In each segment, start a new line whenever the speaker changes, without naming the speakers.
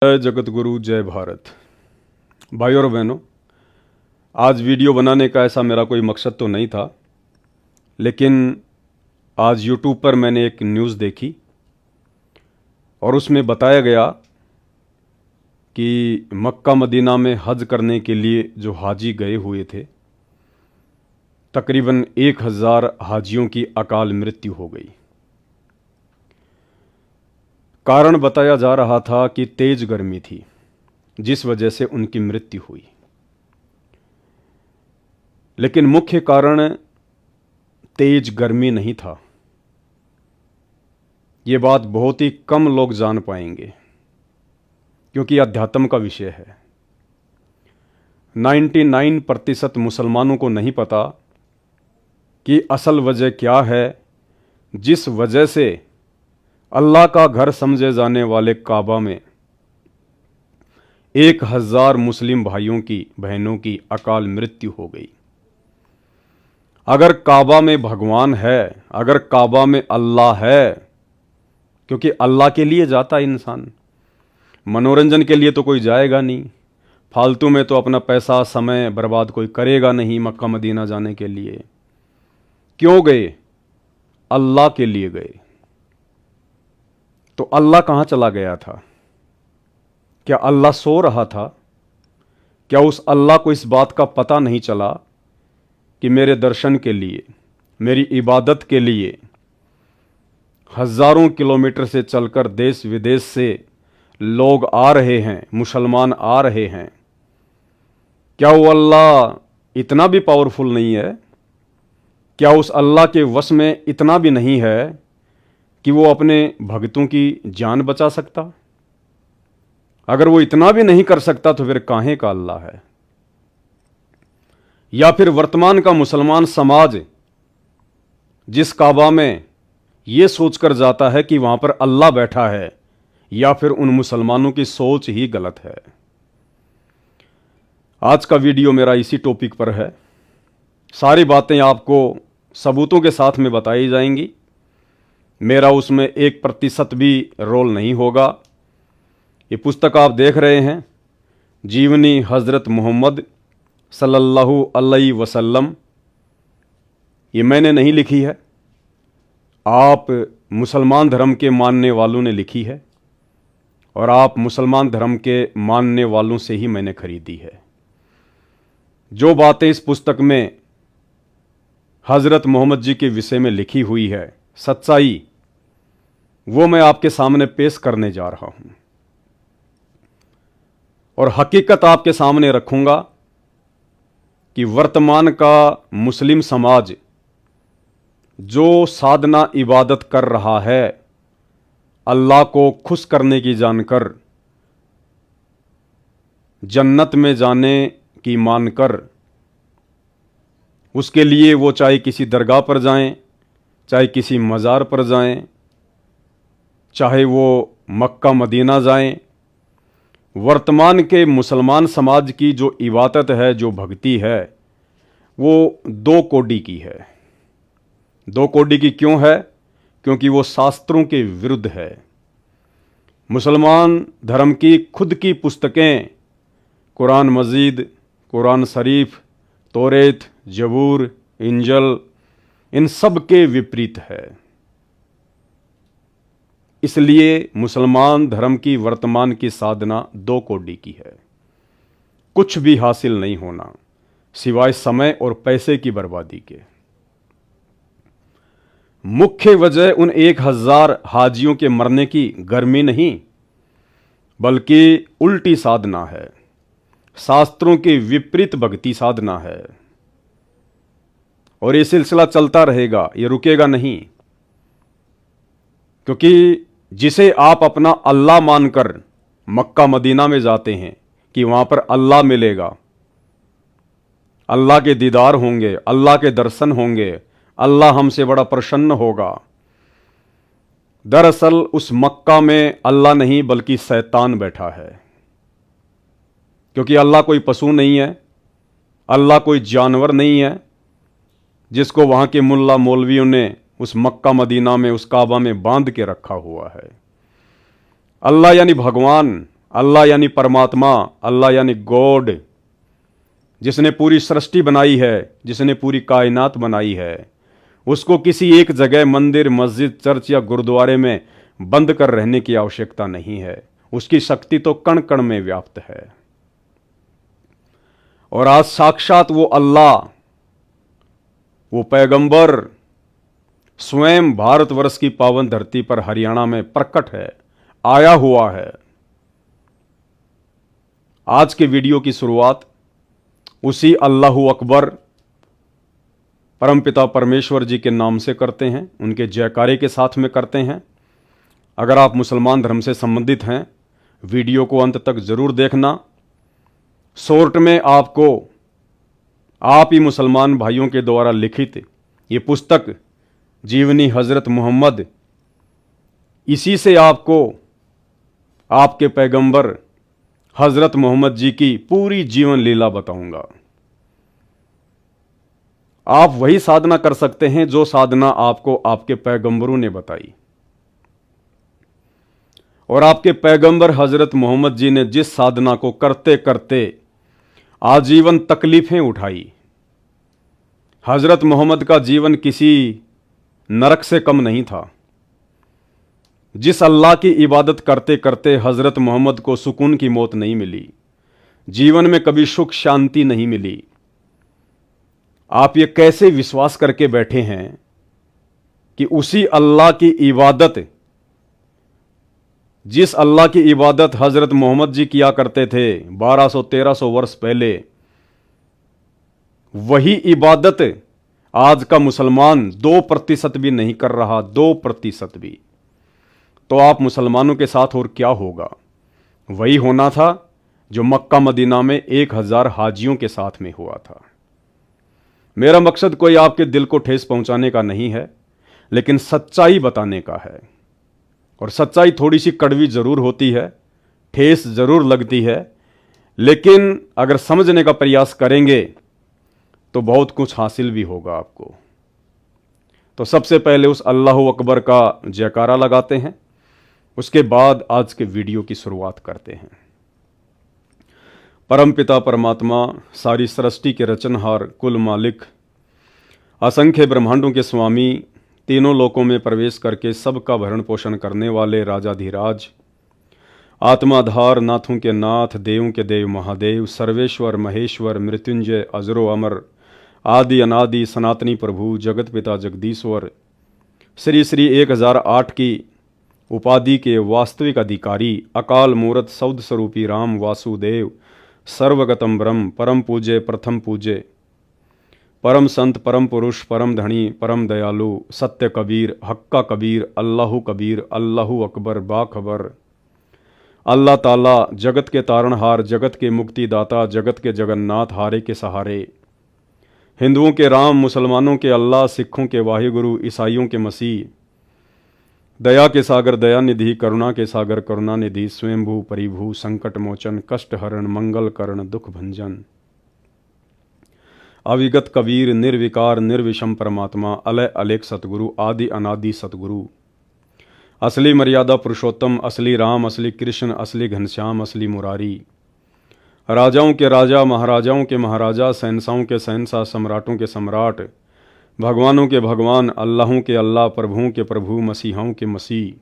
जय जगत गुरु, जय भारत। भाई और बहनों, आज वीडियो बनाने का ऐसा मेरा कोई मकसद तो नहीं था, लेकिन आज यूट्यूब पर मैंने एक न्यूज़ देखी और उसमें बताया गया कि मक्का मदीना में हज करने के लिए जो हाजी गए हुए थे, तकरीबन 1000 हाजियों की अकाल मृत्यु हो गई। कारण बताया जा रहा था कि तेज गर्मी थी, जिस वजह से उनकी मृत्यु हुई। लेकिन मुख्य कारण तेज गर्मी नहीं था। ये बात बहुत ही कम लोग जान पाएंगे, क्योंकि अध्यात्म का विषय है। 99% मुसलमानों को नहीं पता कि असल वजह क्या है, जिस वजह से अल्लाह का घर समझे जाने वाले काबा में 1000 मुस्लिम भाइयों की बहनों की अकाल मृत्यु हो गई। अगर काबा में भगवान है, अगर काबा में अल्लाह है, क्योंकि अल्लाह के लिए जाता है इंसान, मनोरंजन के लिए तो कोई जाएगा नहीं, फालतू में तो अपना पैसा समय बर्बाद कोई करेगा नहीं मक्का मदीना जाने के लिए। क्यों गए? अल्लाह के लिए गए। तो अल्लाह कहाँ चला गया था? क्या अल्लाह सो रहा था? क्या उस अल्लाह को इस बात का पता नहीं चला कि मेरे दर्शन के लिए, मेरी इबादत के लिए हजारों किलोमीटर से चलकर देश विदेश से लोग आ रहे हैं, मुसलमान आ रहे हैं? क्या वो अल्लाह इतना भी पावरफुल नहीं है? क्या उस अल्लाह के वश में इतना भी नहीं है कि वो अपने भक्तों की जान बचा सकता? अगर वो इतना भी नहीं कर सकता तो फिर काहे का अल्लाह है? या फिर वर्तमान का मुसलमान समाज जिस काबा में ये सोचकर जाता है कि वहां पर अल्लाह बैठा है, या फिर उन मुसलमानों की सोच ही गलत है। आज का वीडियो मेरा इसी टॉपिक पर है। सारी बातें आपको सबूतों के साथ में बताई जाएंगी। मेरा उसमें 1% भी रोल नहीं होगा। ये पुस्तक आप देख रहे हैं, जीवनी हज़रत मोहम्मद सल्लल्लाहु अलैहि वसल्लम, ये मैंने नहीं लिखी है, आप मुसलमान धर्म के मानने वालों ने लिखी है, और आप मुसलमान धर्म के मानने वालों से ही मैंने खरीदी है। जो बातें इस पुस्तक में हज़रत मोहम्मद जी के विषय में लिखी हुई है, सच्चाई, वो मैं आपके सामने पेश करने जा रहा हूं, और हकीकत आपके सामने रखूंगा कि वर्तमान का मुस्लिम समाज जो साधना इबादत कर रहा है, अल्लाह को खुश करने की जानकर, जन्नत में जाने की मानकर, उसके लिए वो चाहे किसी दरगाह पर जाएं, चाहे किसी मज़ार पर जाएं, चाहे वो मक्का मदीना जाएं, वर्तमान के मुसलमान समाज की जो इबादत है, जो भक्ति है, वो 2 कोडी की है। 2 कोडी की क्यों है? क्योंकि वो शास्त्रों के विरुद्ध है। मुसलमान धर्म की खुद की पुस्तकें, कुरान मजीद, कुरान शरीफ, तौरेत, जबूर, इंजल, इन सब के विपरीत है। इसलिए मुसलमान धर्म की वर्तमान की साधना 2 कोडी की है। कुछ भी हासिल नहीं होना सिवाय समय और पैसे की बर्बादी के। मुख्य वजह उन 1000 हाजियों के मरने की गर्मी नहीं, बल्कि उल्टी साधना है, शास्त्रों के विपरीत भक्ति साधना है। और ये सिलसिला चलता रहेगा, ये रुकेगा नहीं, क्योंकि जिसे आप अपना अल्लाह मानकर मक्का मदीना में जाते हैं कि वहां पर अल्लाह मिलेगा, अल्लाह के दीदार होंगे, अल्लाह के दर्शन होंगे, अल्लाह हमसे बड़ा प्रसन्न होगा। दरअसल उस मक्का में अल्लाह नहीं बल्कि शैतान बैठा है, क्योंकि अल्लाह कोई पशु नहीं है, अल्लाह कोई जानवर नहीं है जिसको वहां के मुल्ला मौलवियों ने उस मक्का मदीना में, उस काबा में बांध के रखा हुआ है। अल्लाह यानी भगवान, अल्लाह यानी परमात्मा, अल्लाह यानी गॉड, जिसने पूरी सृष्टि बनाई है, जिसने पूरी कायनात बनाई है, उसको किसी एक जगह मंदिर, मस्जिद, चर्च या गुरुद्वारे में बंद कर रहने की आवश्यकता नहीं है। उसकी शक्ति तो कण कण में व्याप्त है। और आज साक्षात वो अल्लाह, वो पैगंबर स्वयं भारतवर्ष की पावन धरती पर हरियाणा में प्रकट है, आया हुआ है। आज के वीडियो की शुरुआत उसी अल्लाहु अकबर परमपिता परमेश्वर जी के नाम से करते हैं, उनके जयकारे के साथ में करते हैं। अगर आप मुसलमान धर्म से संबंधित हैं, वीडियो को अंत तक जरूर देखना। शॉर्ट में आपको आप ही मुसलमान भाइयों के द्वारा लिखित ये पुस्तक जीवनी हजरत मोहम्मद, इसी से आपको आपके पैगंबर हजरत मोहम्मद जी की पूरी जीवन लीला बताऊंगा। आप वही साधना कर सकते हैं जो साधना आपको आपके पैगंबरों ने बताई। और आपके पैगंबर हजरत मोहम्मद जी ने जिस साधना को करते करते आजीवन तकलीफें उठाई, हजरत मोहम्मद का जीवन किसी नरक से कम नहीं था। जिस अल्लाह की इबादत करते करते हजरत मोहम्मद को सुकून की मौत नहीं मिली, जीवन में कभी सुख शांति नहीं मिली, आप ये कैसे विश्वास करके बैठे हैं कि उसी अल्लाह की इबादत, जिस अल्लाह की इबादत हजरत मोहम्मद जी किया करते थे 1200-1300 वर्ष पहले, वही इबादत आज का मुसलमान 2% भी नहीं कर रहा, 2% भी। तो आप मुसलमानों के साथ और क्या होगा? वही होना था जो मक्का मदीना में 1000 हाजियों के साथ में हुआ था। मेरा मकसद कोई आपके दिल को ठेस पहुंचाने का नहीं है, लेकिन सच्चाई बताने का है। और सच्चाई थोड़ी सी कड़वी जरूर होती है, ठेस जरूर लगती है, लेकिन अगर समझने का प्रयास करेंगे तो बहुत कुछ हासिल भी होगा आपको। तो सबसे पहले उस अल्लाहु अकबर का जयकारा लगाते हैं, उसके बाद आज के वीडियो की शुरुआत करते हैं। परमपिता परमात्मा, सारी सृष्टि के रचनहार, कुल मालिक, असंख्य ब्रह्मांडों के स्वामी, तीनों लोकों में प्रवेश करके सबका भरण पोषण करने वाले राजाधिराज, आत्माधार, नाथों के नाथ, देवों के देव महादेव, सर्वेश्वर महेश्वर, मृत्युंजय, अजरो अमर, आदि अनादि, सनातनी प्रभु, जगत पिता जगदीश्वर, श्री श्री 1008 की उपाधि के वास्तविक अधिकारी, अकाल मूर्त सौद स्वरूपी राम वासुदेव, सर्वगतम ब्रह्म, परम पूज्य, प्रथम पूज्य, परम संत, परम पुरुष, परम धनी, परम दयालु, सत्य कबीर, हक्का कबीर, अल्लाहु कबीर, अल्लाहु अकबर, बाखबर, अल्लाह ताला, जगत के तारणहार, जगत के मुक्तिदाता, जगत के जगन्नाथ, हारे के सहारे, हिंदुओं के राम, मुसलमानों के अल्लाह, सिखों के वाहिगुरु, ईसाइयों के मसीह, दया के सागर दया निधि, करुणा के सागर करुणा निधि, स्वयंभू परिभू, संकट मोचन, कष्ट हरण, मंगल करण, दुख भंजन, अविगत कबीर, निर्विकार निर्विषम परमात्मा, अलय अलेख सतगुरु, आदि अनादि सतगुरु, असली मर्यादा पुरुषोत्तम, असली राम, असली कृष्ण, असली घनश्याम, असली मुरारी, राजाओं के राजा, महाराजाओं के महाराजा, शहंशाहों के शहंशाह, सम्राटों के सम्राट, भगवानों के भगवान, अल्लाहों के अल्लाह, प्रभुओं के प्रभु, मसीहाओं के मसीह,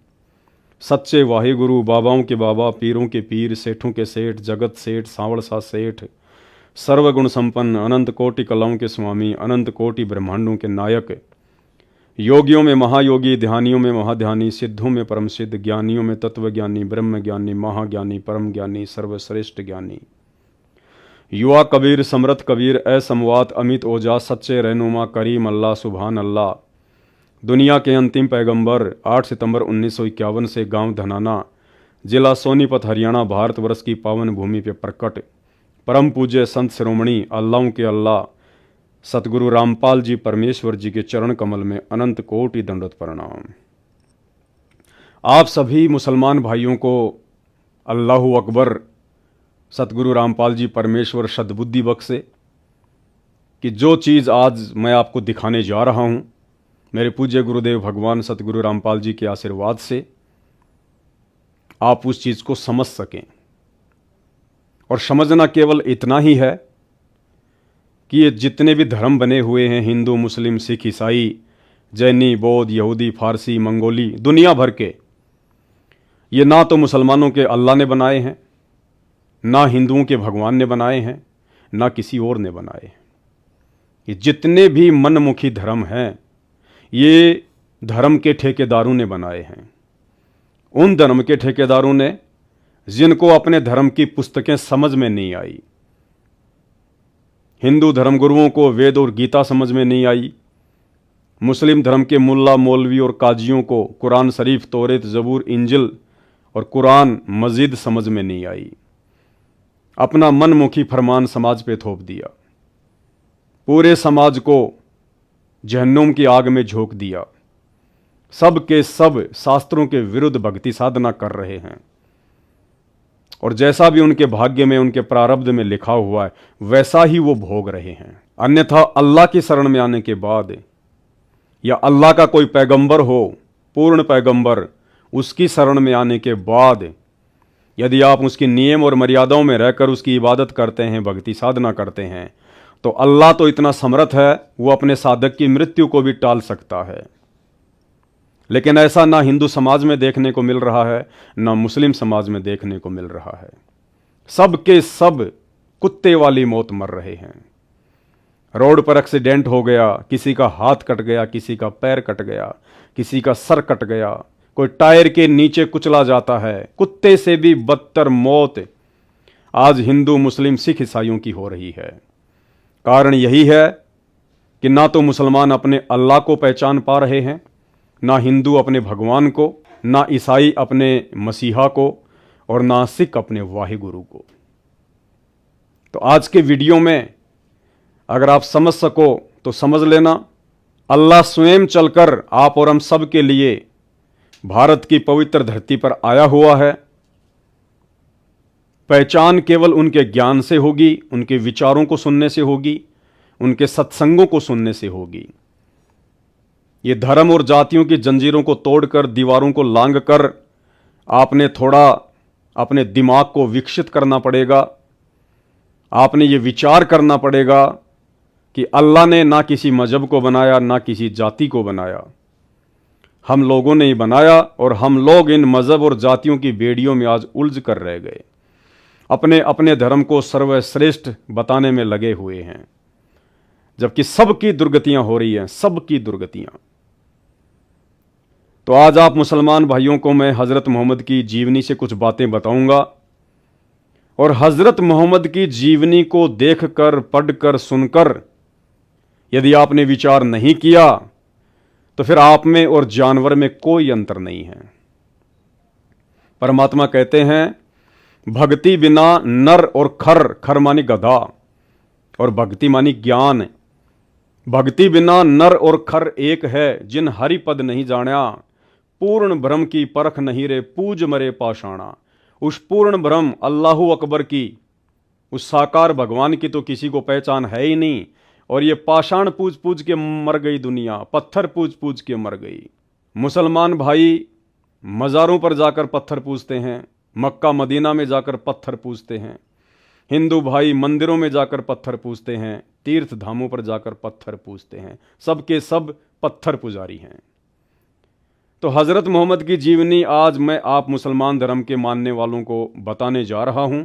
सच्चे वाहिगुरु, बाबाओं के बाबा, पीरों के पीर, सेठों के सेठ, जगत सेठ, सांवड़सा सेठ, सर्वगुण संपन्न, अनंत कोटि कलाओं के स्वामी, अनंत कोटि ब्रह्मांडों के नायक, योगियों में महायोगी, ध्यानियों में महाध्यानी, सिद्धों में परम सिद्ध, ज्ञानियों में तत्वज्ञानी, ब्रह्म ज्ञानी, महाज्ञानी, परम ज्ञानी, सर्वश्रेष्ठ ज्ञानी, युवा कबीर, समृत कबीर, असमवात, अमित ओजा, सच्चे रहनुमा, करीम अल्लाह, सुभान अल्लाह, दुनिया के अंतिम पैगंबर, 8 सितंबर 1951 से गांव धनाना, जिला सोनीपत, हरियाणा, भारतवर्ष की पावन भूमि पर प्रकट, परम पूज्य संत शिरोमणि, अल्लाहों के अल्लाह, सतगुरु रामपाल जी परमेश्वर जी के चरण कमल में अनंत कोटि दंडवत प्रणाम। आप सभी मुसलमान भाइयों को अल्लाहु अकबर सतगुरु रामपाल जी परमेश्वर सद्बुद्धि बख्शे कि जो चीज़ आज मैं आपको दिखाने जा रहा हूँ, मेरे पूज्य गुरुदेव भगवान सतगुरु रामपाल जी के आशीर्वाद से आप उस चीज़ को समझ सकें। और समझना केवल इतना ही है कि ये जितने भी धर्म बने हुए हैं, हिंदू, मुस्लिम, सिख, ईसाई, जैनी, बौद्ध, यहूदी, फारसी, मंगोली, दुनिया भर के, ये ना तो मुसलमानों के अल्लाह ने बनाए हैं, ना हिंदुओं के भगवान ने बनाए हैं, ना किसी और ने बनाए हैं। ये जितने भी मनमुखी धर्म हैं, ये धर्म के ठेकेदारों ने बनाए हैं। उन धर्म के ठेकेदारों ने जिनको अपने धर्म की पुस्तकें समझ में नहीं आई। हिंदू धर्मगुरुओं को वेद और गीता समझ में नहीं आई, मुस्लिम धर्म के मुल्ला, मौलवी और काजियों को कुरान शरीफ, तौरेत, जबूर, इंजिल और कुरान मजीद समझ में नहीं आई। अपना मनमुखी फरमान समाज पे थोप दिया, पूरे समाज को जहन्नुम की आग में झोंक दिया। सब के सब शास्त्रों के विरुद्ध भक्ति साधना कर रहे हैं, और जैसा भी उनके भाग्य में, उनके प्रारब्ध में लिखा हुआ है, वैसा ही वो भोग रहे हैं। अन्यथा अल्लाह की शरण में आने के बाद, या अल्लाह का कोई पैगंबर हो, पूर्ण पैगंबर, उसकी शरण में आने के बाद यदि आप उसकी नियम और मर्यादाओं में रहकर उसकी इबादत करते हैं, भक्ति साधना करते हैं, तो अल्लाह तो इतना समर्थ है, वो अपने साधक की मृत्यु को भी टाल सकता है। लेकिन ऐसा ना हिंदू समाज में देखने को मिल रहा है, ना मुस्लिम समाज में देखने को मिल रहा है। सब के सब कुत्ते वाली मौत मर रहे हैं। रोड पर एक्सीडेंट हो गया, किसी का हाथ कट गया, किसी का पैर कट गया, किसी का सर कट गया, कोई टायर के नीचे कुचला जाता है। कुत्ते से भी बदतर मौत आज हिंदू, मुस्लिम, सिख, ईसाइयों की हो रही है। कारण यही है कि ना तो मुसलमान अपने अल्लाह को पहचान पा रहे हैं, ना हिंदू अपने भगवान को, ना ईसाई अपने मसीहा को, और ना सिख अपने वाहिगुरु को। तो आज के वीडियो में अगर आप समझ सको तो समझ लेना, अल्लाह स्वयं चलकर आप और हम सब के लिए भारत की पवित्र धरती पर आया हुआ है। पहचान केवल उनके ज्ञान से होगी, उनके विचारों को सुनने से होगी, उनके सत्संगों को सुनने से होगी। ये धर्म और जातियों की जंजीरों को तोड़कर, दीवारों को लांघकर आपने थोड़ा अपने दिमाग को विकसित करना पड़ेगा। आपने ये विचार करना पड़ेगा कि अल्लाह ने ना किसी मजहब को बनाया, ना किसी जाति को बनाया, हम लोगों ने ही बनाया, और हम लोग इन मजहब और जातियों की बेड़ियों में आज उलझ कर रह गए, अपने अपने धर्म को सर्वश्रेष्ठ बताने में लगे हुए हैं, जबकि सबकी दुर्गतियां हो रही हैं, सबकी दुर्गतियां। तो आज आप मुसलमान भाइयों को मैं हज़रत मोहम्मद की जीवनी से कुछ बातें बताऊंगा, और हज़रत मोहम्मद की जीवनी को देखकर, पढ़कर, सुनकर यदि आपने विचार नहीं किया तो फिर आप में और जानवर में कोई अंतर नहीं है। परमात्मा कहते हैं, भक्ति बिना नर और खर, खर मानी गधा और भक्ति मानी ज्ञान, भक्ति बिना नर और खर एक है, जिन हरि पद नहीं जाना, पूर्ण ब्रह्म की परख नहीं रे, पूज मरे पाषाणा। उस पूर्ण ब्रह्म अल्लाहु अकबर की, उस साकार भगवान की तो किसी को पहचान है ही नहीं, और ये पाषाण पूज पूज के मर गई दुनिया, पत्थर पूज पूज के मर गई। मुसलमान भाई मज़ारों पर जाकर पत्थर पूजते हैं, मक्का मदीना में जाकर पत्थर पूजते हैं। हिंदू भाई मंदिरों में जाकर पत्थर पूजते हैं, तीर्थ धामों पर जाकर पत्थर पूजते हैं, सब के सब पत्थर पुजारी हैं। तो हज़रत मोहम्मद की जीवनी आज मैं आप मुसलमान धर्म के मानने वालों को बताने जा रहा हूं।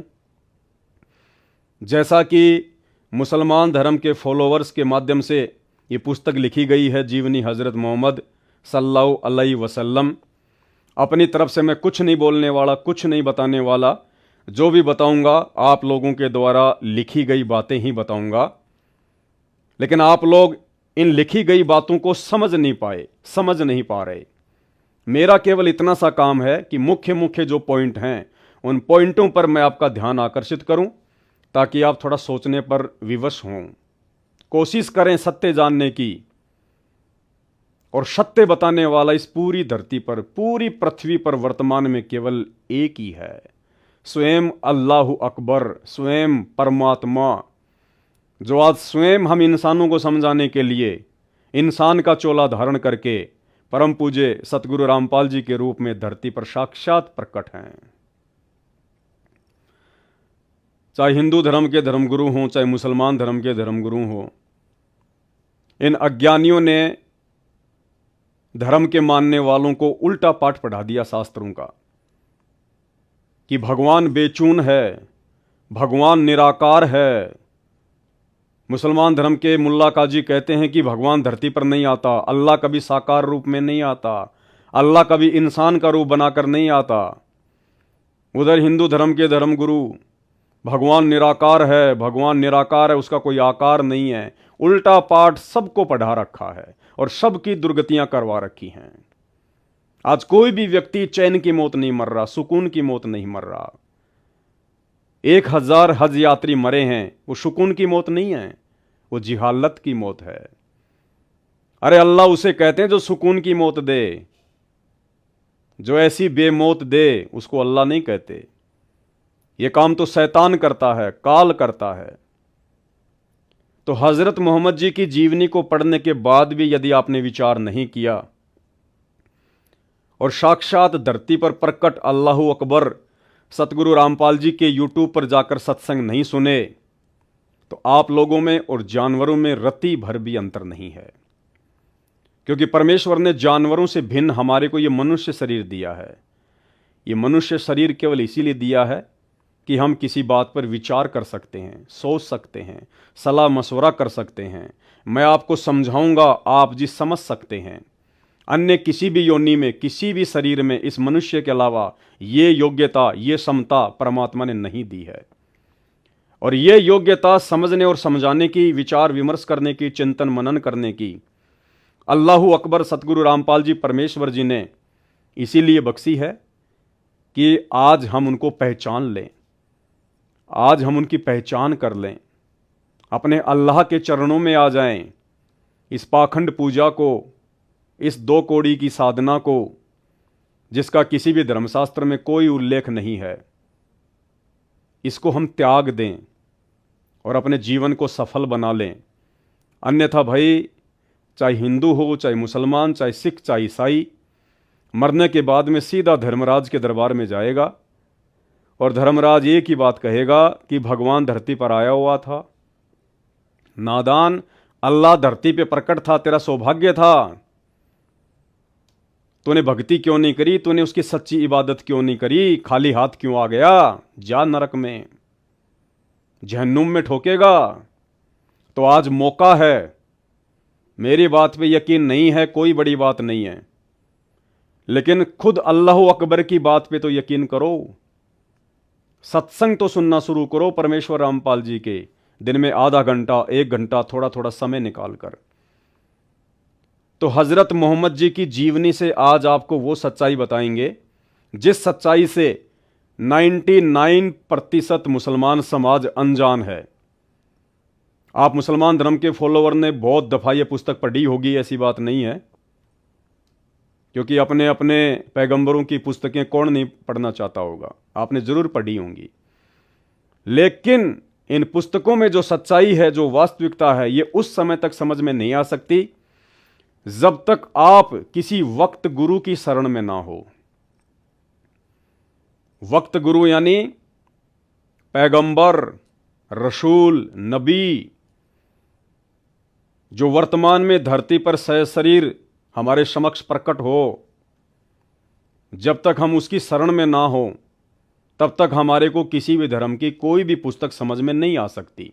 जैसा कि मुसलमान धर्म के फॉलोअर्स के माध्यम से ये पुस्तक लिखी गई है, जीवनी हज़रत मोहम्मद सल्लल्लाहु अलैहि वसल्लम। अपनी तरफ से मैं कुछ नहीं बोलने वाला, कुछ नहीं बताने वाला। जो भी बताऊंगा आप लोगों के द्वारा लिखी गई बातें ही बताऊंगा। लेकिन आप लोग इन लिखी गई बातों को समझ नहीं पाए, समझ नहीं पा रहे। मेरा केवल इतना सा काम है कि मुख्य मुख्य जो पॉइंट हैं, उन पॉइंटों पर मैं आपका ध्यान आकर्षित करूं, ताकि आप थोड़ा सोचने पर विवश हों। कोशिश करें सत्य जानने की, और सत्य बताने वाला इस पूरी धरती पर, पूरी पृथ्वी पर वर्तमान में केवल एक ही है, स्वयं अल्लाहु अकबर, स्वयं परमात्मा, जो आज स्वयं हम इंसानों को समझाने के लिए इंसान का चोला धारण करके परम पूज्य सतगुरु रामपाल जी के रूप में धरती पर साक्षात प्रकट हैं। चाहे हिंदू धर्म के धर्मगुरु हों, चाहे मुसलमान धर्म के धर्मगुरु हों, इन अज्ञानियों ने धर्म के मानने वालों को उल्टा पाठ पढ़ा दिया शास्त्रों का कि भगवान बेचून है, भगवान निराकार है। मुसलमान धर्म के मुल्ला काजी कहते हैं कि भगवान धरती पर नहीं आता, अल्लाह कभी साकार रूप में नहीं आता, अल्लाह कभी इंसान का रूप बनाकर नहीं आता। उधर हिंदू धर्म के धर्मगुरु भगवान निराकार है, भगवान निराकार है, उसका कोई आकार नहीं है। उल्टा पाठ सबको पढ़ा रखा है और सबकी दुर्गतियां करवा रखी हैं। आज कोई भी व्यक्ति चैन की मौत नहीं मर रहा, सुकून की मौत नहीं मर रहा। 1000 हज यात्री मरे हैं, वो सुकून की मौत नहीं है, वो जिहालत की मौत है। अरे अल्लाह उसे कहते हैं जो सुकून की मौत दे, जो ऐसी बेमौत दे उसको अल्लाह नहीं कहते। ये काम तो शैतान करता है, काल करता है। तो हजरत मोहम्मद जी की जीवनी को पढ़ने के बाद भी यदि आपने विचार नहीं किया और साक्षात धरती पर प्रकट अल्लाह अकबर सतगुरु रामपाल जी के यूट्यूब पर जाकर सत्संग नहीं सुने, तो आप लोगों में और जानवरों में रत्ती भर भी अंतर नहीं है। क्योंकि परमेश्वर ने जानवरों से भिन्न हमारे को ये मनुष्य शरीर दिया है। ये मनुष्य शरीर केवल इसीलिए दिया है कि हम किसी बात पर विचार कर सकते हैं, सोच सकते हैं, सलाह मशवरा कर सकते हैं। मैं आपको समझाऊंगा, आप जी समझ सकते हैं। अन्य किसी भी योनि में, किसी भी शरीर में इस मनुष्य के अलावा ये योग्यता, ये क्षमता परमात्मा ने नहीं दी है। और ये योग्यता समझने और समझाने की, विचार विमर्श करने की, चिंतन मनन करने की अल्लाह अकबर सतगुरु रामपाल जी परमेश्वर जी ने इसीलिए बख्शी है कि आज हम उनको पहचान लें, आज हम उनकी पहचान कर लें, अपने अल्लाह के चरणों में आ जाएं। इस पाखंड पूजा को, इस 2 कौड़ी की साधना को, जिसका किसी भी धर्मशास्त्र में कोई उल्लेख नहीं है, इसको हम त्याग दें और अपने जीवन को सफल बना लें। अन्यथा भाई, चाहे हिंदू हो, चाहे मुसलमान, चाहे सिख, चाहे ईसाई, मरने के बाद में सीधा धर्मराज के दरबार में जाएगा और धर्मराज एक ही बात कहेगा कि भगवान धरती पर आया हुआ था। नादान, अल्लाह धरती पे प्रकट था, तेरा सौभाग्य था। तूने भक्ति क्यों नहीं करी, तूने उसकी सच्ची इबादत क्यों नहीं करी, खाली हाथ क्यों आ गया, जा नरक में, जहन्नुम में ठोकेगा। तो आज मौका है। मेरी बात पे यकीन नहीं है, कोई बड़ी बात नहीं है, लेकिन खुद अल्लाह अकबर की बात पे तो यकीन करो। सत्संग तो सुनना शुरू करो परमेश्वर रामपाल जी के, दिन में आधा घंटा, 1 घंटा, थोड़ा थोड़ा समय निकाल कर। तो हजरत मोहम्मद जी की जीवनी से आज आपको वो सच्चाई बताएंगे जिस सच्चाई से 99% मुसलमान समाज अनजान है। आप मुसलमान धर्म के फॉलोवर ने बहुत दफा ये पुस्तक पढ़ी होगी, ऐसी बात नहीं है, क्योंकि अपने अपने पैगंबरों की पुस्तकें कौन नहीं पढ़ना चाहता होगा, आपने जरूर पढ़ी होंगी। लेकिन इन पुस्तकों में जो सच्चाई है, जो वास्तविकता है, ये उस समय तक समझ में नहीं आ सकती जब तक आप किसी वक्त गुरु की शरण में ना हो। वक्त गुरु यानी पैगंबर, रसूल, नबी, जो वर्तमान में धरती पर सशरीर हमारे समक्ष प्रकट हो। जब तक हम उसकी शरण में ना हो तब तक हमारे को किसी भी धर्म की कोई भी पुस्तक समझ में नहीं आ सकती।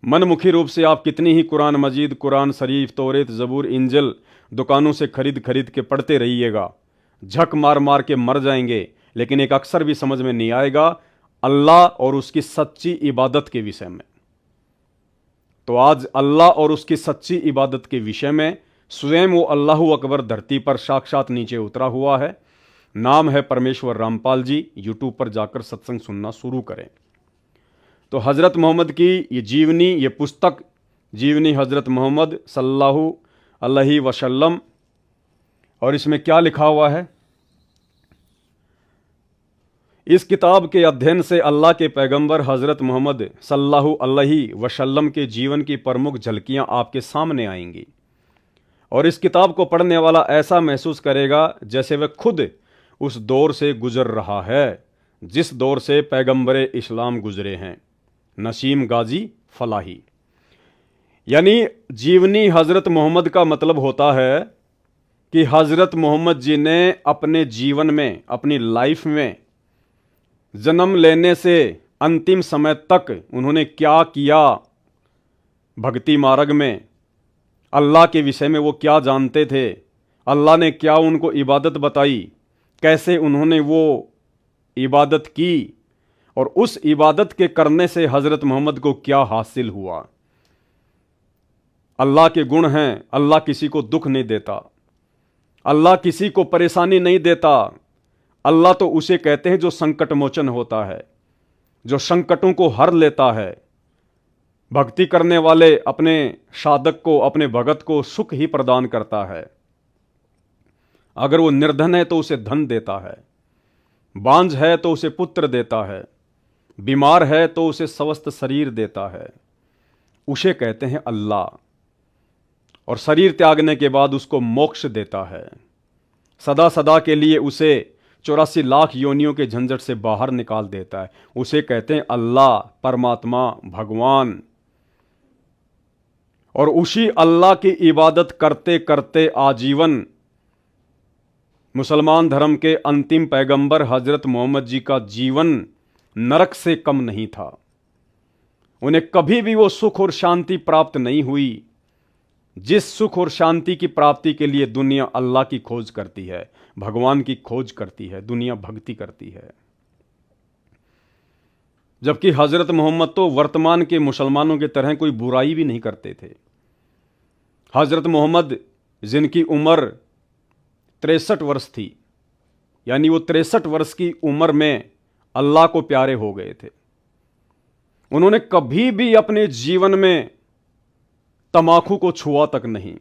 मनमुखी रूप से आप कितनी ही कुरान मजीद, कुरान शरीफ, तौरेत, जबूर, इंजिल दुकानों से खरीद खरीद के पढ़ते रहिएगा, झक मार मार के मर जाएंगे, लेकिन एक अक्षर भी समझ में नहीं आएगा अल्लाह और उसकी सच्ची इबादत के विषय में। तो आज अल्लाह और उसकी सच्ची इबादत के विषय में स्वयं वो अल्लाह अकबर धरती पर साक्षात नीचे उतरा हुआ है। नाम है परमेश्वर रामपाल जी। यूट्यूब पर जाकर सत्संग सुनना शुरू करें। तो हज़रत मोहम्मद की ये जीवनी, ये पुस्तक जीवनी हज़रत मोहम्मद सल्लल्लाहु अलैहि वसल्लम, और इसमें क्या लिखा हुआ है। इस किताब के अध्ययन से अल्लाह के पैगंबर हज़रत मोहम्मद सल्लल्लाहु अलैहि वसल्लम के जीवन की प्रमुख झलकियां आपके सामने आएंगी, और इस किताब को पढ़ने वाला ऐसा महसूस करेगा जैसे वह खुद उस दौर से गुजर रहा है जिस दौर से पैगंबर इस्लाम गुजरे हैं। नसीम गाजी फलाही। यानी जीवनी हज़रत मोहम्मद का मतलब होता है कि हज़रत मोहम्मद जी ने अपने जीवन में, अपनी लाइफ में, जन्म लेने से अंतिम समय तक उन्होंने क्या किया, भक्ति मार्ग में अल्लाह के विषय में वो क्या जानते थे, अल्लाह ने क्या उनको इबादत बताई, कैसे उन्होंने वो इबादत की और उस इबादत के करने से हज़रत मोहम्मद को क्या हासिल हुआ। अल्लाह के गुण हैं, अल्लाह किसी को दुख नहीं देता, अल्लाह किसी को परेशानी नहीं देता। अल्लाह तो उसे कहते हैं जो संकट मोचन होता है, जो संकटों को हर लेता है। भक्ति करने वाले अपने साधक को, अपने भगत को सुख ही प्रदान करता है। अगर वो निर्धन है तो उसे धन देता है, बांझ है तो उसे पुत्र देता है, बीमार है तो उसे स्वस्थ शरीर देता है। उसे कहते हैं अल्लाह। और शरीर त्यागने के बाद उसको मोक्ष देता है, सदा सदा के लिए उसे 84 लाख योनियों के झंझट से बाहर निकाल देता है। उसे कहते हैं अल्लाह, परमात्मा, भगवान। और उसी अल्लाह की इबादत करते करते आजीवन मुसलमान धर्म के अंतिम पैगंबर हजरत मोहम्मद जी का जीवन नरक से कम नहीं था। उन्हें कभी भी वो सुख और शांति प्राप्त नहीं हुई जिस सुख और शांति की प्राप्ति के लिए दुनिया अल्लाह की खोज करती है, भगवान की खोज करती है, दुनिया भक्ति करती है। जबकि हजरत मोहम्मद तो वर्तमान के मुसलमानों की तरह कोई बुराई भी नहीं करते थे। हजरत मोहम्मद जिनकी उम्र 63 वर्ष थी, यानी वो 63 वर्ष की उम्र में अल्लाह को प्यारे हो गए थे। उन्होंने कभी भी अपने जीवन में तमाकू को छुआ तक नहीं,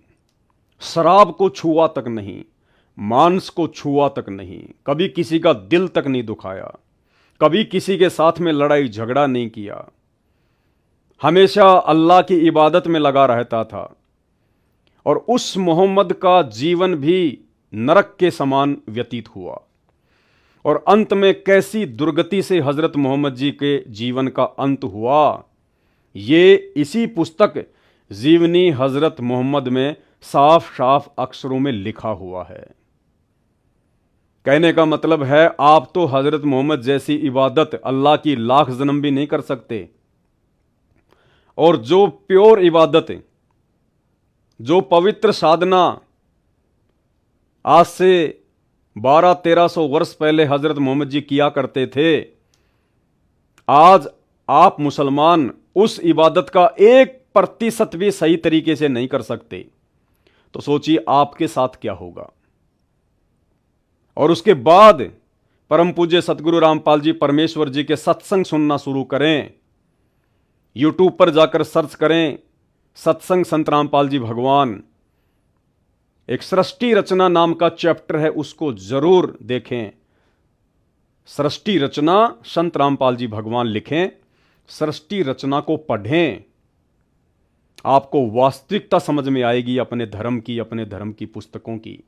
शराब को छुआ तक नहीं, मांस को छुआ तक नहीं, कभी किसी का दिल तक नहीं दुखाया, कभी किसी के साथ में लड़ाई झगड़ा नहीं किया। हमेशा अल्लाह की इबादत में लगा रहता था। और उस मोहम्मद का जीवन भी नरक के समान व्यतीत हुआ। और अंत में कैसी दुर्गति से हजरत मोहम्मद जी के जीवन का अंत हुआ, ये इसी पुस्तक जीवनी हजरत मोहम्मद में साफ साफ अक्षरों में लिखा हुआ है। कहने का मतलब है आप तो हजरत मोहम्मद जैसी इबादत अल्लाह की लाख जन्म भी नहीं कर सकते। और जो प्योर इबादत, जो पवित्र साधना आज से 1200-1300 वर्ष पहले हजरत मोहम्मद जी किया करते थे, आज आप मुसलमान उस इबादत का 1% भी सही तरीके से नहीं कर सकते। तो सोचिए आपके साथ क्या होगा। और उसके बाद परम पूज्य सतगुरु रामपाल जी परमेश्वर जी के सत्संग सुनना शुरू करें। यूट्यूब पर जाकर सर्च करें सत्संग संत रामपाल जी भगवान। एक सृष्टि रचना नाम का चैप्टर है, उसको जरूर देखें। सृष्टि रचना संत रामपाल जी भगवान लिखें, सृष्टि रचना को पढ़ें। आपको वास्तविकता समझ में आएगी अपने धर्म की, अपने धर्म की पुस्तकों की।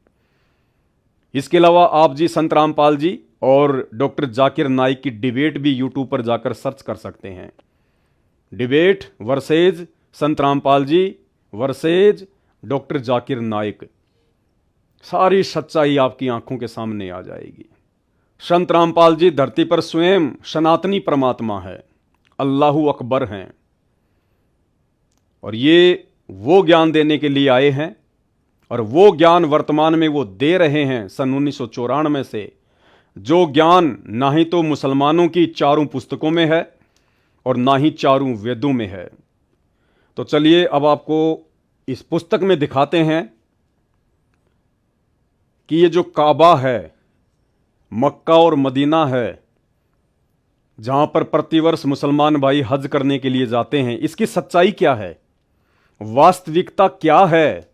इसके अलावा आप जी संत रामपाल जी और डॉक्टर जाकिर नाइक की डिबेट भी यूट्यूब पर जाकर सर्च कर सकते हैं। डिबेट वर्सेज संत Rampal G versus doctor Zakir Naik. सारी सच्चाई आपकी आंखों के सामने आ जाएगी। संत रामपाल जी धरती पर स्वयं सनातनी परमात्मा है, अल्लाहु अकबर हैं। और ये वो ज्ञान देने के लिए आए हैं और वो ज्ञान वर्तमान में वो दे रहे हैं सन 1994 से, जो ज्ञान ना ही तो मुसलमानों की चारों पुस्तकों में है और ना ही चारों वेदों में है। तो चलिए अब आपको इस पुस्तक में दिखाते हैं कि ये जो काबा है, मक्का और मदीना है, जहां पर प्रतिवर्ष मुसलमान भाई हज करने के लिए जाते हैं, इसकी सच्चाई क्या है, वास्तविकता क्या है,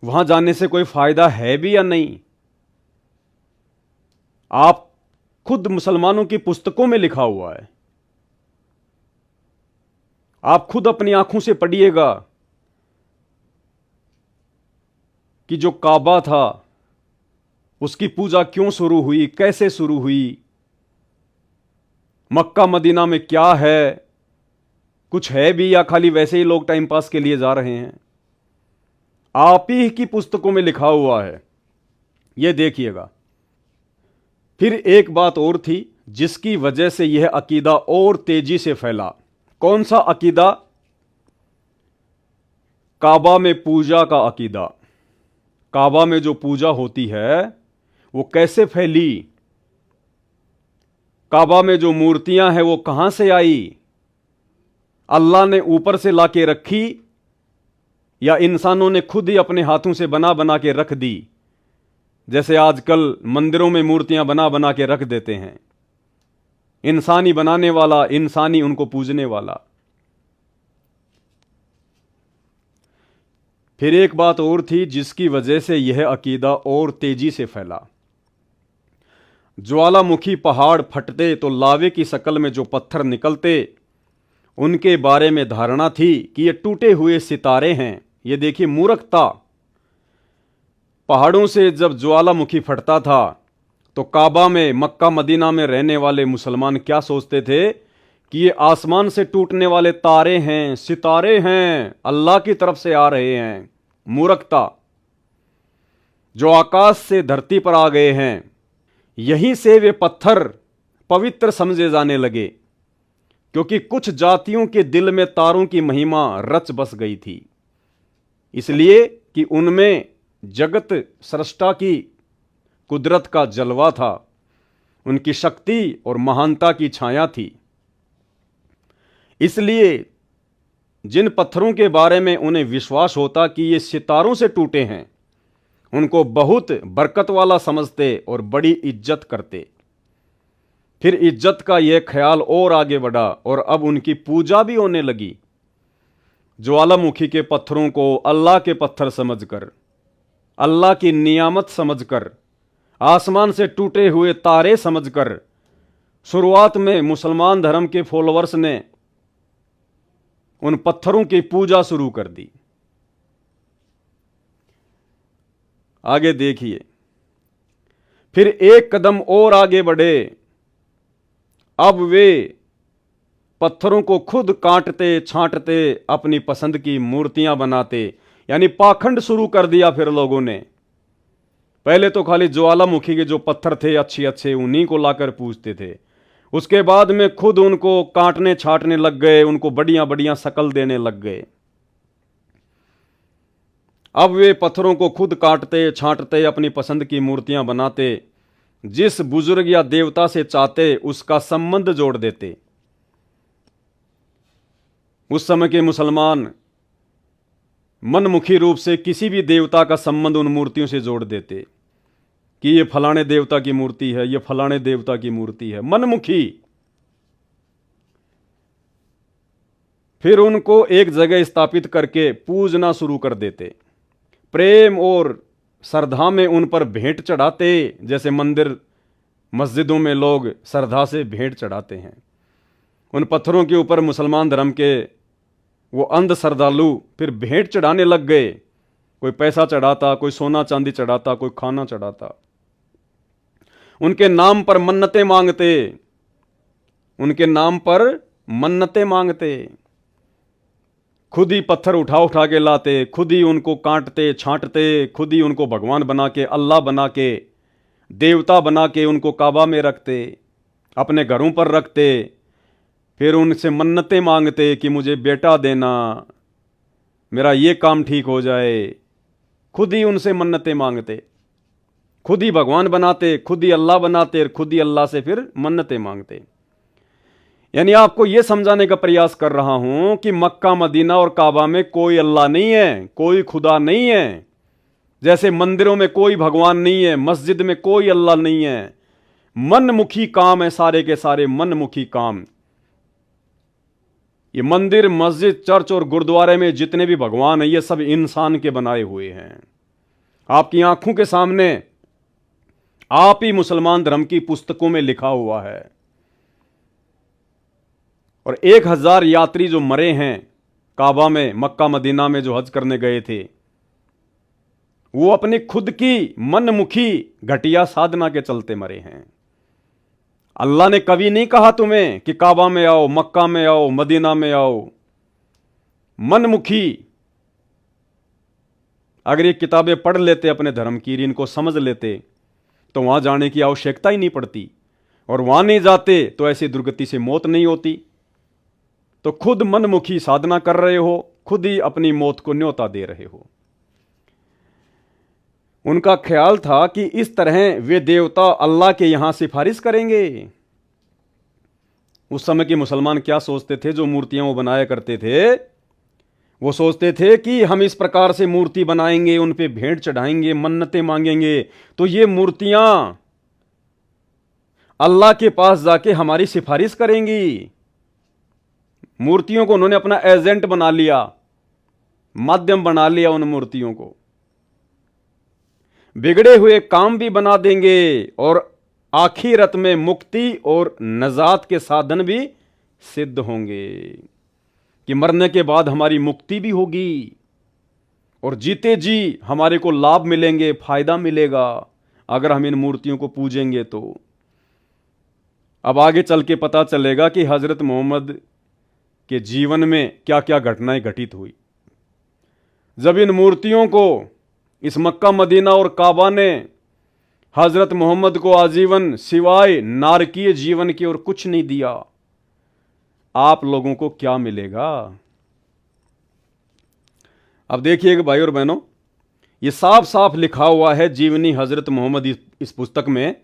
वहां जाने से कोई फायदा है भी या नहीं। आप खुद मुसलमानों की पुस्तकों में लिखा हुआ है, आप खुद अपनी आंखों से पढ़िएगा कि जो काबा था उसकी पूजा क्यों शुरू हुई, कैसे शुरू हुई, मक्का मदीना में क्या है, कुछ है भी या खाली वैसे ही लोग टाइम पास के लिए जा रहे हैं? आप ही की पुस्तकों में लिखा हुआ है, यह देखिएगा। फिर एक बात और थी जिसकी वजह से यह अकीदा और तेजी से फैला। कौन सा अकीदा? काबा में पूजा का अकीदा। काबा में जो पूजा होती है वो कैसे फैली? काबा में जो मूर्तियां हैं वो कहां से आई? अल्लाह ने ऊपर से लाके रखी या इंसानों ने खुद ही अपने हाथों से बना बना के रख दी? जैसे आजकल मंदिरों में मूर्तियां बना बना के रख देते हैं, इंसानी बनाने वाला, इंसानी उनको पूजने वाला। फिर एक बात और थी जिसकी वजह से यह अकीदा और तेजी से फैला। ज्वालामुखी पहाड़ फटते तो लावे की शक्ल में जो पत्थर निकलते, उनके बारे में धारणा थी कि ये टूटे हुए सितारे हैं। ये देखिए मूर्खता। पहाड़ों से जब ज्वालामुखी फटता था तो काबा में, मक्का मदीना में रहने वाले मुसलमान क्या सोचते थे कि ये आसमान से टूटने वाले तारे हैं, सितारे हैं, अल्लाह की तरफ से आ रहे हैं। मूर्खता। जो आकाश से धरती पर आ गए हैं, यहीं से वे पत्थर पवित्र समझे जाने लगे, क्योंकि कुछ जातियों के दिल में तारों की महिमा रच बस गई थी, इसलिए कि उनमें जगत सृष्टा की कुदरत का जलवा था, उनकी शक्ति और महानता की छाया थी। इसलिए जिन पत्थरों के बारे में उन्हें विश्वास होता कि ये सितारों से टूटे हैं, उनको बहुत बरकत वाला समझते और बड़ी इज्जत करते। फिर इज्जत का यह ख्याल और आगे बढ़ा और अब उनकी पूजा भी होने लगी। ज्वालामुखी के पत्थरों को अल्लाह के पत्थर समझकर, अल्लाह की नियामत समझकर, आसमान से टूटे हुए तारे समझकर शुरुआत में मुसलमान धर्म के फॉलोअर्स ने उन पत्थरों की पूजा शुरू कर दी। आगे देखिए, फिर एक कदम और आगे बढ़े। अब वे पत्थरों को खुद काटते छांटते अपनी पसंद की मूर्तियां बनाते, यानी पाखंड शुरू कर दिया। फिर लोगों ने पहले तो खाली ज्वालामुखी के जो पत्थर थे अच्छे अच्छे, उन्हीं को लाकर पूजते थे। उसके बाद में खुद उनको काटने छाटने लग गए, उनको बढ़िया बढ़िया शक्ल देने लग गए। अब वे पत्थरों को खुद काटते छांटते अपनी पसंद की मूर्तियां बनाते, जिस बुजुर्ग या देवता से चाहते उसका संबंध जोड़ देते। उस समय के मुसलमान मनमुखी रूप से किसी भी देवता का संबंध उन मूर्तियों से जोड़ देते कि ये फलाने देवता की मूर्ति है, ये फलाने देवता की मूर्ति है, मनमुखी। फिर उनको एक जगह स्थापित करके पूजना शुरू कर देते, प्रेम और श्रद्धा में उन पर भेंट चढ़ाते, जैसे मंदिर मस्जिदों में लोग श्रद्धा से भेंट चढ़ाते हैं। उन पत्थरों के ऊपर मुसलमान धर्म के वो अंध श्रद्धालु फिर भेंट चढ़ाने लग गए। कोई पैसा चढ़ाता, कोई सोना चांदी चढ़ाता, कोई खाना चढ़ाता। उनके नाम पर मन्नतें मांगते, उनके नाम पर मन्नतें मांगते। खुद ही पत्थर उठा उठा के लाते, खुद ही उनको काटते छांटते, खुद ही उनको भगवान बना के, अल्लाह बना के, देवता बना के उनको काबा में रखते, अपने घरों पर रखते। फिर उनसे मन्नतें मांगते कि मुझे बेटा देना, मेरा ये काम ठीक हो जाए। खुद ही उनसे मन्नतें मांगते, खुद ही भगवान बनाते, खुद ही अल्लाह बनाते और खुद ही अल्लाह से फिर मन्नतें मांगते। यानी आपको यह समझाने का प्रयास कर रहा हूं कि मक्का मदीना और काबा में कोई अल्लाह नहीं है, कोई खुदा नहीं है। जैसे मंदिरों में कोई भगवान नहीं है, मस्जिद में कोई अल्लाह नहीं है। मनमुखी काम है, सारे के सारे मनमुखी काम। ये मंदिर, मस्जिद, चर्च और गुरुद्वारे में जितने भी भगवान हैं, ये सब इंसान के बनाए हुए हैं। आपकी आंखों के सामने आप ही मुसलमान धर्म की पुस्तकों में लिखा हुआ है। और 1000 यात्री जो मरे हैं काबा में, मक्का मदीना में जो हज करने गए थे, वो अपनी खुद की मनमुखी घटिया साधना के चलते मरे हैं। अल्लाह ने कभी नहीं कहा तुम्हें कि काबा में आओ, मक्का में आओ, मदीना में आओ। मनमुखी अगर ये किताबें पढ़ लेते अपने धर्म की, इनको समझ लेते, तो वहां जाने की आवश्यकता ही नहीं पड़ती, और वहां नहीं जाते तो ऐसी दुर्गति से मौत नहीं होती। तो खुद मनमुखी साधना कर रहे हो, खुद ही अपनी मौत को न्योता दे रहे हो। उनका ख्याल था कि इस तरह वे देवता अल्लाह के यहां सिफारिश करेंगे। उस समय के मुसलमान क्या सोचते थे? जो मूर्तियां वो बनाया करते थे, वो सोचते थे कि हम इस प्रकार से मूर्ति बनाएंगे, उन पे भेंट चढ़ाएंगे, मन्नतें मांगेंगे, तो ये मूर्तियां अल्लाह के पास जाके हमारी सिफारिश करेंगी। मूर्तियों को उन्होंने अपना एजेंट बना लिया, माध्यम बना लिया। उन मूर्तियों को बिगड़े हुए काम भी बना देंगे और आखिरत में मुक्ति और नजात के साधन भी सिद्ध होंगे, कि मरने के बाद हमारी मुक्ति भी होगी और जीते जी हमारे को लाभ मिलेंगे, फायदा मिलेगा अगर हम इन मूर्तियों को पूजेंगे। तो अब आगे चल के पता चलेगा कि हजरत मोहम्मद के जीवन में क्या क्या घटनाएं घटित हुई। जब इन मूर्तियों को, इस मक्का मदीना और काबा ने हजरत मोहम्मद को आजीवन सिवाय नारकीय जीवन के और कुछ नहीं दिया, आप लोगों को क्या मिलेगा? अब देखिएगा भाई और बहनों, ये साफ साफ लिखा हुआ है जीवनी हजरत मोहम्मद इस पुस्तक में।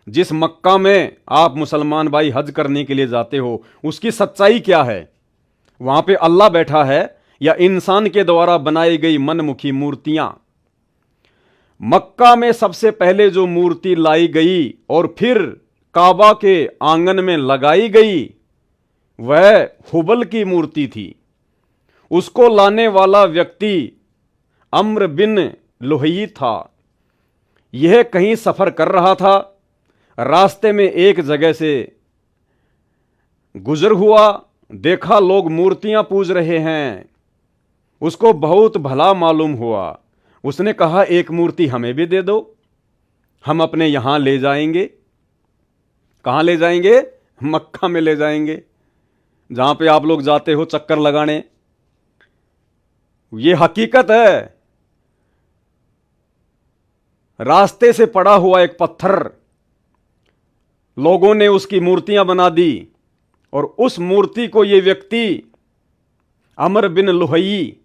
जिस मक्का में आप मुसलमान भाई हज करने के लिए जाते हो, उसकी सच्चाई क्या है? वहां पे अल्लाह बैठा है या इंसान के द्वारा बनाई गई मनमुखी मूर्तियां? मक्का में सबसे पहले जो मूर्ति लाई गई और फिर काबा के आंगन में लगाई गई, वह हुबल की मूर्ति थी। उसको लाने वाला व्यक्ति अम्र बिन लुहई था। यह कहीं सफर कर रहा था, रास्ते में एक जगह से गुजर हुआ, देखा लोग मूर्तियां पूज रहे हैं, उसको बहुत भला मालूम हुआ। उसने कहा एक मूर्ति हमें भी दे दो, हम अपने यहां ले जाएंगे। कहां ले जाएंगे? मक्का में ले जाएंगे, जहां पे आप लोग जाते हो चक्कर लगाने। ये हकीकत है। रास्ते से पड़ा हुआ एक पत्थर, लोगों ने उसकी मूर्तियां बना दी और उस मूर्ति को ये व्यक्ति अमर बिन लुहई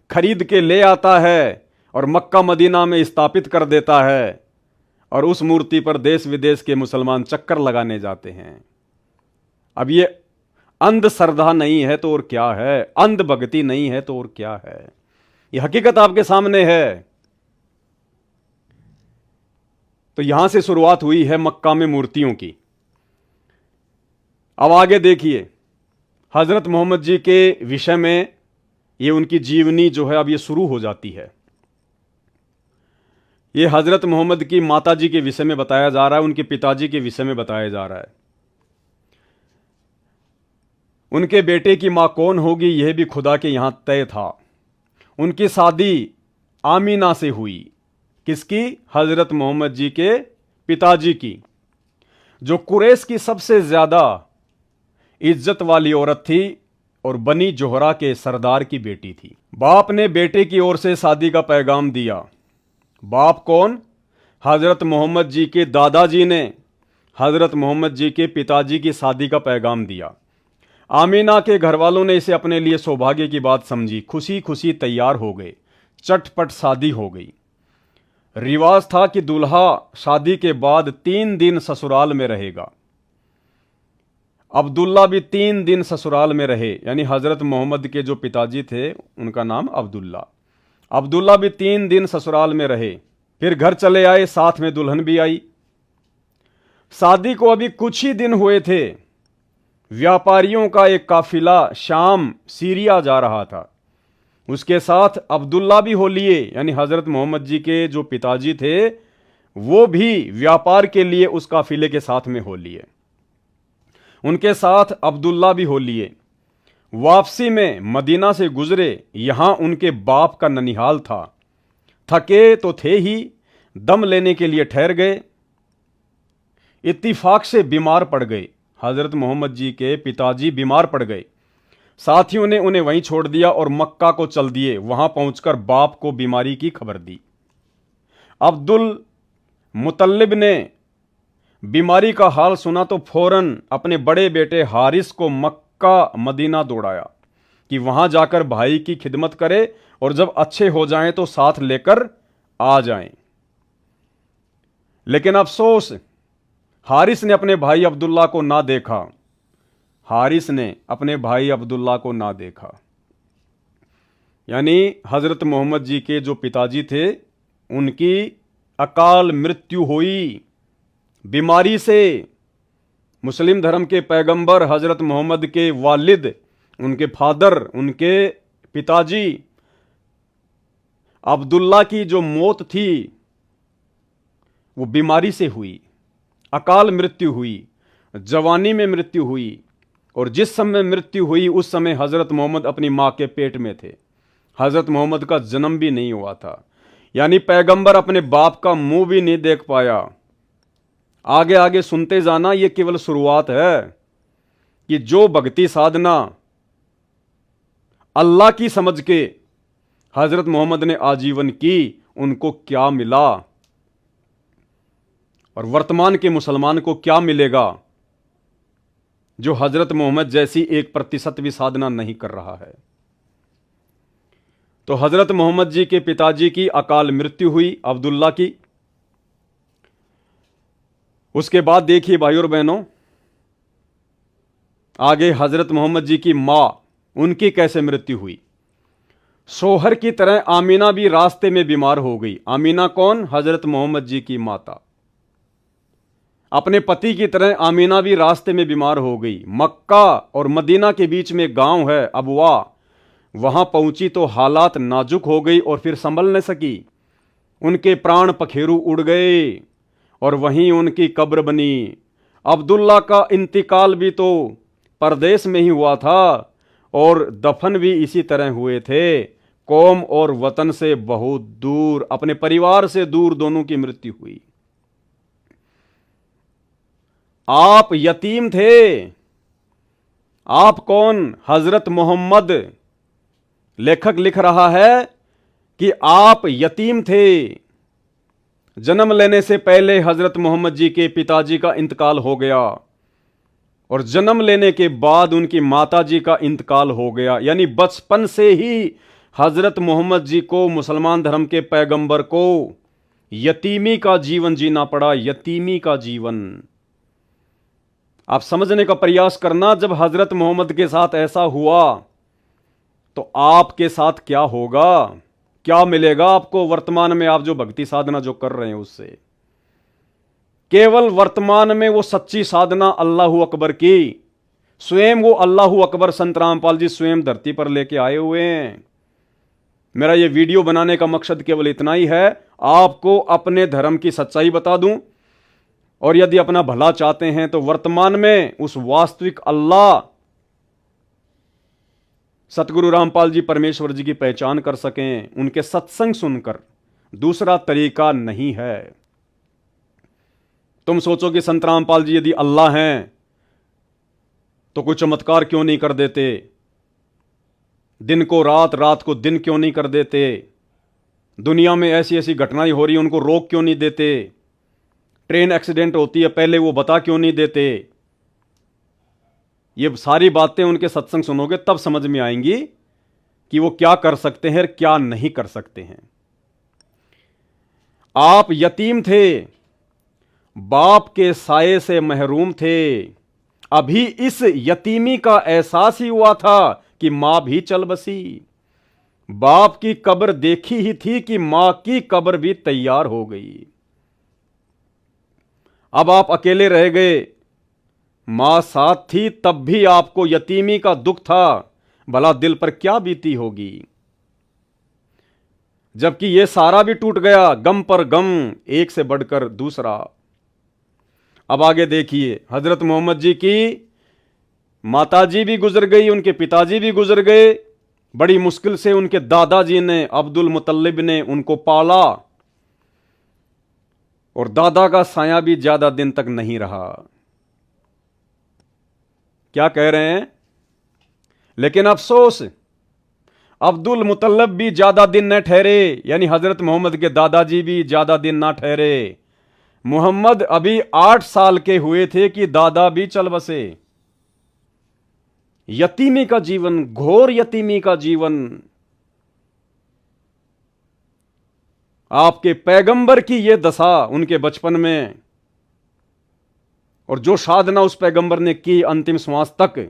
खरीद के ले आता है और मक्का मदीना में स्थापित कर देता है, और उस मूर्ति पर देश विदेश के मुसलमान चक्कर लगाने जाते हैं। अब ये अंध श्रद्धा नहीं है तो और क्या है, अंध भक्ति नहीं है तो और क्या है, ये हकीकत आपके सामने है। तो यहां से शुरुआत हुई है मक्का में मूर्तियों की। अब आगे देखिए हजरत मोहम्मद जी के विषय में, ये उनकी जीवनी जो है अब ये शुरू हो जाती है। ये हजरत मोहम्मद की माता जी के विषय में बताया जा रहा है, उनके पिताजी के विषय में बताया जा रहा है। उनके बेटे की मां कौन होगी यह भी खुदा के यहां तय था। उनकी शादी आमीना से हुई। किसकी? हजरत मोहम्मद जी के पिताजी की, जो कुरैश की सबसे ज्यादा इज्जत वाली औरत थी और बनी जोहरा के सरदार की बेटी थी। बाप ने बेटे की ओर से शादी का पैगाम दिया। बाप कौन? हजरत मोहम्मद जी के दादाजी ने हजरत मोहम्मद जी के पिताजी की शादी का पैगाम दिया। आमीना के घर वालों ने इसे अपने लिए सौभाग्य की बात समझी, खुशी खुशी तैयार हो गए, चटपट शादी हो गई। रिवाज था कि दूल्हा शादी के बाद 3 दिन ससुराल में रहेगा। अब्दुल्ला भी 3 दिन ससुराल में रहे, यानी हजरत मोहम्मद के जो पिताजी थे उनका नाम अब्दुल्ला। अब्दुल्ला भी 3 दिन ससुराल में रहे, फिर घर चले आए, साथ में दुल्हन भी आई। शादी को अभी कुछ ही दिन हुए थे, व्यापारियों का एक काफिला शाम सीरिया जा रहा था। उसके साथ अब्दुल्ला भी हो लिए, यानी हजरत मोहम्मद जी के जो पिताजी थे वो भी व्यापार के लिए उस काफिले के साथ में हो लिए। उनके साथ अब्दुल्ला भी हो लिए। वापसी में मदीना से गुजरे, यहां उनके बाप का ननिहाल था। थके तो थे ही, दम लेने के लिए ठहर गए। इत्तिफाक से बीमार पड़ गए। हजरत मोहम्मद जी के पिताजी बीमार पड़ गए। साथियों ने उन्हें वहीं छोड़ दिया और मक्का को चल दिए। वहां पहुंचकर बाप को बीमारी की खबर दी। अब्दुल मुतल्लिब ने बीमारी का हाल सुना तो फौरन अपने बड़े बेटे हारिस को मक्का मदीना दौड़ाया कि वहां जाकर भाई की खिदमत करे और जब अच्छे हो जाएं तो साथ लेकर आ जाएं। लेकिन अफसोस, हारिस ने अपने भाई अब्दुल्ला को ना देखा। हारिस ने अपने भाई अब्दुल्ला को ना देखा। यानी हजरत मोहम्मद जी के जो पिताजी थे उनकी अकाल मृत्यु हुई बीमारी से। मुस्लिम धर्म के पैगंबर हजरत मोहम्मद के वालिद, उनके फादर, उनके पिताजी अब्दुल्ला की जो मौत थी वो बीमारी से हुई, अकाल मृत्यु हुई, जवानी में मृत्यु हुई। और जिस समय मृत्यु हुई उस समय हजरत मोहम्मद अपनी मां के पेट में थे। हजरत मोहम्मद का जन्म भी नहीं हुआ था। यानी पैगंबर अपने बाप का मुंह भी नहीं देख पाया। आगे आगे सुनते जाना, यह केवल शुरुआत है कि जो भक्ति साधना अल्लाह की समझ के हजरत मोहम्मद ने आजीवन की, उनको क्या मिला और वर्तमान के मुसलमान को क्या मिलेगा जो हजरत मोहम्मद जैसी 1% भी साधना नहीं कर रहा है। तो हजरत मोहम्मद जी के पिताजी की अकाल मृत्यु हुई, अब्दुल्ला की। उसके बाद देखिए भाइयों और बहनों, आगे हजरत मोहम्मद जी की मां, उनकी कैसे मृत्यु हुई। सोहर की तरह आमीना भी रास्ते में बीमार हो गई। आमीना कौन? हजरत मोहम्मद जी की माता। अपने पति की तरह आमीना भी रास्ते में बीमार हो गई। मक्का और मदीना के बीच में गांव है अबवा, वहां पहुंची तो हालात नाजुक हो गई और फिर संभल न सकी। उनके प्राण पखेरु उड़ गए और वहीं उनकी कब्र बनी। अब्दुल्ला का इंतकाल भी तो परदेश में ही हुआ था और दफन भी इसी तरह हुए थे। कौम और वतन से बहुत दूर, अपने परिवार से दूर दोनों की मृत्यु हुई। आप यतीम थे। आप कौन? हजरत मोहम्मद। लेखक लिख रहा है कि आप यतीम थे। जन्म लेने से पहले हजरत मोहम्मद जी के पिताजी का इंतकाल हो गया और जन्म लेने के बाद उनकी माताजी का इंतकाल हो गया। यानी बचपन से ही हजरत मोहम्मद जी को, मुसलमान धर्म के पैगंबर को, यतीमी का जीवन जीना पड़ा। यतीमी का जीवन आप समझने का प्रयास करना। जब हजरत मोहम्मद के साथ ऐसा हुआ तो आपके साथ क्या होगा, क्या मिलेगा आपको वर्तमान में, आप जो भक्ति साधना जो कर रहे हैं उससे। केवल वर्तमान में वो सच्ची साधना अल्लाहू अकबर की, स्वयं वो अल्लाहू अकबर संत रामपाल जी स्वयं धरती पर लेके आए हुए हैं। मेरा ये वीडियो बनाने का मकसद केवल इतना ही है, आपको अपने धर्म की सच्चाई बता दूं और यदि अपना भला चाहते हैं तो वर्तमान में उस वास्तविक अल्लाह सतगुरु रामपाल जी परमेश्वर जी की पहचान कर सकें, उनके सत्संग सुनकर। दूसरा तरीका नहीं है। तुम सोचो कि संत रामपाल जी यदि अल्लाह हैं तो कोई चमत्कार क्यों नहीं कर देते, दिन को रात, रात को दिन क्यों नहीं कर देते, दुनिया में ऐसी ऐसी घटनाएं हो रही हैं उनको रोक क्यों नहीं देते, ट्रेन एक्सीडेंट होती है पहले वो बता क्यों नहीं देते। ये सारी बातें उनके सत्संग सुनोगे तब समझ में आएंगी कि वो क्या कर सकते हैं, क्या नहीं कर सकते हैं। आप यतीम थे, बाप के साये से महरूम थे। अभी इस यतीमी का एहसास ही हुआ था कि मां भी चल बसी। बाप की कब्र देखी ही थी कि मां की कब्र भी तैयार हो गई। अब आप अकेले रह गए, मां साथ थी तब भी आपको यतीमी का दुख था। भला दिल पर क्या बीती होगी। जबकि यह सारा भी टूट गया, गम पर गम, एक से बढ़कर दूसरा। अब आगे देखिए, हजरत मोहम्मद जी की माताजी भी गुजर गई, उनके पिताजी भी गुजर गए। बड़ी मुश्किल से उनके दादाजी ने, अब्दुल मुतल्लिब ने उनको पाला। और दादा का साया भी ज्यादा दिन तक नहीं रहा। क्या कह रहे हैं? लेकिन अफसोस, अब्दुल मुतल्लब भी ज्यादा दिन न ठहरे, यानी हजरत मोहम्मद के दादाजी भी ज्यादा दिन ना ठहरे। मोहम्मद अभी 8 साल के हुए थे कि दादा भी चल बसे। यतीमी का जीवन, घोर यतीमी का जीवन। आपके पैगंबर की यह दशा उनके बचपन में, और जो साधना उस पैगंबर ने की अंतिम श्वास तक,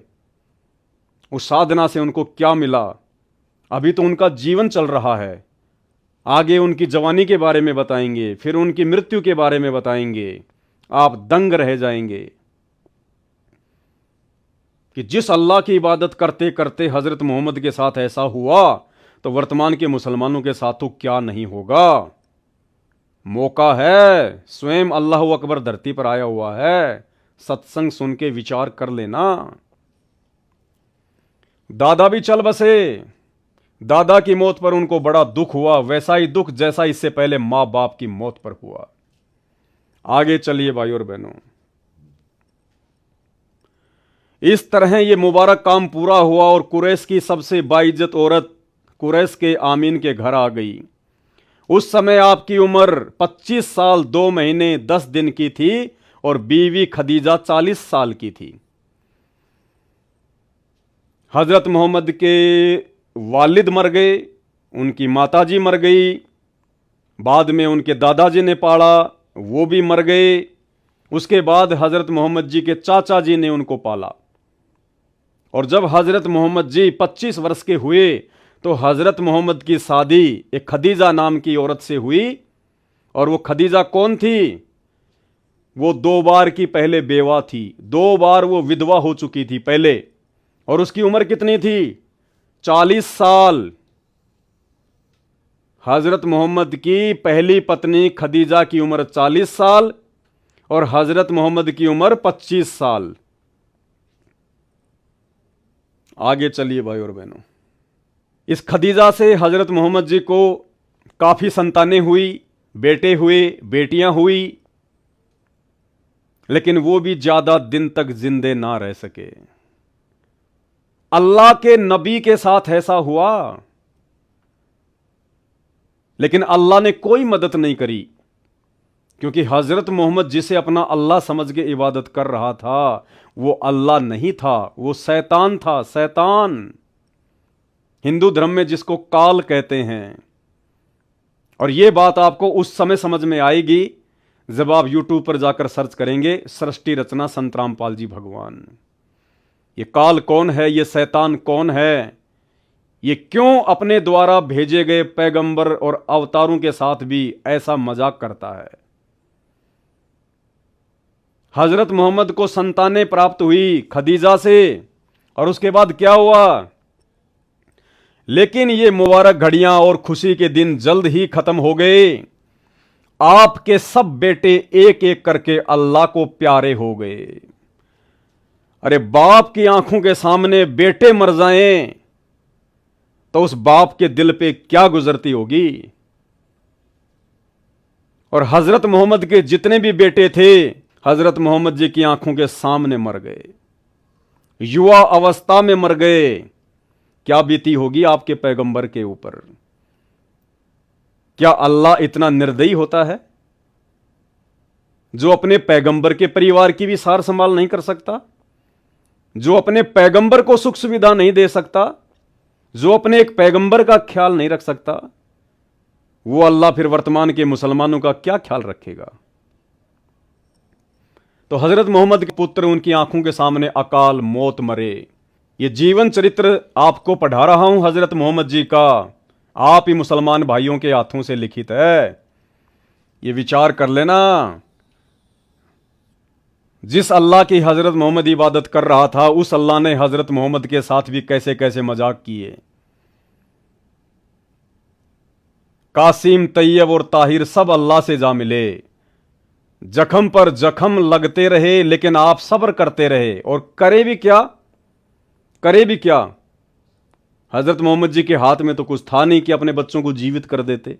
उस साधना से उनको क्या मिला? अभी तो उनका जीवन चल रहा है। आगे उनकी जवानी के बारे में बताएंगे, फिर उनकी मृत्यु के बारे में बताएंगे। आप दंग रह जाएंगे कि जिस अल्लाह की इबादत करते करते हजरत मोहम्मद के साथ ऐसा हुआ, तो वर्तमान के मुसलमानों के साथ तो क्या नहीं होगा। मौका है, स्वयं अल्लाह अकबर धरती पर आया हुआ है, सत्संग सुन के विचार कर लेना। दादा भी चल बसे। दादा की मौत पर उनको बड़ा दुख हुआ, वैसा ही दुख जैसा इससे पहले मां बाप की मौत पर हुआ। आगे चलिए भाई और बहनों, इस तरह यह मुबारक काम पूरा हुआ और कुरैश की सबसे बाइज्जत औरत कुरैश के आमीन के घर आ गई। उस समय आपकी उम्र 25 साल 2 महीने 10 दिन की थी और बीवी खदीजा 40 साल की थी। हजरत मोहम्मद के वालिद मर गए, उनकी माताजी मर गई, बाद में उनके दादाजी ने पाला, वो भी मर गए। उसके बाद हजरत मोहम्मद जी के चाचा जी ने उनको पाला। और जब हजरत मोहम्मद जी 25 वर्ष के हुए तो हजरत मोहम्मद की शादी एक खदीजा नाम की औरत से हुई। और वो खदीजा कौन थी? वो 2 बार की पहले बेवा थी, 2 बार वो विधवा हो चुकी थी पहले। और उसकी उम्र कितनी थी? 40 साल। हजरत मोहम्मद की पहली पत्नी खदीजा की उम्र 40 साल और हजरत मोहम्मद की उम्र 25 साल। आगे चलिए भाई और बहनों, इस खदीजा से हजरत मोहम्मद जी को काफी संतानें हुई, बेटे हुए, बेटियां हुई, लेकिन वो भी ज्यादा दिन तक जिंदे ना रह सके। अल्लाह के नबी के साथ ऐसा हुआ, लेकिन अल्लाह ने कोई मदद नहीं करी, क्योंकि हजरत मोहम्मद जिसे अपना अल्लाह समझ के इबादत कर रहा था वो अल्लाह नहीं था, वो शैतान था। शैतान हिंदू धर्म में जिसको काल कहते हैं। और यह बात आपको उस समय समझ में आएगी जब आप यूट्यूब पर जाकर सर्च करेंगे सृष्टि रचना संत रामपाल जी भगवान। ये काल कौन है, ये शैतान कौन है, ये क्यों अपने द्वारा भेजे गए पैगंबर और अवतारों के साथ भी ऐसा मजाक करता है। हजरत मोहम्मद को संतानें प्राप्त हुई खदीजा से, और उसके बाद क्या हुआ? लेकिन ये मुबारक घड़ियां और खुशी के दिन जल्द ही खत्म हो गए। आपके सब बेटे एक एक करके अल्लाह को प्यारे हो गए। अरे बाप की आंखों के सामने बेटे मर जाएं तो उस बाप के दिल पे क्या गुजरती होगी। और हजरत मोहम्मद के जितने भी बेटे थे हजरत मोहम्मद जी की आंखों के सामने मर गए, युवा अवस्था में मर गए। क्या बीती होगी आपके पैगंबर के ऊपर। क्या अल्लाह इतना निर्दयी होता है जो अपने पैगंबर के परिवार की भी सार संभाल नहीं कर सकता, जो अपने पैगंबर को सुख सुविधा नहीं दे सकता, जो अपने एक पैगंबर का ख्याल नहीं रख सकता, वो अल्लाह फिर वर्तमान के मुसलमानों का क्या ख्याल रखेगा। तो हजरत मोहम्मद के पुत्र उनकी आंखों के सामने अकाल मौत मरे। ये जीवन चरित्र आपको पढ़ा रहा हूं हजरत मोहम्मद जी का, आप ही मुसलमान भाइयों के हाथों से लिखित है। ये विचार कर लेना, जिस अल्लाह की हजरत मोहम्मद इबादत कर रहा था उस अल्लाह ने हजरत मोहम्मद के साथ भी कैसे कैसे मजाक किए। कासिम, तैयब और ताहिर सब अल्लाह से जा मिले, जख्म पर जख्म लगते रहे, लेकिन आप सब्र करते रहे। और करे भी क्या, करे भी क्या। हजरत मोहम्मद जी के हाथ में तो कुछ था नहीं कि अपने बच्चों को जीवित कर देते।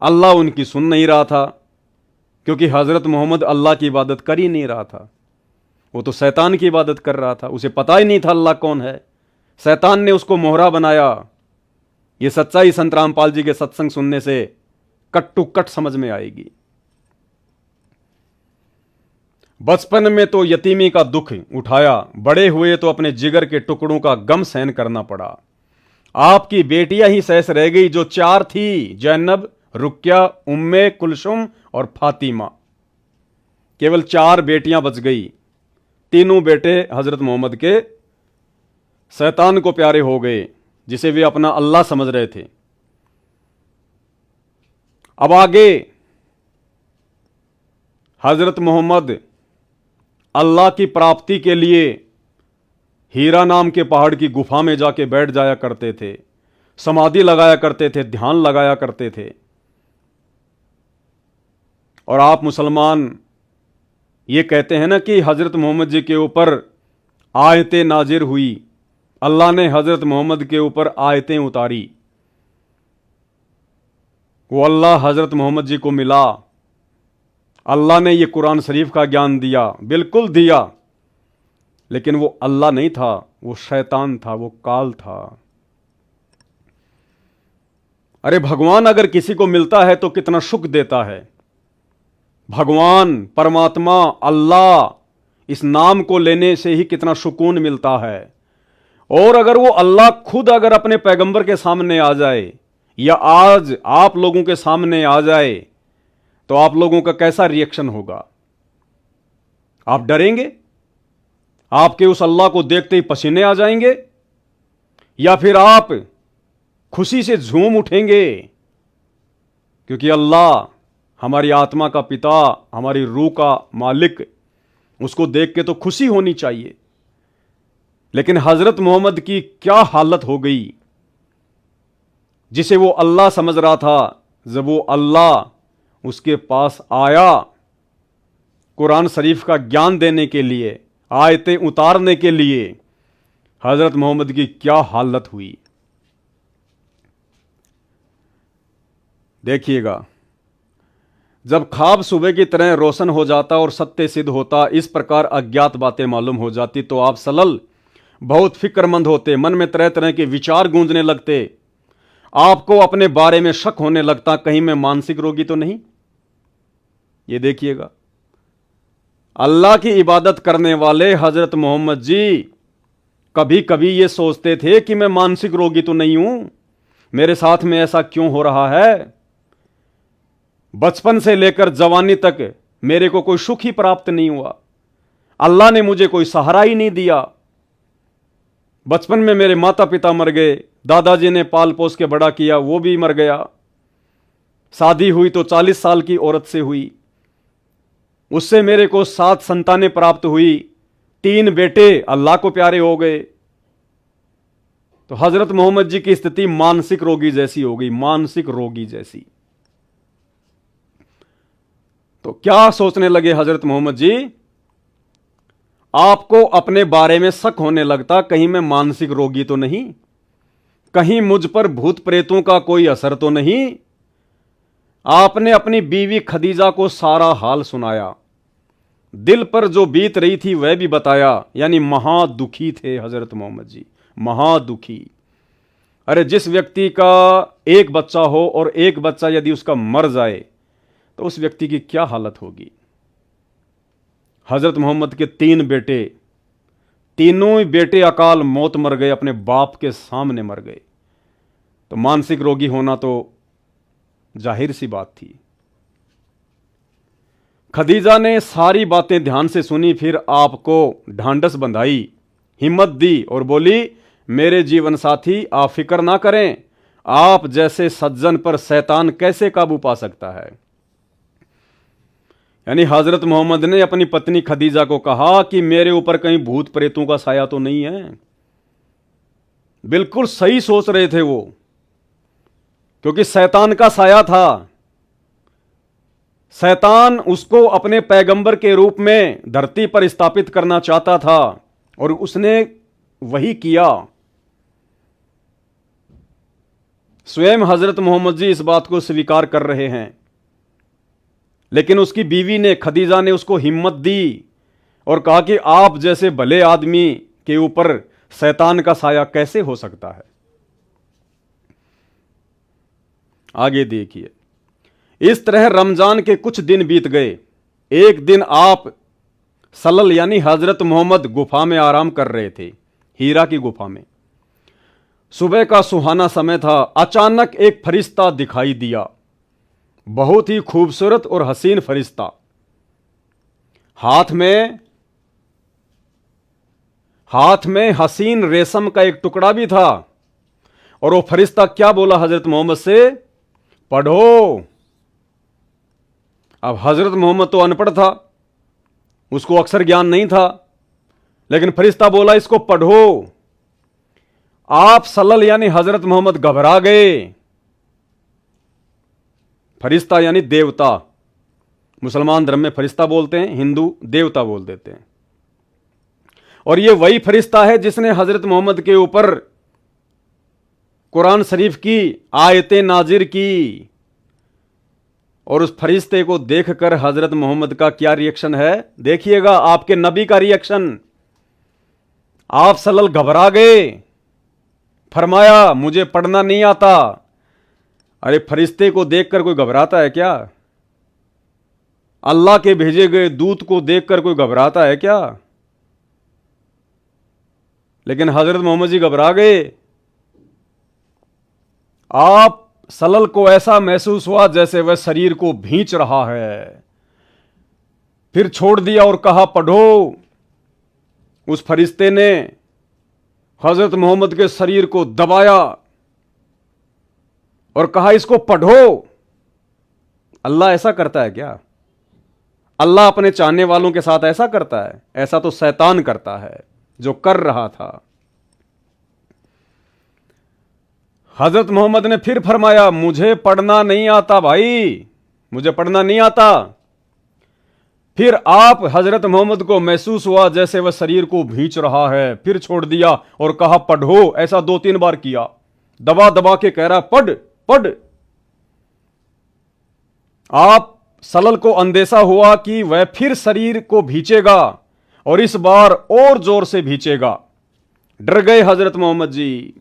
अल्लाह उनकी सुन नहीं रहा था, क्योंकि हज़रत मोहम्मद अल्लाह की इबादत कर ही नहीं रहा था, वो तो शैतान की इबादत कर रहा था। उसे पता ही नहीं था अल्लाह कौन है, शैतान ने उसको मोहरा बनाया। ये सच्चाई संत रामपाल जी के सत्संग सुनने से कट टू कट समझ में आएगी। बचपन में तो यतीमी का दुख उठाया, बड़े हुए तो अपने जिगर के टुकड़ों का गम सहन करना पड़ा। आपकी बेटियां ही शेष रह गई जो 4 थी, जैनब, रुक्या, उम्मे कुलसुम और फातिमा। केवल 4 बेटियां बच गई। तीनों बेटे हजरत मोहम्मद के शैतान को प्यारे हो गए, जिसे वे अपना अल्लाह समझ रहे थे। अब आगे हजरत मोहम्मद अल्लाह की प्राप्ति के लिए हीरा नाम के पहाड़ की गुफा में जाके बैठ जाया करते थे, समाधि लगाया करते थे, ध्यान लगाया करते थे। और आप मुसलमान ये कहते हैं ना कि हजरत मोहम्मद जी के ऊपर आयतें नाजिर हुई, अल्लाह ने हजरत मोहम्मद के ऊपर आयतें उतारी। वो अल्लाह हजरत मोहम्मद जी को मिला, अल्लाह ने ये कुरान शरीफ का ज्ञान दिया, बिल्कुल दिया, लेकिन वो अल्लाह नहीं था, वो शैतान था, वो काल था। अरे भगवान अगर किसी को मिलता है तो कितना सुख देता है। भगवान, परमात्मा, अल्लाह, इस नाम को लेने से ही कितना सुकून मिलता है। और अगर वो अल्लाह खुद अगर अपने पैगंबर के सामने आ जाए, या आज आप लोगों के सामने आ जाए, तो आप लोगों का कैसा रिएक्शन होगा? आप डरेंगे? आपके उस अल्लाह को देखते ही पसीने आ जाएंगे? या फिर आप खुशी से झूम उठेंगे? क्योंकि अल्लाह हमारी आत्मा का पिता, हमारी रूह का मालिक, उसको देख के तो खुशी होनी चाहिए। लेकिन हजरत मोहम्मद की क्या हालत हो गई, जिसे वो अल्लाह समझ रहा था, जब वो अल्लाह उसके पास आया कुरान शरीफ का ज्ञान देने के लिए, आयतें उतारने के लिए, हजरत मोहम्मद की क्या हालत हुई। देखिएगा, जब ख्वाब सुबह की तरह रोशन हो जाता और सत्य सिद्ध होता, इस प्रकार अज्ञात बातें मालूम हो जाती, तो आप सलल बहुत फिक्रमंद होते, मन में तरह तरह के विचार गूंजने लगते, आपको अपने बारे में शक होने लगता, कहीं मैं मानसिक रोगी तो नहीं। ये देखिएगा, अल्लाह की इबादत करने वाले हजरत मोहम्मद जी कभी कभी ये सोचते थे कि मैं मानसिक रोगी तो नहीं हूं, मेरे साथ में ऐसा क्यों हो रहा है। बचपन से लेकर जवानी तक मेरे को कोई सुख ही प्राप्त नहीं हुआ, अल्लाह ने मुझे कोई सहारा ही नहीं दिया। बचपन में मेरे माता पिता मर गए, दादाजी ने पाल पोस के बड़ा किया, वो भी मर गया। शादी हुई तो 40 साल की औरत से हुई, उससे मेरे को 7 संतानें प्राप्त हुई, 3 बेटे अल्लाह को प्यारे हो गए। तो हजरत मोहम्मद जी की स्थिति मानसिक रोगी जैसी हो गई, मानसिक रोगी जैसी। तो क्या सोचने लगे हजरत मोहम्मद जी? आपको अपने बारे में शक होने लगता, कहीं मैं मानसिक रोगी तो नहीं, कहीं मुझ पर भूत प्रेतों का कोई असर तो नहीं। आपने अपनी बीवी खदीजा को सारा हाल सुनाया, दिल पर जो बीत रही थी वह भी बताया, यानी महादुखी थे हजरत मोहम्मद जी, महादुखी। अरे जिस व्यक्ति का एक बच्चा हो और एक बच्चा यदि उसका मर जाए तो उस व्यक्ति की क्या हालत होगी। हजरत मोहम्मद के 3 बेटे, तीनों ही बेटे अकाल मौत मर गए, अपने बाप के सामने मर गए। तो मानसिक रोगी होना तो जाहिर सी बात थी। खदीजा ने सारी बातें ध्यान से सुनी, फिर आपको ढांढस बंधाई, हिम्मत दी और बोली, मेरे जीवन साथी आप फिक्र ना करें, आप जैसे सज्जन पर शैतान कैसे काबू पा सकता है। यानी हजरत मोहम्मद ने अपनी पत्नी खदीजा को कहा कि मेरे ऊपर कहीं भूत प्रेतों का साया तो नहीं है। बिल्कुल सही सोच रहे थे वो, क्योंकि शैतान का साया था। शैतान उसको अपने पैगंबर के रूप में धरती पर स्थापित करना चाहता था और उसने वही किया। स्वयं हजरत मोहम्मद जी इस बात को स्वीकार कर रहे हैं। लेकिन उसकी बीवी ने, खदीजा ने उसको हिम्मत दी और कहा कि आप जैसे भले आदमी के ऊपर शैतान का साया कैसे हो सकता है। आगे देखिए, इस तरह रमजान के कुछ दिन बीत गए। एक दिन आप सल्लल्लाहु यानी हजरत मोहम्मद गुफा में आराम कर रहे थे, हीरा की गुफा में। सुबह का सुहाना समय था। अचानक एक फरिश्ता दिखाई दिया, बहुत ही खूबसूरत और हसीन फरिश्ता। हाथ में हसीन रेशम का एक टुकड़ा भी था। और वो फरिश्ता क्या बोला हजरत मोहम्मद से? पढ़ो। अब हजरत मोहम्मद तो अनपढ़ था, उसको अक्षर ज्ञान नहीं था, लेकिन फरिश्ता बोला इसको पढ़ो। आप सल्लल्लाहु यानी हजरत मोहम्मद घबरा गए। फरिश्ता यानी देवता, मुसलमान धर्म में फरिश्ता बोलते हैं, हिंदू देवता बोल देते हैं। और यह वही फरिश्ता है जिसने हजरत मोहम्मद के ऊपर कुरान शरीफ की आयतें नाजिर की। और उस फरिश्ते को देखकर हजरत मोहम्मद का क्या रिएक्शन है, देखिएगा आपके नबी का रिएक्शन। आप सल्लल्लाहु घबरा गए, फरमाया मुझे पढ़ना नहीं आता। अरे फरिश्ते को देखकर कोई घबराता है क्या? अल्लाह के भेजे गए दूत को देखकर कोई घबराता है क्या? लेकिन हजरत मोहम्मद जी घबरा गए। आप सल्लल्लाहु को ऐसा महसूस हुआ जैसे वह शरीर को भींच रहा है। फिर छोड़ दिया और कहा पढ़ो। उस फरिश्ते ने हजरत मोहम्मद के शरीर को दबाया और कहा इसको पढ़ो। अल्लाह ऐसा करता है क्या? अल्लाह अपने चाहने वालों के साथ ऐसा करता है? ऐसा तो शैतान करता है, जो कर रहा था। हजरत मोहम्मद ने फिर फरमाया मुझे पढ़ना नहीं आता भाई, मुझे पढ़ना नहीं आता। फिर आप हजरत मोहम्मद को महसूस हुआ जैसे वह शरीर को भींच रहा है। फिर छोड़ दिया और कहा पढ़ो। ऐसा 2-3 बार किया, दबा दबा के कह रहा पढ़ पढ़। आप सल्लल्लाहु को अंदेशा हुआ कि वह फिर शरीर को भींचेगा और इस बार और जोर से भींचेगा। डर गए हजरत मोहम्मद जी।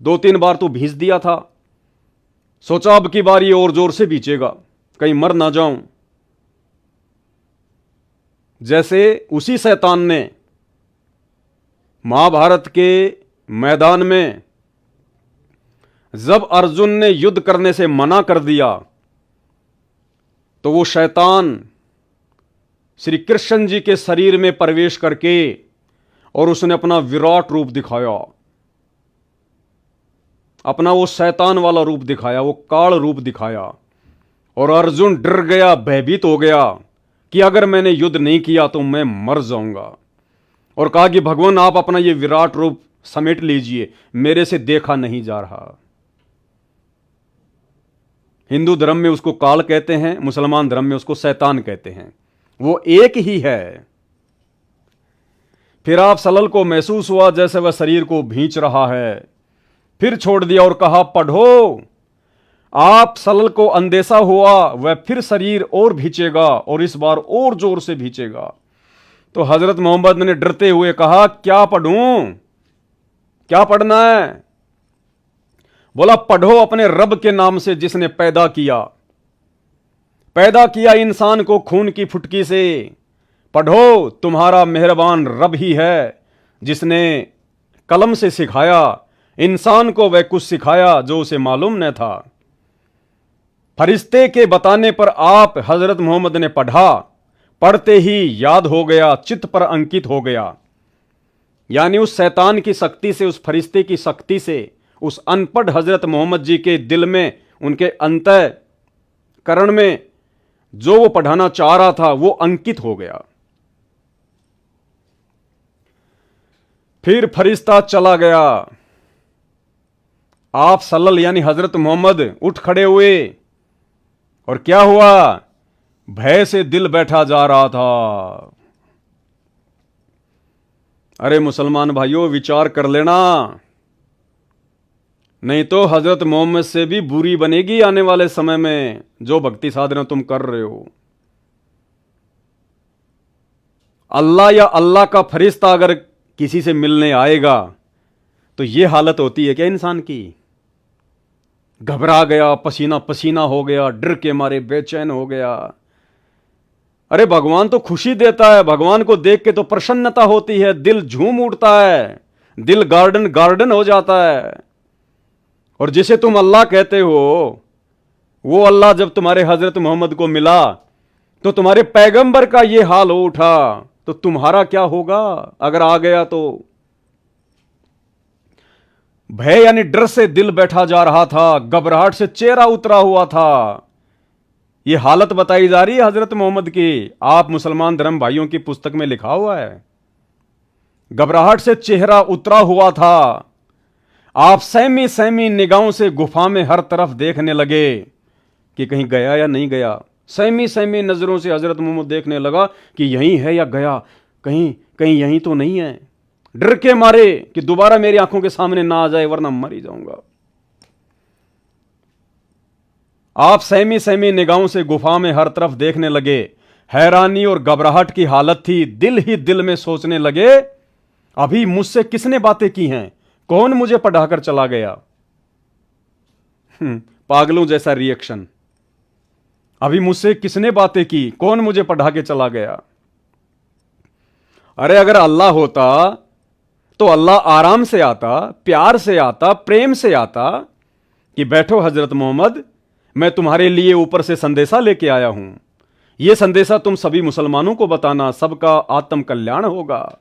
2-3 बार तो भींच दिया था, सोचा अब की बार ये और जोर से भींचेगा, कहीं मर ना जाऊं। जैसे उसी शैतान ने महाभारत के मैदान में जब अर्जुन ने युद्ध करने से मना कर दिया, तो वो शैतान श्री कृष्ण जी के शरीर में प्रवेश करके और उसने अपना विराट रूप दिखाया, अपना वो शैतान वाला रूप दिखाया, वो काल रूप दिखाया। और अर्जुन डर गया, भयभीत हो गया कि अगर मैंने युद्ध नहीं किया तो मैं मर जाऊंगा। और कहा कि भगवान आप अपना ये विराट रूप समेट लीजिए, मेरे से देखा नहीं जा रहा। हिंदू धर्म में उसको काल कहते हैं, मुसलमान धर्म में उसको शैतान कहते हैं, वो एक ही है। फिर आप सल्लल्लाहु को महसूस हुआ जैसे वह शरीर को भींच रहा है। फिर छोड़ दिया और कहा पढ़ो। आप सल्लल्लाहु को अंदेशा हुआ वह फिर शरीर और भींचेगा और इस बार और जोर से भींचेगा। तो हजरत मोहम्मद ने डरते हुए कहा क्या पढ़ूं, क्या पढ़ना है? बोला पढ़ो अपने रब के नाम से जिसने पैदा किया इंसान को खून की फुटकी से। पढ़ो तुम्हारा मेहरबान रब ही है जिसने कलम से सिखाया इंसान को, वह कुछ सिखाया जो उसे मालूम न था। फरिश्ते के बताने पर आप हजरत मोहम्मद ने पढ़ा, पढ़ते ही याद हो गया, चित्त पर अंकित हो गया। यानी उस शैतान की शक्ति से, उस फरिश्ते की शक्ति से, उस अनपढ़ हजरत मोहम्मद जी के दिल में, उनके अंतःकरण में जो वो पढ़ाना चाह रहा था वो अंकित हो गया। फिर फरिश्ता चला गया। आप सल्लल्लाहु यानी हजरत मोहम्मद उठ खड़े हुए और क्या हुआ? भय से दिल बैठा जा रहा था। अरे मुसलमान भाइयों विचार कर लेना, नहीं तो हजरत मोहम्मद से भी बुरी बनेगी आने वाले समय में जो भक्ति साधना तुम कर रहे हो। अल्लाह या अल्लाह का फरिश्ता अगर किसी से मिलने आएगा तो यह हालत होती है क्या इंसान की? घबरा गया, पसीना पसीना हो गया, डर के मारे बेचैन हो गया। अरे भगवान तो खुशी देता है, भगवान को देख के तो प्रसन्नता होती है, दिल झूम उठता है, दिल गार्डन गार्डन हो जाता है। और जिसे तुम अल्लाह कहते हो वो अल्लाह जब तुम्हारे हजरत मोहम्मद को मिला तो तुम्हारे पैगंबर का ये हाल हो उठा, तो तुम्हारा क्या होगा अगर आ गया तो? भय यानी डर से दिल बैठा जा रहा था, घबराहट से चेहरा उतरा हुआ था। यह हालत बताई जा रही है हजरत मोहम्मद की। आप मुसलमान धर्म भाइयों की पुस्तक में लिखा हुआ है, घबराहट से चेहरा उतरा हुआ था। आप सहमी सहमी निगाहों से गुफा में हर तरफ देखने लगे कि कहीं गया या नहीं गया। सहमी सहमी नजरों से हजरत मोहम्मद देखने लगा कि यहीं है या गया, कहीं कहीं यहीं तो नहीं है। डर के मारे कि दोबारा मेरी आंखों के सामने ना आ जाए वरना मर ही जाऊंगा। आप सहमी सहमी निगाहों से गुफा में हर तरफ देखने लगे। हैरानी और घबराहट की हालत थी। दिल ही दिल में सोचने लगे, अभी मुझसे किसने बातें की हैं? कौन मुझे पढ़ाकर चला गया? पागलों जैसा रिएक्शन। अभी मुझसे किसने बातें की? कौन मुझे पढ़ा के चला गया? अरे अगर अल्लाह होता तो अल्लाह आराम से आता, प्यार से आता, प्रेम से आता कि बैठो हजरत मोहम्मद, मैं तुम्हारे लिए ऊपर से संदेशा लेके आया हूं। यह संदेशा तुम सभी मुसलमानों को बताना, सबका आत्म कल्याण होगा।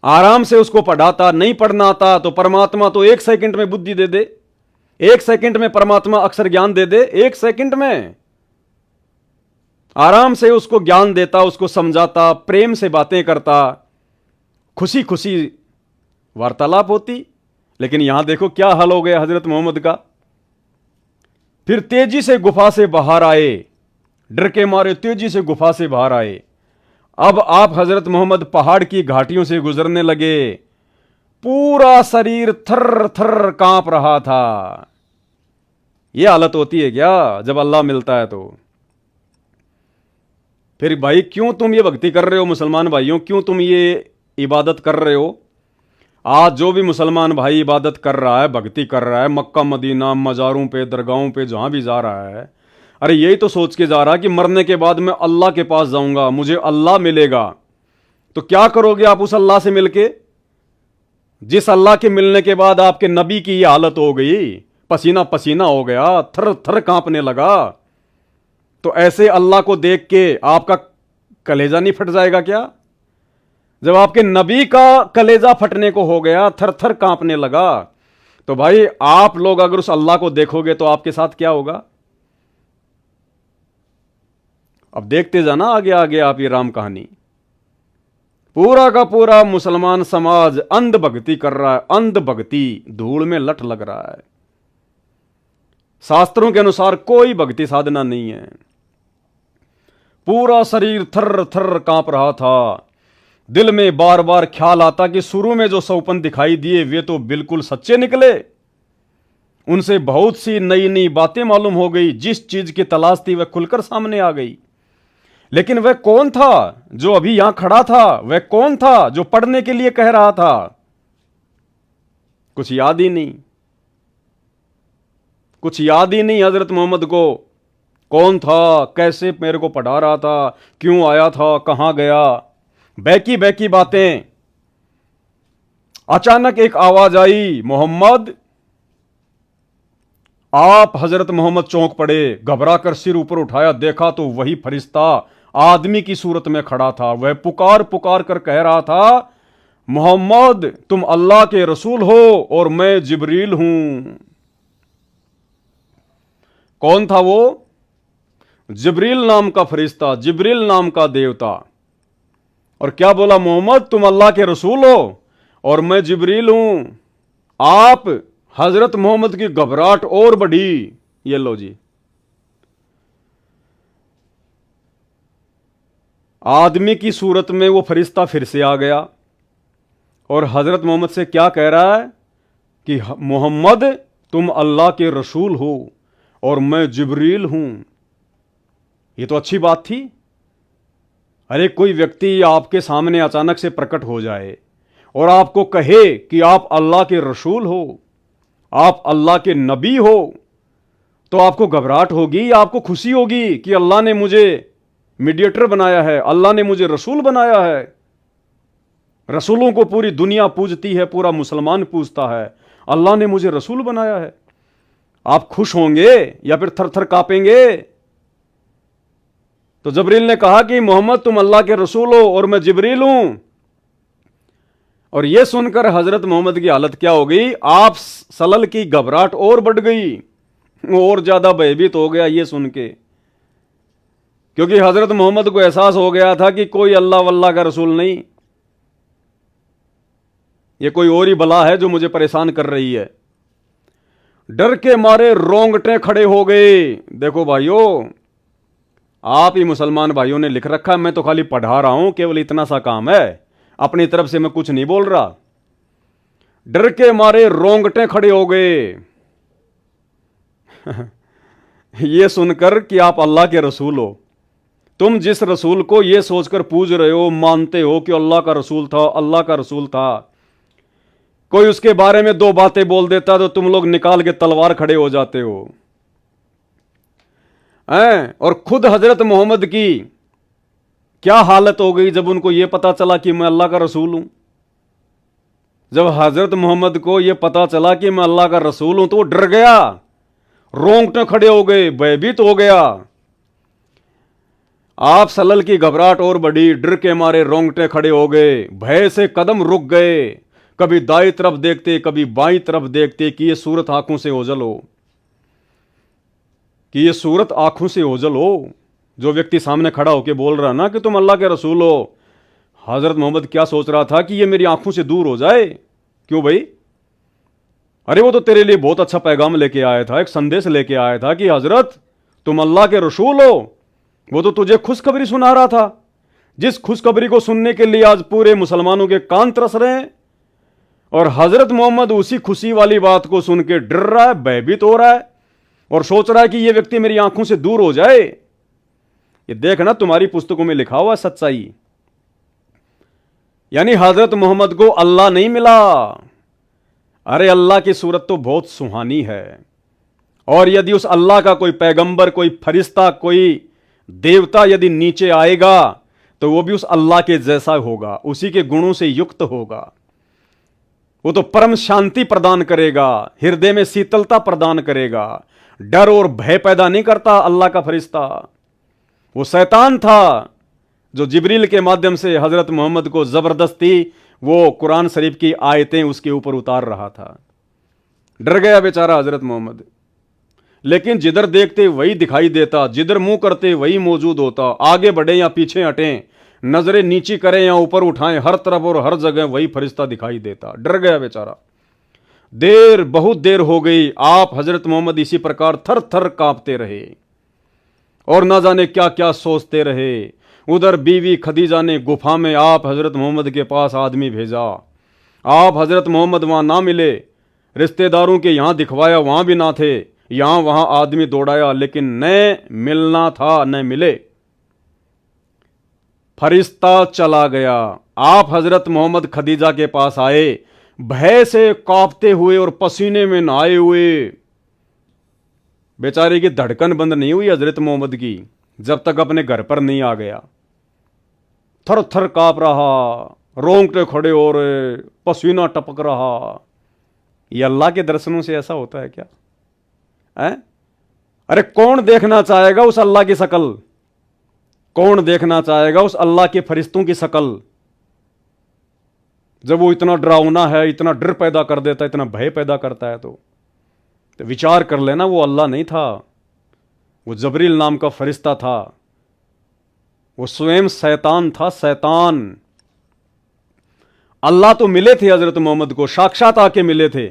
आराम से उसको पढ़ाता। नहीं पढ़ना आता तो परमात्मा तो 1 सेकंड में बुद्धि दे दे, 1 सेकंड में परमात्मा अक्षर ज्ञान दे दे, 1 सेकंड में आराम से उसको ज्ञान देता, उसको समझाता, प्रेम से बातें करता, खुशी खुशी वार्तालाप होती। लेकिन यहां देखो क्या हाल हो गया हजरत मोहम्मद का। फिर तेजी से गुफा से बाहर आए, डर के मारे तेजी से गुफा से बाहर आए। अब आप हजरत मोहम्मद पहाड़ की घाटियों से गुजरने लगे। पूरा शरीर थर थर कांप रहा था। यह हालत होती है क्या जब अल्लाह मिलता है तो? फिर भाई क्यों तुम ये भक्ति कर रहे हो मुसलमान भाइयों? क्यों तुम ये इबादत कर रहे हो? आज जो भी मुसलमान भाई इबादत कर रहा है, भक्ति कर रहा है, मक्का मदीना मज़ारों पे, दरगाहों पे जहां भी जा रहा है, अरे यही तो सोच के जा रहा है कि मरने के बाद मैं अल्लाह के पास जाऊंगा, मुझे अल्लाह मिलेगा। तो क्या करोगे आप उस अल्लाह से मिलके, जिस अल्लाह के मिलने के बाद आपके नबी की यह हालत हो गई, पसीना पसीना हो गया, थर थर कांपने लगा? तो ऐसे अल्लाह को देख के आपका कलेजा नहीं फट जाएगा क्या? जब आपके नबी का कलेजा फटने को हो गया, थर थर कांपने लगा, तो भाई आप लोग अगर उस अल्लाह को देखोगे तो आपके साथ क्या होगा? अब देखते जाना आगे आगे आप ये राम कहानी। पूरा का पूरा मुसलमान समाज अंध भक्ति कर रहा है, अंध भक्ति, धूल में लठ लग रहा है। शास्त्रों के अनुसार कोई भक्ति साधना नहीं है। पूरा शरीर थर थर कांप रहा था। दिल में बार बार ख्याल आता कि शुरू में जो सौपन दिखाई दिए वे तो बिल्कुल सच्चे निकले। उनसे बहुत सी नई नई बातें मालूम हो गई। जिस चीज की तलाश थी वह खुलकर सामने आ गई। लेकिन वह कौन था जो अभी यहां खड़ा था? वह कौन था जो पढ़ने के लिए कह रहा था? कुछ याद ही नहीं, कुछ याद ही नहीं हजरत मोहम्मद को। कौन था, कैसे मेरे को पढ़ा रहा था, क्यों आया था, कहां गया, बैकी बैकी बातें। अचानक एक आवाज आई, मोहम्मद। आप हजरत मोहम्मद चौंक पड़े। घबरा कर सिर ऊपर उठाया, देखा तो वही फरिश्ता आदमी की सूरत में खड़ा था। वह पुकार पुकार कर कह रहा था, मोहम्मद तुम अल्लाह के रसूल हो और मैं जिब्रील हूं। कौन था वो? जिब्रील नाम का फरिश्ता, जिब्रील नाम का देवता। और क्या बोला? मोहम्मद तुम अल्लाह के रसूल हो और मैं जिब्रील हूं। आप हजरत मोहम्मद की घबराहट और बढ़ी। ये लो जी, आदमी की सूरत में वो फरिश्ता फिर से आ गया और हजरत मोहम्मद से क्या कह रहा है कि मोहम्मद तुम अल्लाह के रसूल हो और मैं जिब्रील हूं। ये तो अच्छी बात थी। अरे कोई व्यक्ति आपके सामने अचानक से प्रकट हो जाए और आपको कहे कि आप अल्लाह के रसूल हो, आप अल्लाह के नबी हो, तो आपको घबराहट होगी या आपको खुशी होगी कि अल्लाह ने मुझे मीडिएटर बनाया है, अल्लाह ने मुझे रसूल बनाया है। रसूलों को पूरी दुनिया पूजती है, पूरा मुसलमान पूजता है, अल्लाह ने मुझे रसूल बनाया है। आप खुश होंगे या फिर थर थर कांपेंगे? तो जिब्रील ने कहा कि मोहम्मद तुम अल्लाह के रसूल हो और मैं जिब्रील हूं। और यह सुनकर हजरत मोहम्मद की हालत क्या हो गई? आप सलल की घबराहट और बढ़ गई, और ज्यादा भयभीत हो गया यह सुन के, क्योंकि हजरत मोहम्मद को एहसास हो गया था कि कोई अल्लाह वल्लाह का रसूल नहीं, यह कोई और ही बला है जो मुझे परेशान कर रही है। डर के मारे रोंगटे खड़े हो गए। देखो भाइयों, आप ही मुसलमान भाइयों ने लिख रखा है, मैं तो खाली पढ़ा रहा हूं, केवल इतना सा काम है, अपनी तरफ से मैं कुछ नहीं बोल रहा। डर के मारे रोंगटे खड़े हो गए यह सुनकर कि आप अल्लाह के रसूल हो। तुम जिस रसूल को यह सोचकर पूज रहे हो, मानते हो कि अल्लाह का रसूल था, अल्लाह का रसूल था, कोई उसके बारे में दो बातें बोल देता तो तुम लोग निकाल के तलवार खड़े हो जाते हो हैं। और खुद हजरत मोहम्मद की क्या हालत हो गई जब उनको यह पता चला कि मैं अल्लाह का रसूल हूं। जब हजरत मोहम्मद को यह पता चला कि मैं अल्लाह का रसूल हूं तो वो डर गया, रोंगटे खड़े हो गए, भयभीत हो गया। आप सलल की घबराहट और बढ़ी, डर के मारे रोंगटे खड़े हो गए, भय से कदम रुक गए, कभी दाई तरफ देखते कभी बाईं तरफ देखते कि यह सूरत आंखों से ओझल हो, कि यह सूरत आंखों से ओझल हो। जो व्यक्ति सामने खड़ा होकर बोल रहा ना कि तुम अल्लाह के रसूल हो, हजरत मोहम्मद क्या सोच रहा था कि यह मेरी आंखों से दूर हो जाए। क्यों भाई? अरे वो तो तेरे लिए बहुत अच्छा पैगाम लेके आया था, एक संदेश लेके आया था कि हजरत तुम अल्लाह के रसूल हो। वो तो तुझे खुशखबरी सुना रहा था, जिस खुशखबरी को सुनने के लिए आज पूरे मुसलमानों के कान तरस रहे हैं। और हजरत मोहम्मद उसी खुशी वाली बात को सुन के डर रहा है, भयभीत हो रहा है और सोच रहा है कि यह व्यक्ति मेरी आंखों से दूर हो जाए। ये देखना, तुम्हारी पुस्तकों में लिखा हुआ सच्चाई। यानी हजरत मोहम्मद को अल्लाह नहीं मिला। अरे अल्लाह की सूरत तो बहुत सुहानी है, और यदि उस अल्लाह का कोई पैगंबर, कोई फरिश्ता, कोई देवता यदि नीचे आएगा तो वो भी उस अल्लाह के जैसा होगा, उसी के गुणों से युक्त होगा। वो तो परम शांति प्रदान करेगा, हृदय में शीतलता प्रदान करेगा, डर और भय पैदा नहीं करता अल्लाह का फरिश्ता। वो शैतान था जो जिब्रील के माध्यम से हजरत मोहम्मद को जबरदस्ती वो कुरान शरीफ की आयतें उसके ऊपर उतार रहा था। डर गया बेचारा हजरत मोहम्मद, लेकिन जिधर देखते वही दिखाई देता, जिधर मुंह करते वही मौजूद होता। आगे बढ़े या पीछे हटें, नजरें नीची करें या ऊपर उठाएं, हर तरफ और हर जगह वही फरिश्ता दिखाई देता। डर गया बेचारा। बहुत देर हो गई, आप हजरत मोहम्मद इसी प्रकार थर थर कांपते रहे और ना जाने क्या क्या सोचते रहे। उधर बीवी खदीजा ने गुफा में आप हजरत मोहम्मद के पास आदमी भेजा। आप हजरत मोहम्मद वहां ना मिले, रिश्तेदारों के यहां दिखवाया, वहां भी ना थे, यहां वहां आदमी दौड़ाया, लेकिन न मिलना था न मिले। फरिश्ता चला गया। आप हजरत मोहम्मद खदीजा के पास आए, भय से कांपते हुए और पसीने में नहाए हुए। बेचारे की धड़कन बंद नहीं हुई हजरत मोहम्मद की जब तक अपने घर पर नहीं आ गया। थर थर कांप रहा, रोंगटे खड़े हो रहे, पसीना टपक रहा। ये अल्लाह के दर्शनों से ऐसा होता है क्या? अरे कौन देखना चाहेगा उस अल्लाह की शकल? कौन देखना चाहेगा उस अल्लाह के फरिश्तों की शकल जब वो इतना डरावना है, इतना डर पैदा कर देता है, इतना भय पैदा करता है? तो विचार कर लेना, वो अल्लाह नहीं था, वो जबरील नाम का फरिश्ता था, वो स्वयं शैतान था, शैतान। अल्लाह तो मिले थे हजरत मोहम्मद को, साक्षात आके मिले थे।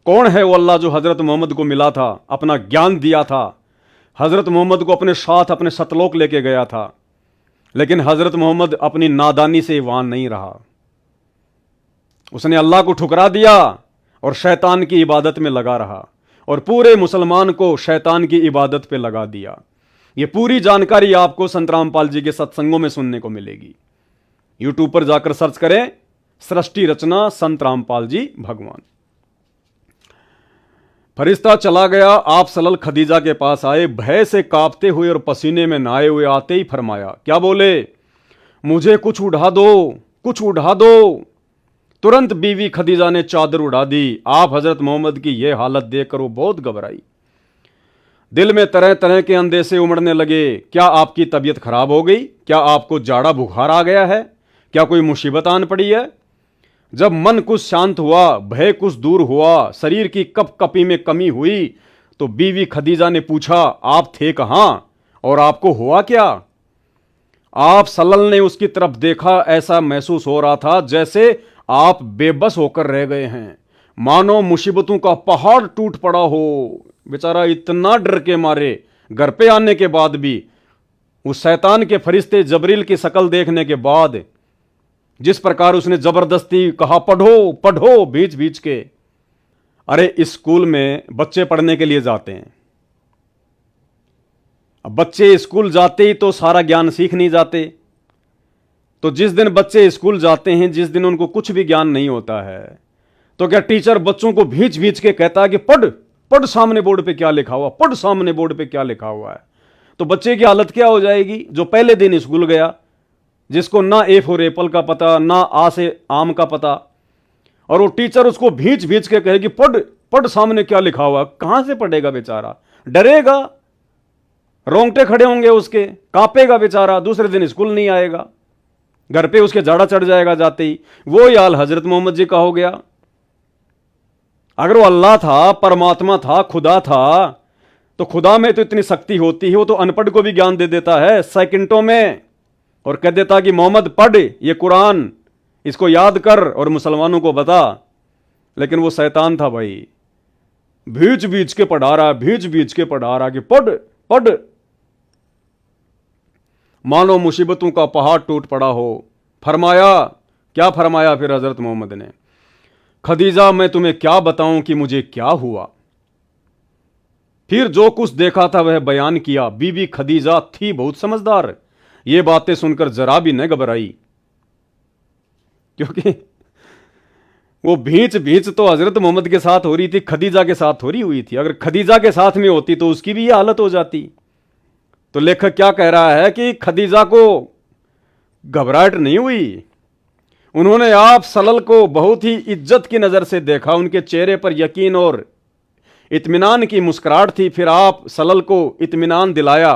कौन है वो अल्लाह जो हजरत मोहम्मद को मिला था, अपना ज्ञान दिया था, हजरत मोहम्मद को अपने साथ अपने सतलोक लेके गया था? लेकिन हजरत मोहम्मद अपनी नादानी से वहां नहीं रहा। उसने अल्लाह को ठुकरा दिया और शैतान की इबादत में लगा रहा और पूरे मुसलमान को शैतान की इबादत पे लगा दिया। ये पूरी जानकारी आपको संत रामपाल जी के सत्संगों में सुनने को मिलेगी। यूट्यूब पर जाकर सर्च करें सृष्टि रचना संत रामपाल जी भगवान। फरिश्ता चला गया, आप सलल खदीजा के पास आए, भय से कांपते हुए और पसीने में नहाए हुए आते ही फरमाया, क्या बोले? मुझे कुछ उड़ा दो, कुछ उड़ा दो। तुरंत बीवी खदीजा ने चादर उड़ा दी। आप हजरत मोहम्मद की यह हालत देखकर वो बहुत घबराई। दिल में तरह तरह के अंदेशे उमड़ने लगे। क्या आपकी तबीयत खराब हो गई? क्या आपको जाड़ा बुखार आ गया है? क्या कोई मुसीबत आन पड़ी है? जब मन कुछ शांत हुआ, भय कुछ दूर हुआ, शरीर की कपकपी में कमी हुई, तो बीवी खदीजा ने पूछा, आप थे कहां और आपको हुआ क्या? आप सल्लल्लाहु ने उसकी तरफ देखा। ऐसा महसूस हो रहा था जैसे आप बेबस होकर रह गए हैं, मानो मुसीबतों का पहाड़ टूट पड़ा हो। बेचारा इतना डर के मारे घर पे आने के बाद भी, उस शैतान के फरिश्ते जबरील की शक्ल देखने के बाद, जिस प्रकार उसने जबरदस्ती कहा पढ़ो पढ़ो बीच बीच के। अरे स्कूल में बच्चे पढ़ने के लिए जाते हैं। अब बच्चे स्कूल जाते ही तो सारा ज्ञान सीख नहीं जाते। तो जिस दिन बच्चे स्कूल जाते हैं, जिस दिन उनको कुछ भी ज्ञान नहीं होता है, तो क्या टीचर बच्चों को भींच भींच के कहता है कि पढ़ पढ़, सामने बोर्ड पे क्या लिखा हुआ, पढ़ सामने बोर्ड पे क्या लिखा हुआ है। तो बच्चे की हालत क्या हो जाएगी? जो पहले दिन स्कूल गया, जिसको ना ए फॉर एप्पल का पता, ना आ से आम का पता, और वो टीचर उसको भींच भींच के कहेगी पढ़ पढ़, सामने क्या लिखा हुआ। कहां से पढ़ेगा बेचारा? डरेगा, रोंगटे खड़े होंगे उसके, कांपेगा बेचारा, दूसरे दिन स्कूल नहीं आएगा, घर पे उसके जाड़ा चढ़ जाएगा जाते ही। वो हाल हजरत मोहम्मद जी का हो गया। अगर वो अल्लाह था, परमात्मा था, खुदा था, तो खुदा में तो इतनी शक्ति होती है, वो तो अनपढ़ को भी ज्ञान दे देता है सेकंडों में, और कह देता कि मोहम्मद पढ़ ये कुरान, इसको याद कर और मुसलमानों को बता। लेकिन वो शैतान था भाई, भीच भीच के पढ़ा रहा, भीच भीच के पढ़ा रहा कि पढ़ पढ़, मानो मुसीबतों का पहाड़ टूट पड़ा हो। फरमाया, क्या फरमाया फिर हजरत मोहम्मद ने? खदीजा मैं तुम्हें क्या बताऊं कि मुझे क्या हुआ। फिर जो कुछ देखा था वह बयान किया। बीबी खदीजा थी बहुत समझदार, ये बातें सुनकर जरा भी न घबराई, क्योंकि वो भींच भींच तो हजरत मोहम्मद के साथ हो रही थी, खदीजा के साथ हो रही हुई थी। अगर खदीजा के साथ में होती तो उसकी भी ये हालत हो जाती। तो लेखक क्या कह रहा है कि खदीजा को घबराहट नहीं हुई। उन्होंने आप सलल को बहुत ही इज्जत की नजर से देखा, उनके चेहरे पर यकीन और इत्मीनान की मुस्कुराहट थी। फिर आप सलल को इत्मीनान दिलाया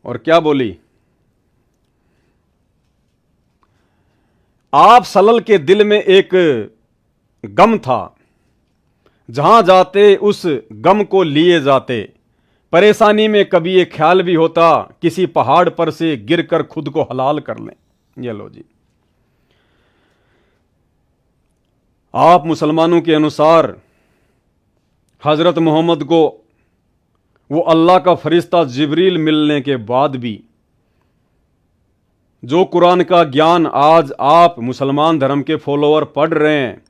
और क्या बोली? आप सलल के दिल में एक गम था, जहां जाते उस गम को लिए जाते। परेशानी में कभी ये ख्याल भी होता किसी पहाड़ पर से गिरकर खुद को हलाल कर लें। ये लो जी, आप मुसलमानों के अनुसार हजरत मोहम्मद को वो अल्लाह का फरिश्ता जिब्रील मिलने के बाद भी जो कुरान का ज्ञान आज आप मुसलमान धर्म के फॉलोअर पढ़ रहे हैं,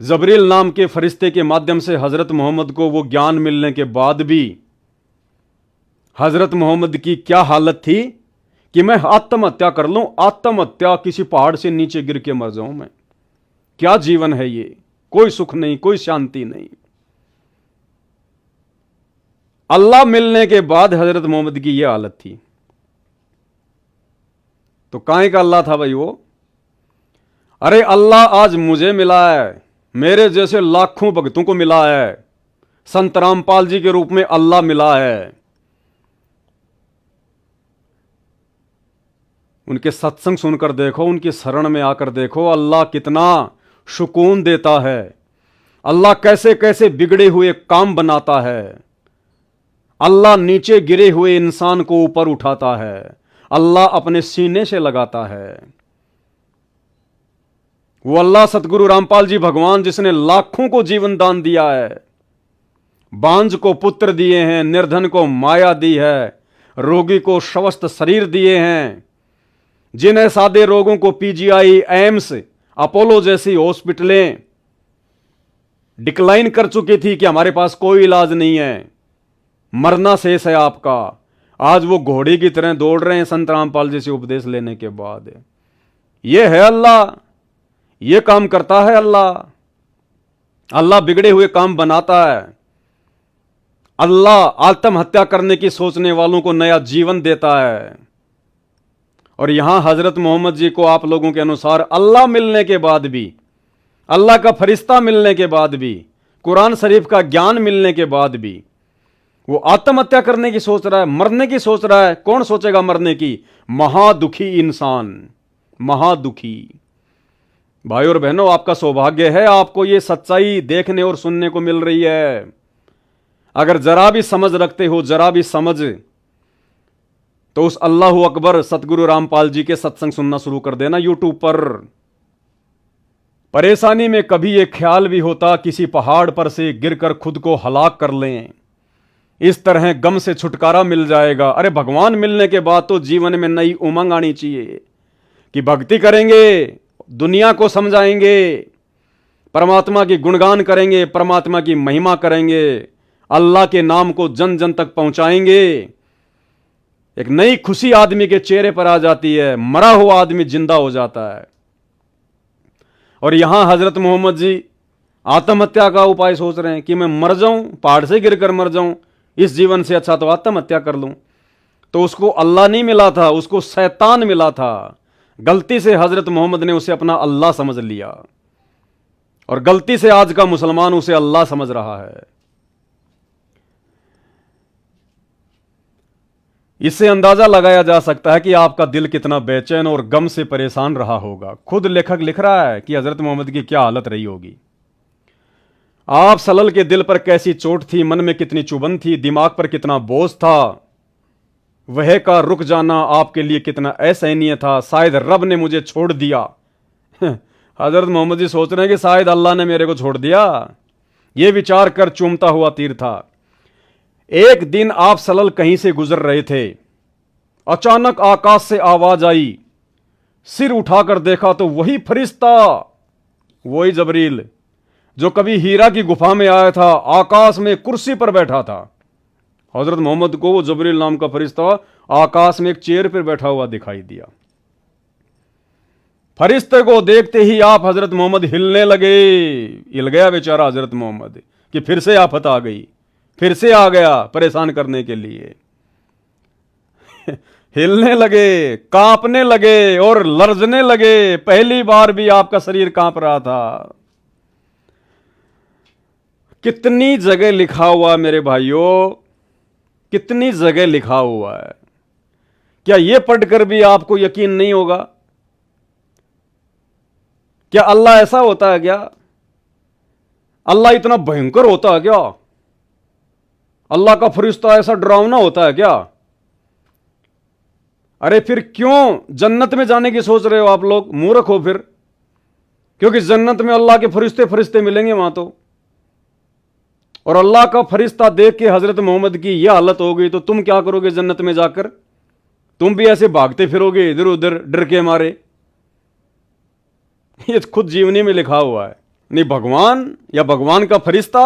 जिब्रील नाम के फरिश्ते के माध्यम से हजरत मोहम्मद को वो ज्ञान मिलने के बाद भी हजरत मोहम्मद की क्या हालत थी कि मैं आत्महत्या कर लूं, आत्महत्या, किसी पहाड़ से नीचे गिर के मर जाऊं मैं। क्या जीवन है ये? कोई सुख नहीं, कोई शांति नहीं। अल्लाह मिलने के बाद हजरत मोहम्मद की यह हालत थी। तो काहे का अल्लाह था भाई वो? अरे अल्लाह आज मुझे मिला है, मेरे जैसे लाखों भक्तों को मिला है, संत रामपाल जी के रूप में अल्लाह मिला है। उनके सत्संग सुनकर देखो, उनकी शरण में आकर देखो, अल्लाह कितना सुकून देता है, अल्लाह कैसे कैसे बिगड़े हुए काम बनाता है, अल्लाह नीचे गिरे हुए इंसान को ऊपर उठाता है, अल्लाह अपने सीने से लगाता है। वो अल्लाह सतगुरु रामपाल जी भगवान जिसने लाखों को जीवन दान दिया है, बांझ को पुत्र दिए हैं, निर्धन को माया दी है, रोगी को स्वस्थ शरीर दिए हैं, जिन्हें सादे रोगों को पीजीआई, एम्स, अपोलो जैसी हॉस्पिटलें डिक्लाइन कर चुकी थी कि हमारे पास कोई इलाज नहीं है, मरना शेष है आपका, आज वो घोड़े की तरह दौड़ रहे हैं संत रामपाल जी से उपदेश लेने के बाद। ये है अल्लाह, ये काम करता है अल्लाह। अल्लाह बिगड़े हुए काम बनाता है। अल्लाह आत्महत्या करने की सोचने वालों को नया जीवन देता है। और यहां हजरत मोहम्मद जी को आप लोगों के अनुसार अल्लाह मिलने के बाद भी, अल्लाह का फरिश्ता मिलने के बाद भी, कुरान शरीफ का ज्ञान मिलने के बाद भी वो आत्महत्या करने की सोच रहा है, मरने की सोच रहा है। कौन सोचेगा मरने की? महादुखी इंसान, महादुखी। भाई और बहनों, आपका सौभाग्य है, आपको ये सच्चाई देखने और सुनने को मिल रही है। अगर जरा भी समझ रखते हो, जरा भी समझ, तो उस अल्लाहू अकबर सतगुरु रामपाल जी के सत्संग सुनना शुरू कर देना यूट्यूब पर। परेशानी में कभी ये ख्याल भी होता किसी पहाड़ पर से गिरकर खुद को हलाक कर लें, इस तरह गम से छुटकारा मिल जाएगा। अरे भगवान मिलने के बाद तो जीवन में नई उमंग आनी चाहिए कि भक्ति करेंगे, दुनिया को समझाएंगे, परमात्मा की गुणगान करेंगे, परमात्मा की महिमा करेंगे, अल्लाह के नाम को जन जन तक पहुंचाएंगे। एक नई खुशी आदमी के चेहरे पर आ जाती है, मरा हुआ आदमी जिंदा हो जाता है। और यहां हजरत मोहम्मद जी आत्महत्या का उपाय सोच रहे हैं कि मैं मर जाऊं, पहाड़ से गिरकर मर जाऊं, इस जीवन से अच्छा तो आत्महत्या कर लूं। तो उसको अल्लाह नहीं मिला था, उसको शैतान मिला था। गलती से हजरत मोहम्मद ने उसे अपना अल्लाह समझ लिया और गलती से आज का मुसलमान उसे अल्लाह समझ रहा है। इससे अंदाजा लगाया जा सकता है कि आपका दिल कितना बेचैन और गम से परेशान रहा होगा। खुद लेखक लिख रहा है कि हजरत मोहम्मद की क्या हालत रही होगी। आप सलल के दिल पर कैसी चोट थी, मन में कितनी चुभन थी, दिमाग पर कितना बोझ था, वह का रुक जाना आपके लिए कितना असहनीय था। शायद रब ने मुझे छोड़ दिया। हजरत मोहम्मद जी सोच रहे हैं कि शायद अल्लाह ने मेरे को छोड़ दिया। यह विचार कर चूमता हुआ तीर था। एक दिन आप सलल कहीं से गुजर रहे थे, अचानक आकाश से आवाज आई। सिर उठाकर देखा तो वही फरिश्ता, वही जबरील जो कभी हीरा की गुफा में आया था, आकाश में कुर्सी पर बैठा था। हजरत मोहम्मद को वो जबरील नाम का फरिश्ता आकाश में एक चेयर पर बैठा हुआ दिखाई दिया। फरिश्ते को देखते ही आप हजरत मोहम्मद हिलने लगे। हिल गया बेचारा हजरत मोहम्मद कि फिर से आफत आ गई, फिर से आ गया परेशान करने के लिए। हिलने लगे, कांपने लगे और लरजने लगे। पहली बार भी आपका शरीर कांप रहा था। कितनी जगह लिखा हुआ मेरे भाइयों, कितनी जगह लिखा हुआ है। क्या यह पढ़कर भी आपको यकीन नहीं होगा? क्या अल्लाह ऐसा होता है क्या? अल्लाह इतना भयंकर होता है क्या? अल्लाह का फरिश्ता ऐसा डरावना होता है क्या? अरे फिर क्यों जन्नत में जाने की सोच रहे हो आप लोग? मूर्ख हो फिर, क्योंकि जन्नत में अल्लाह के फरिश्ते फरिश्ते मिलेंगे वहां तो। और अल्लाह का फरिश्ता देख के हजरत मोहम्मद की यह हालत हो गई तो तुम क्या करोगे जन्नत में जाकर? तुम भी ऐसे भागते फिरोगे इधर उधर डर के मारे। ये खुद जीवनी में लिखा हुआ है। नहीं भगवान या भगवान का फरिश्ता,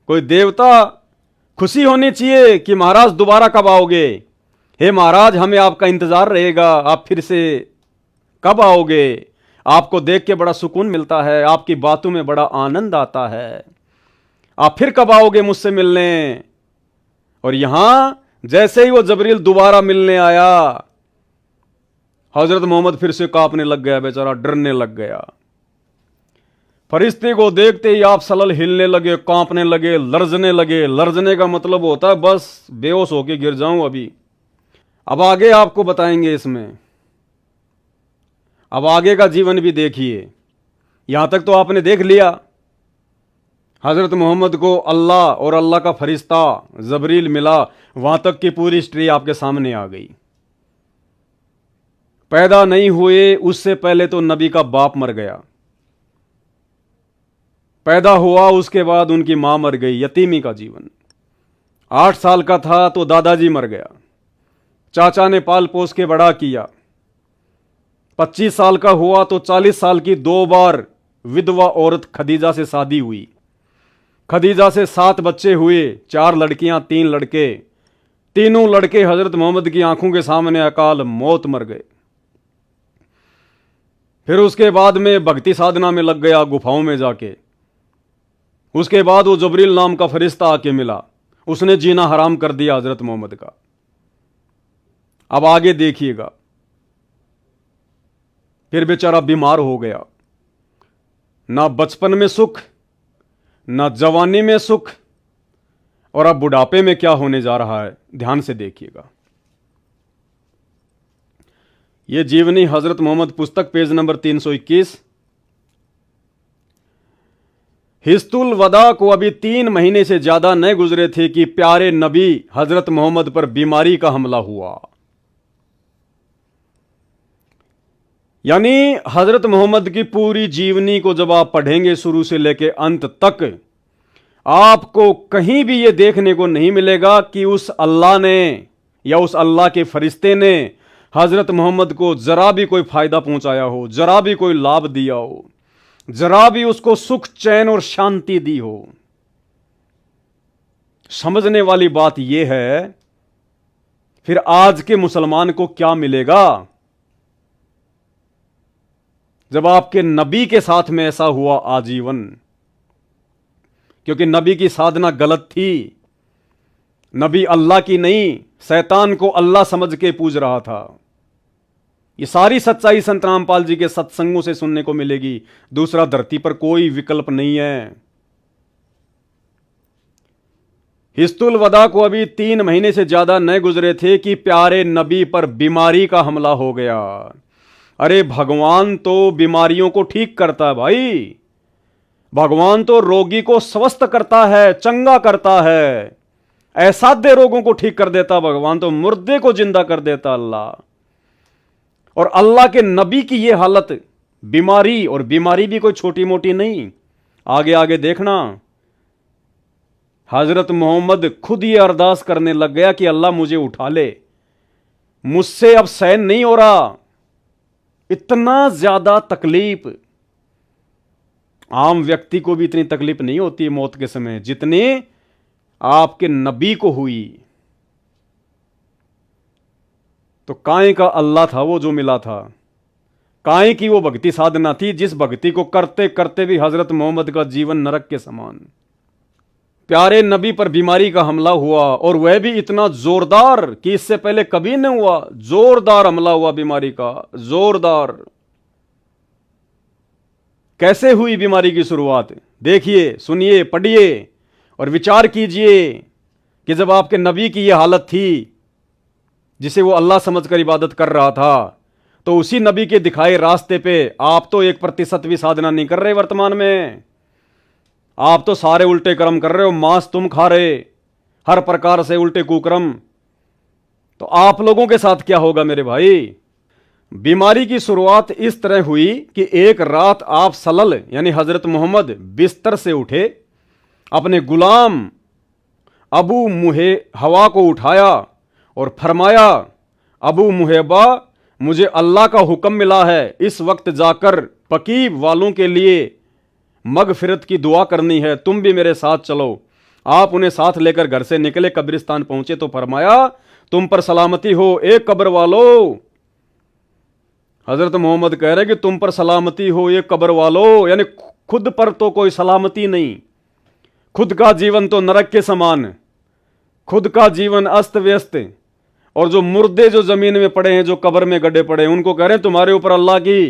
कोई देवता, खुशी होनी चाहिए कि महाराज दोबारा कब आओगे। हे महाराज, हमें आपका इंतजार रहेगा, आप फिर से कब आओगे। आपको देख के बड़ा सुकून मिलता है, आपकी बातों में बड़ा आनंद आता है, आप फिर कब आओगे मुझसे मिलने। और यहां जैसे ही वो जबरील दोबारा मिलने आया, हजरत मोहम्मद फिर से कांपने लग गया, बेचारा डरने लग गया। फरिश्ते को देखते ही आप सलल हिलने लगे, कांपने लगे, लरजने लगे। लरजने का मतलब होता है बस बेहोश होके गिर जाऊं अभी। अब आगे आपको बताएंगे इसमें, अब आगे का जीवन भी देखिए। यहां तक तो आपने देख लिया, हजरत मोहम्मद को अल्लाह और अल्लाह का फरिश्ता जबरील मिला, वहां तक की पूरी हिस्ट्री आपके सामने आ गई। पैदा नहीं हुए उससे पहले तो नबी का बाप मर गया, पैदा हुआ उसके बाद उनकी मां मर गई, यतीमी का जीवन। 8 साल का था तो दादाजी मर गया, चाचा ने पाल पोस के बड़ा किया। 25 साल का हुआ तो 40 साल की 2 बार विधवा औरत खदीजा से शादी हुई। खदीजा से 7 बच्चे हुए, 4 लड़कियां 3 लड़के। तीनों लड़के हजरत मोहम्मद की आंखों के सामने अकाल मौत मर गए। फिर उसके बाद में भक्ति साधना में लग गया, गुफाओं में जाके। उसके बाद वो जबरील नाम का फरिश्ता आके मिला, उसने जीना हराम कर दिया हजरत मोहम्मद का। अब आगे देखिएगा, फिर बेचारा बीमार हो गया। ना बचपन में सुख, ना जवानी में सुख, और अब बुढ़ापे में क्या होने जा रहा है, ध्यान से देखिएगा। यह जीवनी हजरत मोहम्मद पुस्तक, पेज नंबर 321। हिस्तुल वदा को अभी 3 महीने से ज्यादा न गुजरे थे कि प्यारे नबी हजरत मोहम्मद पर बीमारी का हमला हुआ। यानी हजरत मोहम्मद की पूरी जीवनी को जब आप पढ़ेंगे शुरू से लेकर अंत तक, आपको कहीं भी यह देखने को नहीं मिलेगा कि उस अल्लाह ने या उस अल्लाह के फरिश्ते ने हजरत मोहम्मद को जरा भी कोई फायदा पहुंचाया हो, जरा भी कोई लाभ दिया हो, जरा भी उसको सुख चैन और शांति दी हो। समझने वाली बात यह है, फिर आज के मुसलमान को क्या मिलेगा जब आपके नबी के साथ में ऐसा हुआ आजीवन। क्योंकि नबी की साधना गलत थी, नबी अल्लाह की नहीं, शैतान को अल्लाह समझ के पूज रहा था। ये सारी सच्चाई संत रामपाल जी के सत्संगों से सुनने को मिलेगी, दूसरा धरती पर कोई विकल्प नहीं है। हिस्तुल वदा को अभी 3 महीने से ज्यादा न गुजरे थे कि प्यारे नबी पर बीमारी का हमला हो गया। अरे भगवान तो बीमारियों को ठीक करता है भाई, भगवान तो रोगी को स्वस्थ करता है, चंगा करता है, असाध्य रोगों को ठीक कर देता भगवान, तो मुर्दे को जिंदा कर देता अल्लाह। और अल्लाह के नबी की यह हालत, बीमारी, और बीमारी भी कोई छोटी मोटी नहीं। आगे आगे देखना, हजरत मोहम्मद खुद ये अरदास करने लग गया कि अल्लाह मुझे उठा ले, मुझसे अब सहन नहीं हो रहा, इतना ज्यादा तकलीफ। आम व्यक्ति को भी इतनी तकलीफ नहीं होती मौत के समय जितनी आपके नबी को हुई। तो काहे का अल्लाह था वो जो मिला था, काहे की वो भक्ति साधना थी जिस भक्ति को करते करते भी हजरत मोहम्मद का जीवन नरक के समान। प्यारे नबी पर बीमारी का हमला हुआ, और वह भी इतना जोरदार कि इससे पहले कभी नहीं हुआ। जोरदार हमला हुआ बीमारी का, जोरदार। कैसे हुई बीमारी की शुरुआत, देखिए, सुनिए, पढ़िए और विचार कीजिए कि जब आपके नबी की यह हालत थी जिसे वो अल्लाह समझकर इबादत कर रहा था, तो उसी नबी के दिखाए रास्ते पे आप तो 1% भी साधना नहीं कर रहे वर्तमान में। आप तो सारे उल्टे कर्म कर रहे हो, मांस तुम खा रहे, हर प्रकार से उल्टे कुकर्म। तो आप लोगों के साथ क्या होगा मेरे भाई। बीमारी की शुरुआत इस तरह हुई कि एक रात आप सलल यानी हजरत मोहम्मद बिस्तर से उठे, अपने गुलाम अबू मुहे हवा को उठाया और फरमाया, अबू मुहेबा, मुझे अल्लाह का हुक्म मिला है, इस वक्त जाकर पकीब वालों के लिए मगफिरत की दुआ करनी है, तुम भी मेरे साथ चलो। आप उन्हें साथ लेकर घर से निकले, कब्रिस्तान पहुंचे तो फरमाया, तुम पर सलामती हो ए कब्र वालों। हजरत मोहम्मद कह रहे कि तुम पर सलामती हो ये कब्र वालों, यानी खुद पर तो कोई सलामती नहीं, खुद का जीवन तो नरक के समान, खुद का जीवन अस्त व्यस्त, और जो मुर्दे जो जमीन में पड़े हैं, जो कब्र में गड्ढे पड़े हैं, उनको कह रहे हैं तुम्हारे ऊपर अल्लाह की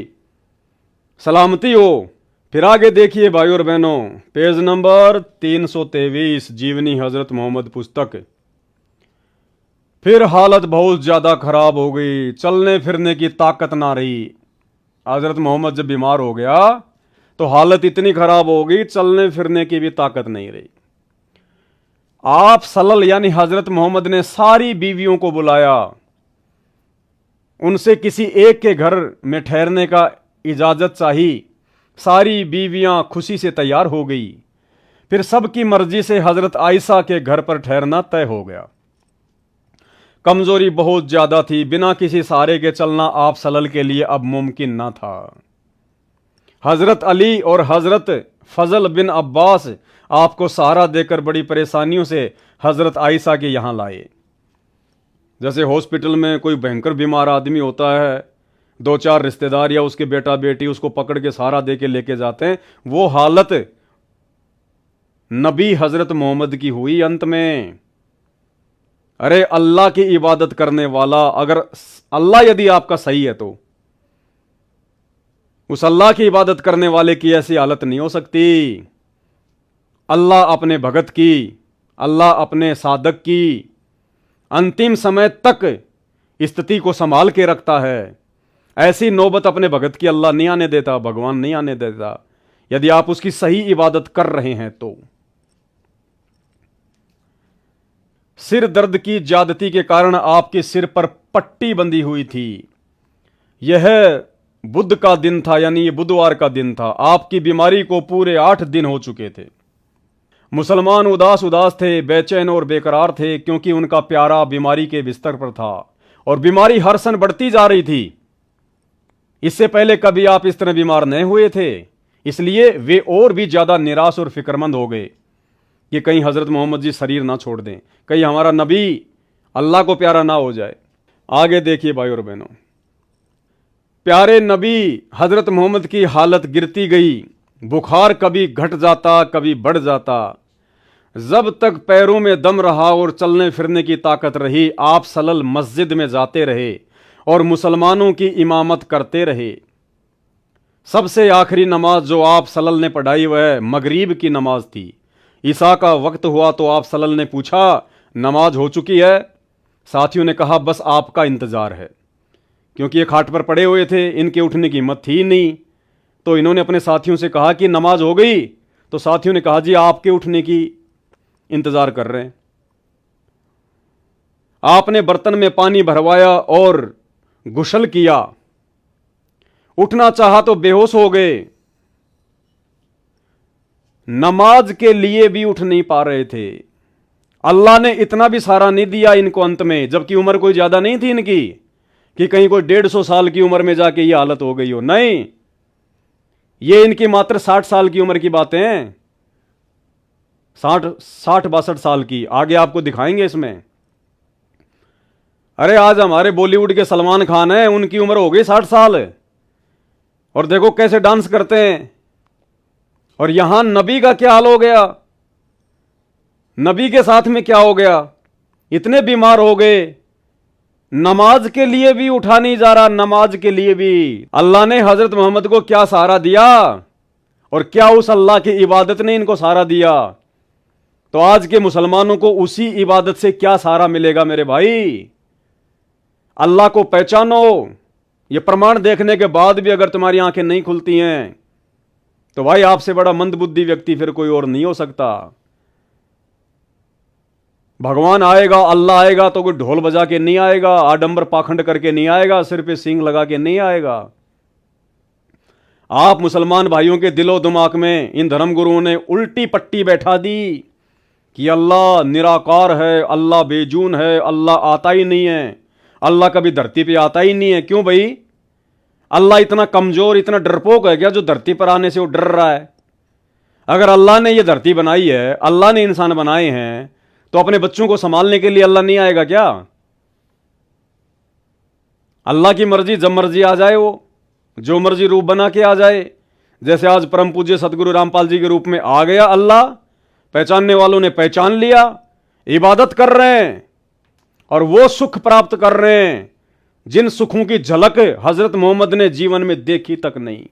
सलामती हो। फिर आगे देखिए भाई और बहनों, पेज नंबर 323, जीवनी हजरत मोहम्मद पुस्तक। फिर हालत बहुत ज्यादा खराब हो गई, चलने फिरने की ताकत ना रही। हजरत मोहम्मद जब बीमार हो गया तो हालत इतनी खराब हो गई, चलने फिरने की भी ताकत नहीं रही। आप सल्लल्लाहु यानी हजरत मोहम्मद ने सारी बीवियों को बुलाया, उनसे किसी एक के घर में ठहरने का इजाजत चाहिए। सारी बीवियां खुशी से तैयार हो गई। फिर सबकी मर्जी से हजरत आयशा के घर पर ठहरना तय हो गया। कमजोरी बहुत ज्यादा थी, बिना किसी सहारे के चलना आप सल्लल्लाहु के लिए अब मुमकिन ना था। हजरत अली और हजरत फजल बिन अब्बास आपको सहारा देकर बड़ी परेशानियों से हजरत आयशा के यहां लाए। जैसे हॉस्पिटल में कोई भयंकर बीमार आदमी होता है, दो चार रिश्तेदार या उसके बेटा बेटी उसको पकड़ के सहारा दे के लेके जाते हैं, वो हालत नबी हजरत मोहम्मद की हुई अंत में। अरे अल्लाह की इबादत करने वाला, अगर अल्लाह यदि आपका सही है तो उस अल्लाह की इबादत करने वाले की ऐसी हालत नहीं हो सकती। अल्लाह अपने भगत की, अल्लाह अपने साधक की अंतिम समय तक स्थिति को संभाल के रखता है। ऐसी नौबत अपने भगत की अल्लाह नहीं आने देता, भगवान नहीं आने देता, यदि आप उसकी सही इबादत कर रहे हैं तो। सिर दर्द की ज्यादती के कारण आपके सिर पर पट्टी बंधी हुई थी। यह बुध का दिन था, यानी ये बुधवार का दिन था। आपकी बीमारी को पूरे 8 दिन हो चुके थे। मुसलमान उदास उदास थे, बेचैन और बेकरार थे, क्योंकि उनका प्यारा बीमारी के बिस्तर पर था और बीमारी हर सन बढ़ती जा रही थी। इससे पहले कभी आप इस तरह बीमार नहीं हुए थे, इसलिए वे और भी ज्यादा निराश और फिक्रमंद हो गए कि कहीं हजरत मोहम्मद जी शरीर ना छोड़ दें, कहीं हमारा नबी अल्लाह को प्यारा ना हो जाए। आगे देखिए भाई और बहनों, प्यारे नबी हजरत मोहम्मद की हालत गिरती गई। बुखार कभी घट जाता, कभी बढ़ जाता। जब तक पैरों में दम रहा और चलने फिरने की ताकत रही, आप सलल मस्जिद में जाते रहे और मुसलमानों की इमामत करते रहे। सबसे आखिरी नमाज जो आप सलल ने पढ़ाई वह मगरिब की नमाज थी। ईसा का वक्त हुआ तो आप सलल ने पूछा, नमाज हो चुकी है? साथियों ने कहा, बस आपका इंतजार है, क्योंकि ये खाट पर पड़े हुए थे, इनके उठने की हिम्मत थी नहीं। तो इन्होंने अपने साथियों से कहा कि नमाज हो गई? तो साथियों ने कहा, जी आपके उठने की इंतजार कर रहे हैं। आपने बर्तन में पानी भरवाया और गुसल किया। उठना चाहा तो बेहोश हो गए। नमाज के लिए भी उठ नहीं पा रहे थे। अल्लाह ने इतना भी सहारा नहीं दिया इनको अंत में, जबकि उम्र कोई ज्यादा नहीं थी इनकी कि कहीं कोई 150 साल की उम्र में जाके ये हालत हो गई हो। नहीं, ये इनकी मात्र 60 साल की उम्र की बातें हैं। 60-62 साल की, आगे आपको दिखाएंगे इसमें। अरे आज हमारे बॉलीवुड के सलमान खान हैं, उनकी उम्र हो गई 60 साल और देखो कैसे डांस करते हैं। और यहां नबी का क्या हाल हो गया, नबी के साथ में क्या हो गया? इतने बीमार हो गए, नमाज के लिए भी उठा नहीं जा रहा। नमाज के लिए भी अल्लाह ने हजरत मोहम्मद को क्या सहारा दिया और क्या उस अल्लाह की इबादत ने इनको सहारा दिया? तो आज के मुसलमानों को उसी इबादत से क्या सहारा मिलेगा मेरे भाई? अल्लाह को पहचानो। ये प्रमाण देखने के बाद भी अगर तुम्हारी आंखें नहीं खुलती हैं तो भाई आपसे बड़ा मंदबुद्धि व्यक्ति फिर कोई और नहीं हो सकता। भगवान आएगा, अल्लाह आएगा तो कोई ढोल बजा के नहीं आएगा, आडंबर पाखंड करके नहीं आएगा, सिर पे सींग लगा के नहीं आएगा। आप मुसलमान भाइयों के दिलो दिमाग में इन धर्मगुरुओं ने उल्टी पट्टी बैठा दी कि अल्लाह निराकार है, अल्लाह बेजून है, अल्लाह आता ही नहीं है, अल्लाह कभी धरती पे आता ही नहीं है। क्यों भाई? अल्लाह इतना कमजोर, इतना डरपोक है क्या जो धरती पर आने से वो डर रहा है? अगर अल्लाह ने ये धरती बनाई है, अल्लाह ने इंसान बनाए हैं, तो अपने बच्चों को संभालने के लिए अल्लाह नहीं आएगा क्या? अल्लाह की मर्जी, जब मर्जी आ जाए, वो जो मर्जी रूप बना के आ जाए। जैसे आज परम पूज्य सतगुरु रामपाल जी के रूप में आ गया अल्लाह, पहचानने वालों ने पहचान लिया, इबादत कर रहे हैं और वो सुख प्राप्त कर रहे हैं जिन सुखों की झलक हजरत मोहम्मद ने जीवन में देखी तक नहीं,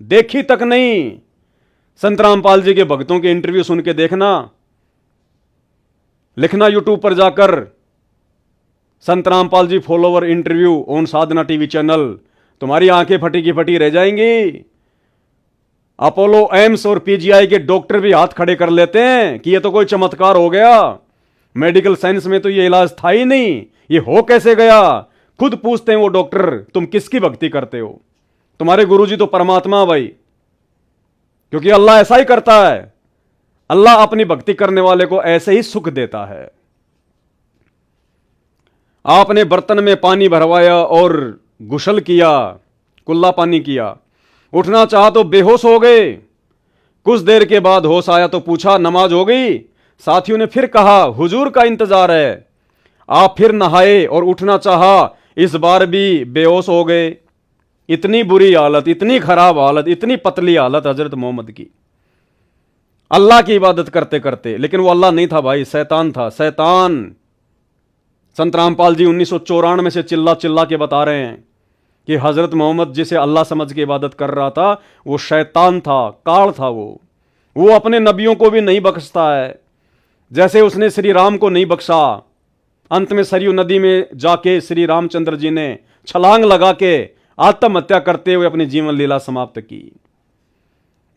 देखी तक नहीं। संत रामपाल जी के भक्तों के इंटरव्यू सुन के देखना, लिखना यूट्यूब पर जाकर संत Rampal ji follower interview on Sadhna TV channel, तुम्हारी आंखें फटी की फटी रह जाएंगी। अपोलो एम्स और पीजीआई के डॉक्टर भी हाथ खड़े कर लेते हैं कि ये तो कोई चमत्कार हो गया, मेडिकल साइंस में तो ये इलाज था ही नहीं, ये हो कैसे गया? खुद पूछते हैं वो डॉक्टर, तुम किसकी भक्ति करते हो? तुम्हारे गुरुजी तो परमात्मा भाई, क्योंकि अल्लाह ऐसा ही करता है। अल्लाह अपनी भक्ति करने वाले को ऐसे ही सुख देता है। आपने बर्तन में पानी भरवाया और गुसल किया, कुल्ला पानी किया। उठना चाहा तो बेहोश हो गए। कुछ देर के बाद होश आया तो पूछा नमाज हो गई? साथियों ने फिर कहा हुजूर का इंतजार है। आप फिर नहाए और उठना चाहा, इस बार भी बेहोश हो गए। इतनी बुरी हालत, इतनी खराब हालत, इतनी पतली हालत हजरत मोहम्मद की, अल्लाह की इबादत करते करते। लेकिन वो अल्लाह नहीं था भाई, शैतान था, शैतान। संत रामपाल जी 1994 से चिल्ला चिल्ला के बता रहे हैं कि हजरत मोहम्मद जिसे अल्लाह समझ के इबादत कर रहा था वो शैतान था, काल था। वो अपने नबियों को भी नहीं बख्शता है, जैसे उसने श्री राम को नहीं बख्शा। अंत में सरयू नदी में जाके श्री रामचंद्र जी ने छलांग लगा के आत्महत्या करते हुए अपनी जीवन लीला समाप्त की।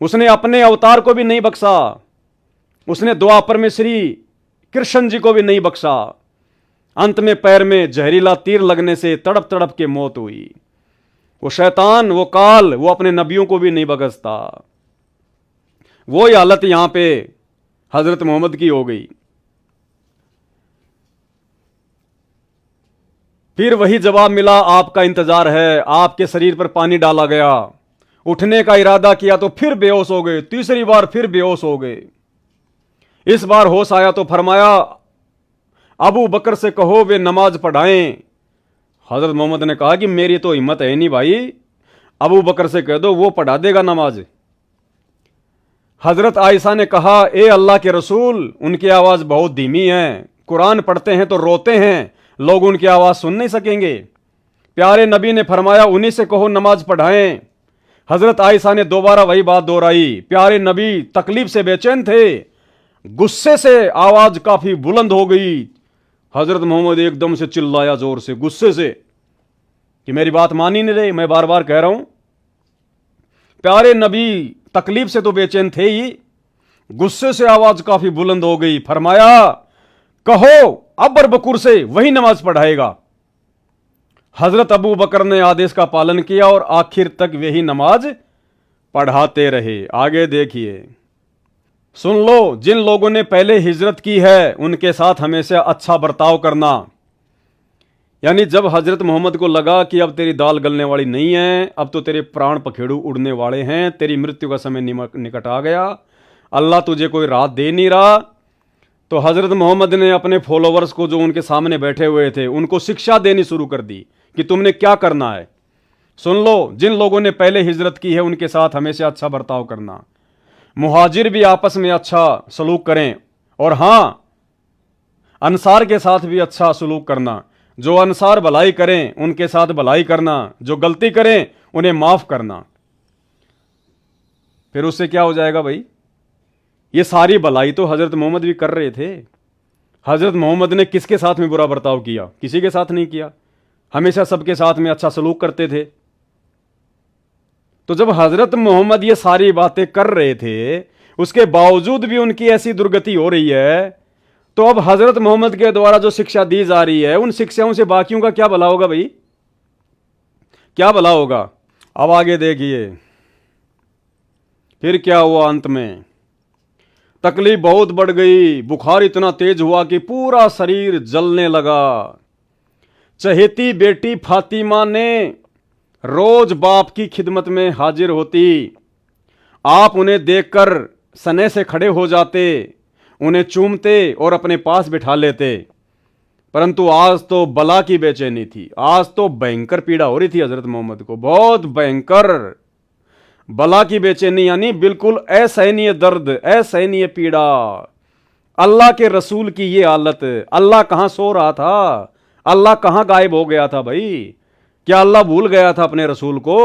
उसने अपने अवतार को भी नहीं बख्शा। उसने द्वापर में श्री कृष्ण जी को भी नहीं बख्शा। अंत में पैर में जहरीला तीर लगने से तड़प तड़प के मौत हुई। वो शैतान, वो काल, वो अपने नबियों को भी नहीं बख्शता। वो ही हालत यहां पे हजरत मोहम्मद की हो गई। फिर वही जवाब मिला, आपका इंतजार है। आपके शरीर पर पानी डाला गया, उठने का इरादा किया तो फिर बेहोश हो गए। तीसरी बार फिर बेहोश हो गए। इस बार होश आया तो फरमाया अबू बकर से कहो वे नमाज पढ़ाएं। हजरत मोहम्मद ने कहा कि मेरी तो हिम्मत है नहीं भाई, अबू बकर से कह दो, वो पढ़ा देगा नमाज। हजरत आयशा ने कहा ए अल्लाह के रसूल, उनकी आवाज बहुत धीमी है, कुरान पढ़ते हैं तो रोते हैं, लोग उनकी आवाज सुन नहीं सकेंगे। प्यारे नबी ने फरमाया उन्हीं से कहो नमाज पढ़ाएं। हजरत आयशा ने दोबारा वही बात दोहराई। प्यारे नबी तकलीफ से बेचैन थे, गुस्से से आवाज काफी बुलंद हो गई। हजरत मोहम्मद एकदम से चिल्लाया जोर से, गुस्से से, कि मेरी बात मान ही नहीं रहे, मैं बार बार कह रहा हूं। प्यारे नबी तकलीफ से तो बेचैन थे ही, गुस्से से आवाज काफी बुलंद हो गई। फरमाया कहो अबर बकुर से, वही नमाज पढ़ाएगा। हजरत अबू बकर ने आदेश का पालन किया और आखिर तक वही नमाज पढ़ाते रहे। आगे देखिए, सुन लो, जिन लोगों ने पहले हिजरत की है उनके साथ हमेशा अच्छा बर्ताव करना। यानी जब हजरत मोहम्मद को लगा कि अब तेरी दाल गलने वाली नहीं है, अब तो तेरे प्राण पखेड़ू उड़ने वाले हैं, तेरी मृत्यु का समय निकट आ गया, अल्लाह तुझे कोई राहत दे नहीं रहा, तो हजरत मोहम्मद ने अपने फॉलोवर्स को जो उनके सामने बैठे हुए थे उनको शिक्षा देनी शुरू कर दी कि तुमने क्या करना है। सुन लो, जिन लोगों ने पहले हिजरत की है उनके साथ हमेशा अच्छा बर्ताव करना। मुहाजिर भी आपस में अच्छा सलूक करें, और हां, अंसार के साथ भी अच्छा सलूक करना। जो अंसार भलाई करें उनके साथ भलाई करना, जो गलती करें उन्हें माफ करना। फिर उससे क्या हो जाएगा भाई? ये सारी भलाई तो हजरत मोहम्मद भी कर रहे थे। हजरत मोहम्मद ने किसके साथ में बुरा बर्ताव किया? किसी के साथ नहीं किया, हमेशा सबके साथ में अच्छा सलूक करते थे। तो जब हजरत मोहम्मद ये सारी बातें कर रहे थे, उसके बावजूद भी उनकी ऐसी दुर्गति हो रही है, तो अब हजरत मोहम्मद के द्वारा जो शिक्षा दी जा रही है उन शिक्षाओं से बाकियों का क्या भला होगा भाई? क्या भला होगा? अब आगे देखिए फिर क्या हुआ। अंत में तकलीफ बहुत बढ़ गई, बुखार इतना तेज हुआ कि पूरा शरीर जलने लगा। चहेती बेटी फातिमा ने रोज बाप की खिदमत में हाजिर होती। आप उन्हें देखकर सने से खड़े हो जाते, उन्हें चूमते और अपने पास बिठा लेते। परंतु आज तो बला की बेचैनी थी, आज तो भयंकर पीड़ा हो रही थी हजरत मोहम्मद को, बहुत भयंकर बला की बेचैनी, यानी बिल्कुल असहनीय दर्द, असहनीय पीड़ा। अल्लाह के रसूल की ये हालत, अल्लाह कहां सो रहा था? अल्लाह कहां गायब हो गया था भाई? क्या अल्लाह भूल गया था अपने रसूल को?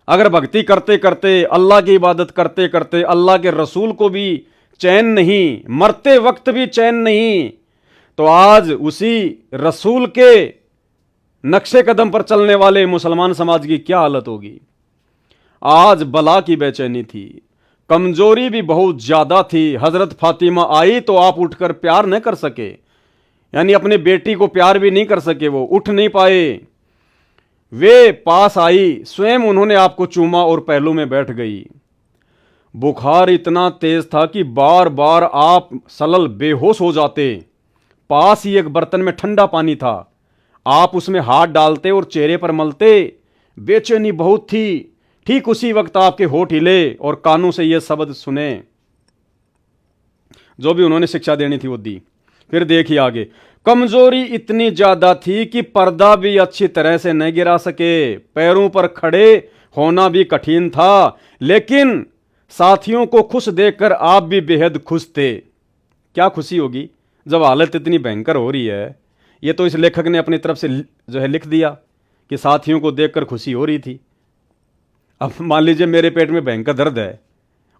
अगर भक्ति करते करते, अल्लाह की इबादत करते करते अल्लाह के रसूल को भी चैन नहीं, मरते वक्त भी चैन नहीं, तो आज उसी रसूल के नक्शे कदम पर चलने वाले मुसलमान समाज की क्या हालत होगी? आज बला की बेचैनी थी, कमजोरी भी बहुत ज्यादा थी। हजरत फातिमा आई तो आप उठकर प्यार न कर सके, यानी अपने बेटी को प्यार भी नहीं कर सके, वो उठ नहीं पाए। वे पास आई, स्वयं उन्होंने आपको चूमा और पहलू में बैठ गई। बुखार इतना तेज था कि बार बार आप सलल बेहोश हो जाते, पास ही एक बर्तन में ठंडा पानी था, आप उसमें हाथ डालते और चेहरे पर मलते। बेचैनी बहुत थी। ठीक उसी वक्त आपके होठ हिले और कानों से यह शब्द सुने। जो भी उन्होंने शिक्षा देनी थी वो दी। फिर देखिए आगे, कमजोरी इतनी ज्यादा थी कि पर्दा भी अच्छी तरह से न गिरा सके, पैरों पर खड़े होना भी कठिन था, लेकिन साथियों को खुश देखकर आप भी बेहद खुश थे। क्या खुशी होगी जब हालत इतनी भयंकर हो रही है। ये तो इस लेखक ने अपनी तरफ से जो है लिख दिया कि साथियों को देखकर खुशी हो रही थी। अब मान लीजिए मेरे पेट में भयंकर दर्द है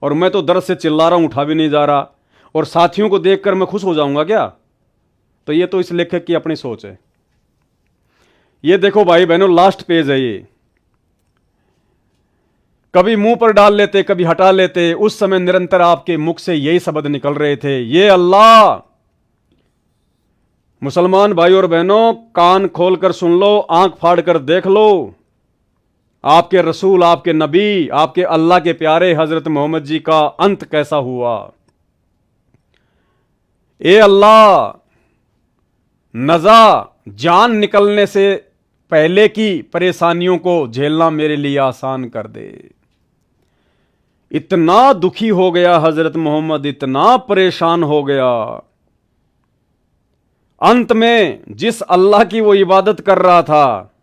और मैं तो दर्द से चिल्ला रहा हूं, उठा भी नहीं जा रहा, और साथियों को देखकर मैं खुश हो जाऊंगा क्या? तो ये तो इस लेखक की अपनी सोच है। ये देखो भाई बहनों, लास्ट पेज है ये। कभी मुंह पर डाल लेते, कभी हटा लेते, उस समय निरंतर आपके मुख से यही शब्द निकल रहे थे, ये अल्लाह। मुसलमान भाई और बहनों, कान खोलकर सुन लो, आंख फाड़ कर देख लो, आपके रसूल, आपके नबी, आपके अल्लाह के प्यारे हजरत मोहम्मद जी का अंत कैसा हुआ। ए अल्लाह, नजा जान निकलने से पहले की परेशानियों को झेलना मेरे लिए आसान कर दे। इतना दुखी हो गया हजरत मोहम्मद, इतना परेशान हो गया। अंत में जिस अल्लाह की वो इबादत कर रहा था,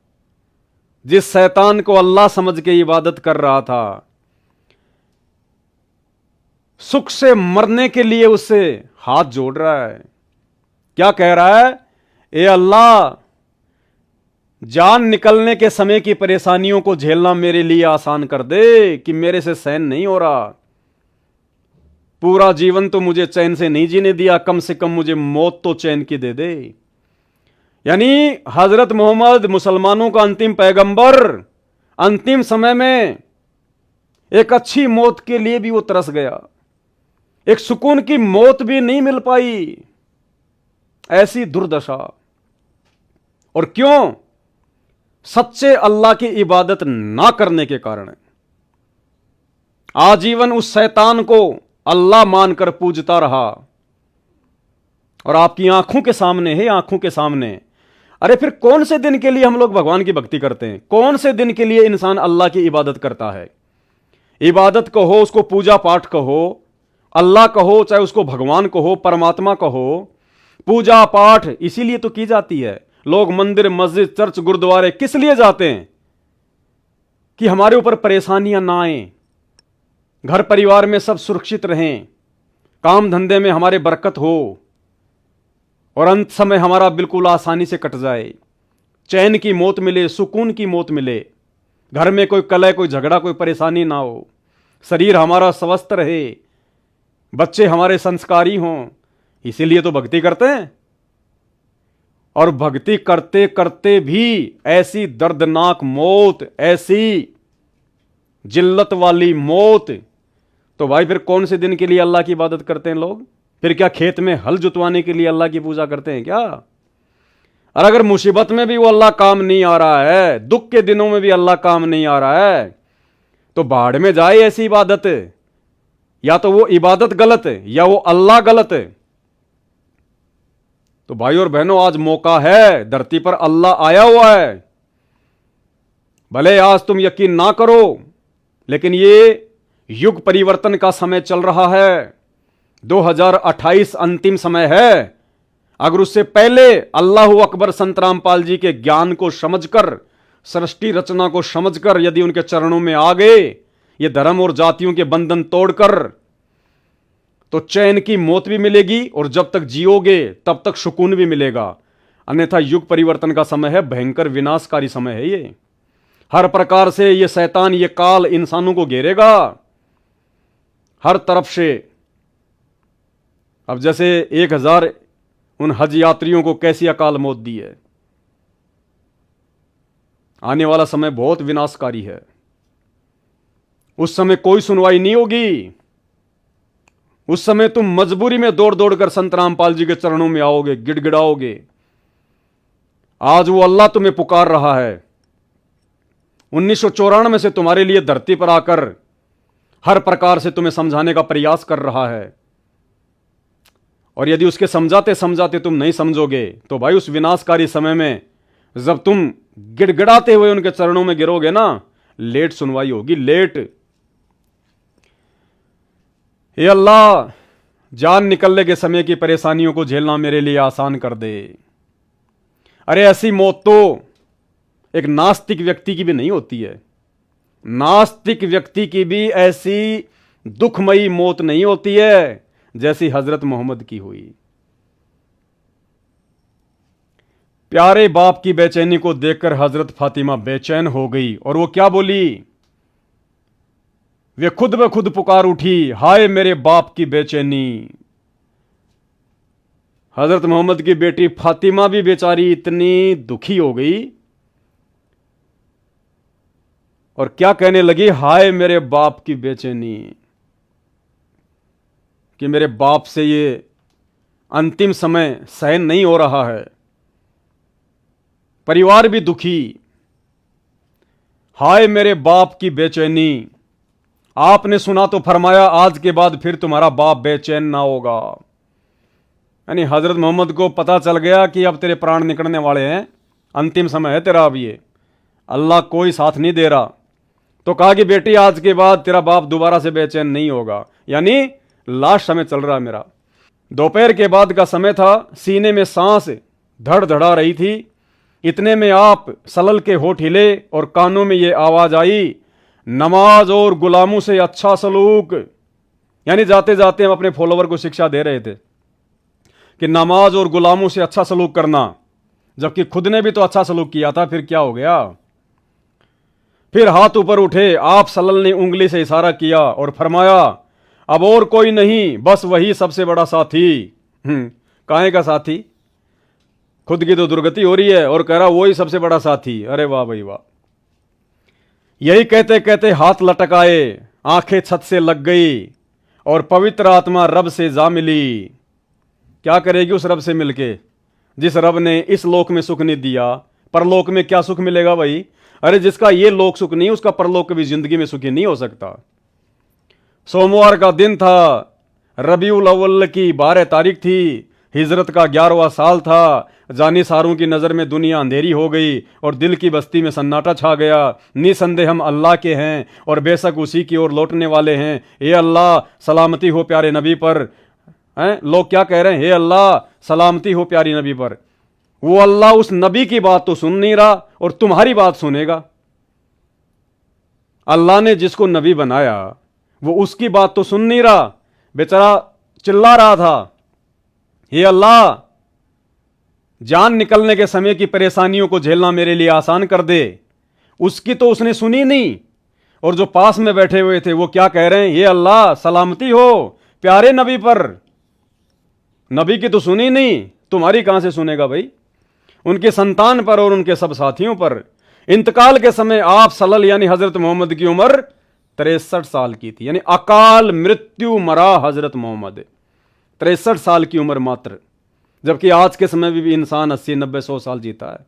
जिस शैतान को अल्लाह समझ के इबादत कर रहा था, सुख से मरने के लिए उससे हाथ जोड़ रहा है। क्या कह रहा है? ए अल्लाह, जान निकलने के समय की परेशानियों को झेलना मेरे लिए आसान कर दे कि मेरे से सहन नहीं हो रहा। पूरा जीवन तो मुझे चैन से नहीं जीने दिया, कम से कम मुझे मौत तो चैन की दे दे। यानी हजरत मोहम्मद मुसलमानों का अंतिम पैगंबर, अंतिम समय में एक अच्छी मौत के लिए भी वो तरस गया। एक सुकून की मौत भी नहीं मिल पाई, ऐसी दुर्दशा। और क्यों? सच्चे अल्लाह की इबादत ना करने के कारण। आजीवन उस शैतान को अल्लाह मानकर पूजता रहा। और आपकी आंखों के सामने है, आंखों के सामने। अरे फिर कौन से दिन के लिए हम लोग भगवान की भक्ति करते हैं? कौन से दिन के लिए इंसान अल्लाह की इबादत करता है? इबादत कहो, उसको पूजा पाठ कहो, अल्लाह कहो, चाहे उसको भगवान कहो, परमात्मा कहो, पूजा पाठ इसीलिए तो की जाती है। लोग मंदिर, मस्जिद, चर्च, गुरुद्वारे किस लिए जाते हैं? कि हमारे ऊपर परेशानियां ना आए, घर परिवार में सब सुरक्षित रहें, काम धंधे में हमारे बरकत हो, और अंत समय हमारा बिल्कुल आसानी से कट जाए, चैन की मौत मिले, सुकून की मौत मिले, घर में कोई कलह, कोई झगड़ा, कोई परेशानी ना हो, शरीर हमारा स्वस्थ रहे, बच्चे हमारे संस्कारी हों। इसीलिए तो भक्ति करते हैं। और भक्ति करते करते भी ऐसी दर्दनाक मौत, ऐसी जिल्लत वाली मौत, तो भाई फिर कौन से दिन के लिए अल्लाह की इबादत करते हैं लोग? फिर क्या खेत में हल जुतवाने के लिए अल्लाह की पूजा करते हैं क्या? और अगर मुसीबत में भी वो अल्लाह काम नहीं आ रहा है, दुख के दिनों में भी अल्लाह काम नहीं आ रहा है, तो बाढ़ में जाए ऐसी इबादत। या तो वो इबादत गलत है या वो अल्लाह गलत है। तो भाई और बहनों, आज मौका है, धरती पर अल्लाह आया हुआ है। भले आज तुम यकीन ना करो, लेकिन ये युग परिवर्तन का समय चल रहा है। 2028 अंतिम समय है। अगर उससे पहले अल्लाह अकबर संत रामपाल जी के ज्ञान को समझकर, सृष्टि रचना को समझकर यदि उनके चरणों में आ गए, ये धर्म और जातियों के बंधन तोड़कर, तो चैन की मौत भी मिलेगी और जब तक जियोगे तब तक सुकून भी मिलेगा। अन्यथा युग परिवर्तन का समय है, भयंकर विनाशकारी समय है ये। हर प्रकार से ये शैतान, ये काल इंसानों को घेरेगा हर तरफ से। अब जैसे 1000 उन हज यात्रियों को कैसी अकाल मौत दी है। आने वाला समय बहुत विनाशकारी है। उस समय कोई सुनवाई नहीं होगी। उस समय तुम मजबूरी में दौड़ दौड़ कर संत रामपाल जी के चरणों में आओगे, गिड़गिड़ाओगे। आज वो अल्लाह तुम्हें पुकार रहा है। 1994 से तुम्हारे लिए धरती पर आकर हर प्रकार से तुम्हें समझाने का प्रयास कर रहा है। और यदि उसके समझाते समझाते तुम नहीं समझोगे तो भाई उस विनाशकारी समय में जब तुम गिड़गिड़ाते हुए उनके चरणों में गिरोगे ना, लेट सुनवाई होगी, लेट। हे अल्लाह, जान निकलने के समय की परेशानियों को झेलना मेरे लिए आसान कर दे। अरे ऐसी मौत तो एक नास्तिक व्यक्ति की भी नहीं होती है। नास्तिक व्यक्ति की भी ऐसी दुखमयी मौत नहीं होती है जैसी हजरत मोहम्मद की हुई। प्यारे बाप की बेचैनी को देखकर हजरत फातिमा बेचैन हो गई और वो क्या बोली? वे खुद ब खुद पुकार उठी, हाय मेरे बाप की बेचैनी। हजरत मोहम्मद की बेटी फातिमा भी बेचारी इतनी दुखी हो गई और क्या कहने लगी, हाय मेरे बाप की बेचैनी, कि मेरे बाप से ये अंतिम समय सहन नहीं हो रहा है। परिवार भी दुखी, हाय मेरे बाप की बेचैनी। आपने सुना तो फरमाया आज के बाद फिर तुम्हारा बाप बेचैन ना होगा। यानी हजरत मोहम्मद को पता चल गया कि अब तेरे प्राण निकलने वाले हैं, अंतिम समय है तेरा, अब ये अल्लाह कोई साथ नहीं दे रहा। तो कहा कि बेटी आज के बाद तेरा बाप दोबारा से बेचैन नहीं होगा। यानी लास्ट समय चल रहा मेरा। दोपहर के बाद का समय था, सीने में सांस धड़ धड़ा रही थी। इतने में आप सलल के होठ हिले और कानों में ये आवाज आई, नमाज और गुलामों से अच्छा सलूक। यानी जाते जाते हम अपने फॉलोवर को शिक्षा दे रहे थे कि नमाज और गुलामों से अच्छा सलूक करना, जबकि खुद ने भी तो अच्छा सलूक किया था। फिर क्या हो गया? फिर हाथ ऊपर उठे, आप सल्लल्लाहु ने उंगली से इशारा किया और फरमाया, अब और कोई नहीं, बस वही सबसे बड़ा साथी। काहे का साथी? खुद की तो दुर्गति हो रही है और कह रहा वही सबसे बड़ा साथी। अरे वाह भाई वाह। यही कहते कहते हाथ लटकाए, आंखें छत से लग गई और पवित्र आत्मा रब से जा मिली। क्या करेगी उस रब से मिलके, जिस रब ने इस लोक में सुख नहीं दिया, परलोक में क्या सुख मिलेगा भाई? अरे जिसका ये लोक सुख नहीं, उसका परलोक कभी जिंदगी में सुखी नहीं हो सकता। सोमवार का दिन था, रबीउल अव्वल की 12 तारीख थी, हिजरत का 11वां साल था। जानिसारों की नज़र में दुनिया अंधेरी हो गई और दिल की बस्ती में सन्नाटा छा गया। निसंदेह हम अल्लाह के हैं और बेशक उसी की ओर लौटने वाले हैं। हे अल्लाह सलामती हो प्यारे नबी पर। हैं लोग क्या कह रहे हैं? हे अल्लाह सलामती हो प्यारी नबी पर। वो अल्लाह उस नबी की बात तो सुन नहीं रहा और तुम्हारी बात सुनेगा। अल्लाह ने जिसको नबी बनाया वो उसकी बात तो सुन नहीं रहा। बेचारा चिल्ला रहा था, हे अल्लाह, जान निकलने के समय की परेशानियों को झेलना मेरे लिए आसान कर दे। उसकी तो उसने सुनी नहीं। और जो पास में बैठे हुए थे वो क्या कह रहे हैं? हे अल्लाह सलामती हो प्यारे नबी पर। नबी की तो सुनी नहीं, तुम्हारी कहां से सुनेगा भाई? उनके संतान पर और उनके सब साथियों पर। इंतकाल के समय आप सल्लल्लाहु यानी हजरत मोहम्मद की उम्र 63 साल की थी। यानी अकाल मृत्यु मरा हजरत मोहम्मद, 63 साल की उम्र मात्र। जबकि आज के समय में भी इंसान 80, 90, 100 साल जीता है,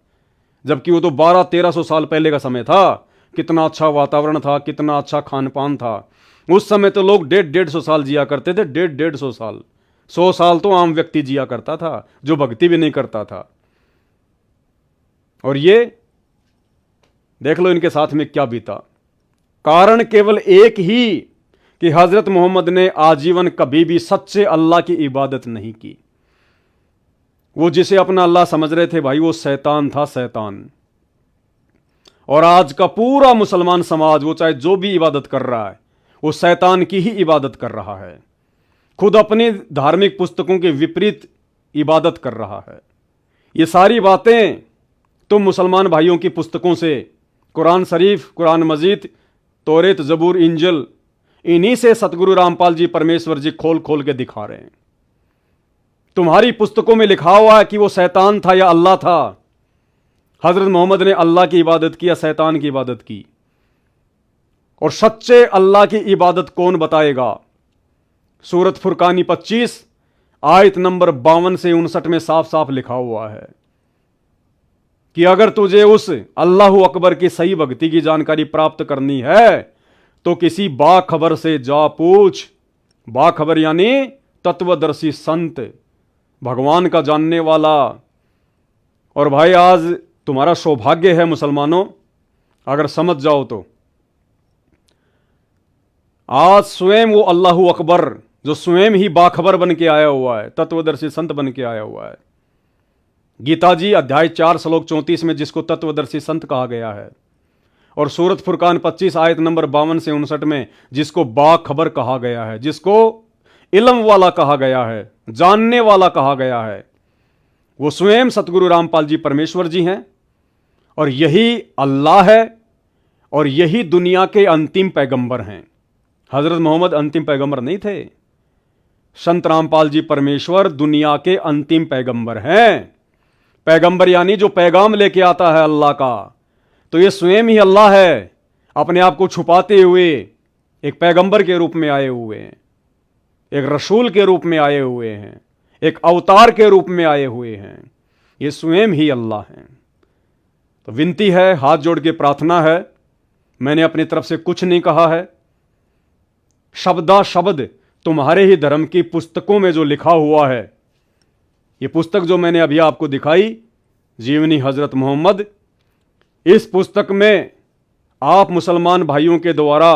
जबकि वो तो 1200-1300 साल पहले का समय था। कितना अच्छा वातावरण था, कितना अच्छा खान पान था। उस समय तो लोग 150-150 साल जिया करते थे। 150-150 साल, 100 साल तो आम व्यक्ति जिया करता था जो भक्ति भी नहीं करता था। और ये देख लो इनके साथ में क्या बीता। कारण केवल एक ही कि हजरत मोहम्मद ने आजीवन कभी भी सच्चे अल्लाह की इबादत नहीं की। वो जिसे अपना अल्लाह समझ रहे थे भाई, वो शैतान था, शैतान। और आज का पूरा मुसलमान समाज, वो चाहे जो भी इबादत कर रहा है, वो शैतान की ही इबादत कर रहा है। खुद अपनी धार्मिक पुस्तकों के विपरीत इबादत कर रहा है। ये सारी बातें तुम मुसलमान भाइयों की पुस्तकों से, कुरान शरीफ, कुरान मजीद, तौरेत, जबूर, इंजल, इन्हीं से सतगुरु रामपाल जी परमेश्वर जी खोल खोल के दिखा रहे हैं। तुम्हारी पुस्तकों में लिखा हुआ है कि वो शैतान था या अल्लाह था। हजरत मोहम्मद ने अल्लाह की इबादत की या शैतान की इबादत की? और सच्चे अल्लाह की इबादत कौन बताएगा? सूरत फुरकानी 25 आयत नंबर 52 से 59 में साफ साफ लिखा हुआ है कि अगर तुझे उस अल्लाह अकबर की सही भक्ति की जानकारी प्राप्त करनी है तो किसी बाखबर से जा पूछ। बाखबर यानी तत्वदर्शी संत, भगवान का जानने वाला। और भाई आज तुम्हारा सौभाग्य है मुसलमानों, अगर समझ जाओ तो आज स्वयं वो अल्लाहु अकबर जो स्वयं ही बाखबर बन के आया हुआ है, तत्वदर्शी संत बन के आया हुआ है। गीता जी अध्याय 4 श्लोक 34 में जिसको तत्वदर्शी संत कहा गया है, और सूरत फुरकान 25 आयत नंबर 52 से 59 में जिसको बाखबर कहा गया है, जिसको इल्म वाला कहा गया है, जानने वाला कहा गया है, वो स्वयं सतगुरु रामपाल जी परमेश्वर जी हैं। और यही अल्लाह है और यही दुनिया के अंतिम पैगंबर हैं। हजरत मोहम्मद अंतिम पैगंबर नहीं थे, संत रामपाल जी परमेश्वर दुनिया के अंतिम पैगंबर हैं। पैगंबर यानी जो पैगाम लेके आता है अल्लाह का, तो ये स्वयं ही अल्लाह है, अपने आप को छुपाते हुए एक पैगंबर के रूप में आए हुए हैं, एक रसूल के रूप में आए हुए हैं, एक अवतार के रूप में आए हुए हैं। ये स्वयं ही अल्लाह हैं। तो विनती है, हाथ जोड़ के प्रार्थना है, मैंने अपनी तरफ से कुछ नहीं कहा है। शब्दा शब्द तुम्हारे ही धर्म की पुस्तकों में जो लिखा हुआ है, ये पुस्तक जो मैंने अभी आपको दिखाई, जीवनी हजरत मोहम्मद, इस पुस्तक में आप मुसलमान भाइयों के द्वारा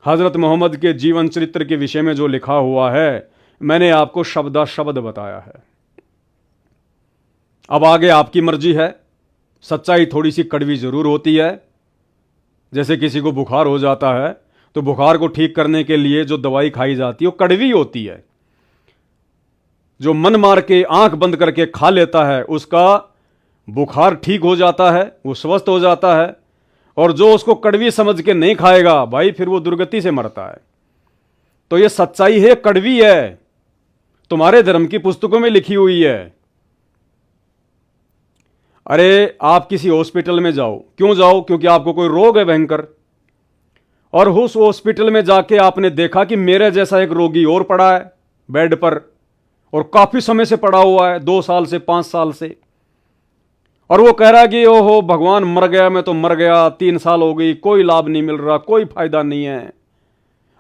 हजरत मोहम्मद के जीवन चरित्र के विषय में जो लिखा हुआ है, मैंने आपको शब्दा शब्द बताया है। अब आगे आपकी मर्जी है। सच्चाई थोड़ी सी कड़वी जरूर होती है। जैसे किसी को बुखार हो जाता है तो बुखार को ठीक करने के लिए जो दवाई खाई जाती है वो कड़वी होती है। जो मन मार के आंख बंद करके खा लेता है उसका बुखार ठीक हो जाता है, वो स्वस्थ हो जाता है। और जो उसको कड़वी समझ के नहीं खाएगा भाई, फिर वो दुर्गति से मरता है। तो ये सच्चाई है, कड़वी है, तुम्हारे धर्म की पुस्तकों में लिखी हुई है। अरे आप किसी हॉस्पिटल में जाओ, क्यों जाओ? क्योंकि आपको कोई रोग है भयंकर, और उस हॉस्पिटल में जाके आपने देखा कि मेरे जैसा एक रोगी और पड़ा है बेड पर, और काफी समय से पड़ा हुआ है, 2 साल से 5 साल से, और वो कह रहा है कि ओहो भगवान मर गया, मैं तो मर गया, 3 साल हो गई, कोई लाभ नहीं मिल रहा, कोई फायदा नहीं है।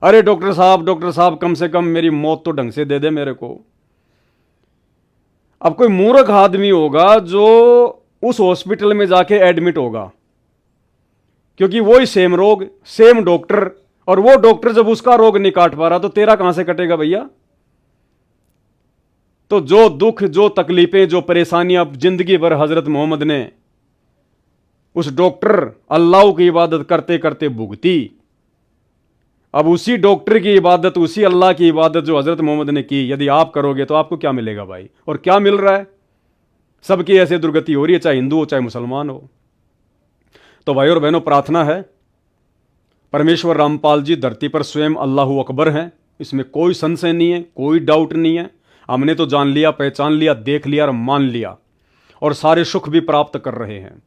अरे डॉक्टर साहब कम से कम मेरी मौत तो ढंग से दे दे मेरे को। अब कोई मूर्ख आदमी होगा जो उस हॉस्पिटल में जाके एडमिट होगा, क्योंकि वही सेम रोग, सेम डॉक्टर, और वो डॉक्टर जब उसका रोग नहीं काट पा रहा तो तेरा कहां से कटेगा भैया? तो जो दुख, जो तकलीफें, जो परेशानियां जिंदगी भर हजरत मोहम्मद ने उस डॉक्टर अल्लाह की इबादत करते करते भुगती, अब उसी डॉक्टर की इबादत, उसी अल्लाह की इबादत जो हजरत मोहम्मद ने की, यदि आप करोगे तो आपको क्या मिलेगा भाई? और क्या मिल रहा है? सबकी ऐसे दुर्गति हो रही है, चाहे हिंदू हो चाहे मुसलमान हो। तो भाई और बहनों, प्रार्थना है, परमेश्वर रामपाल जी धरती पर स्वयं अल्लाहु अकबर हैं, इसमें कोई संशय नहीं है, कोई डाउट नहीं है। हमने तो जान लिया, पहचान लिया, देख लिया और मान लिया, और सारे सुख भी प्राप्त कर रहे हैं।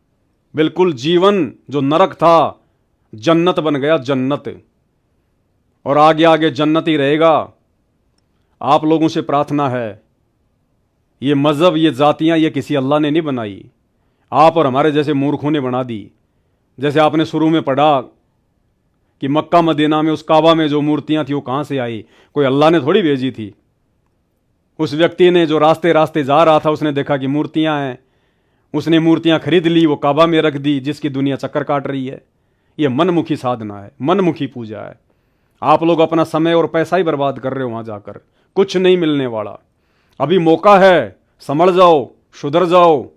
बिल्कुल जीवन जो नरक था जन्नत बन गया, जन्नत, और आगे आगे जन्नत ही रहेगा। आप लोगों से प्रार्थना है, ये मज़हब, ये जातियां, ये किसी अल्लाह ने नहीं बनाई, आप और हमारे जैसे मूर्खों ने बना दी। जैसे आपने शुरू में पढ़ा कि मक्का मदीना में उस काबा में जो मूर्तियां थी वो कहां से आई? कोई अल्लाह ने थोड़ी भेजी थी। उस व्यक्ति ने जो रास्ते रास्ते जा रहा था, उसने देखा कि मूर्तियां हैं, उसने मूर्तियां खरीद ली, वो काबा में रख दी, जिसकी दुनिया चक्कर काट रही है। ये मनमुखी साधना है, मनमुखी पूजा है। आप लोग अपना समय और पैसा ही बर्बाद कर रहे हो, वहां जाकर कुछ नहीं मिलने वाला। अभी मौका है, संभल जाओ, सुधर जाओ।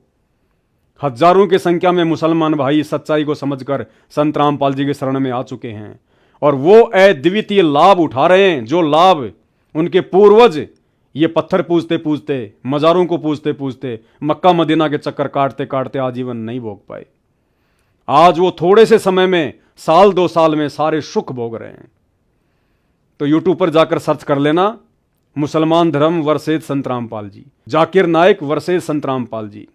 हजारों की संख्या में मुसलमान भाई सच्चाई को समझकर संत रामपाल जी के शरण में आ चुके हैं, और वो अद्वितीय लाभ उठा रहे हैं, जो लाभ उनके पूर्वज ये पत्थर पूजते पूजते, मज़ारों को पूजते पूजते, मक्का मदीना के चक्कर काटते काटते आजीवन नहीं भोग पाए। आज वो थोड़े से समय में, 1-2 साल में सारे सुख भोग रहे हैं। तो यूट्यूब पर जाकर सर्च कर लेना, मुसलमान धर्म वर्सेज संत रामपाल जी, जाकिर नाइक वर्सेज संत रामपाल जी।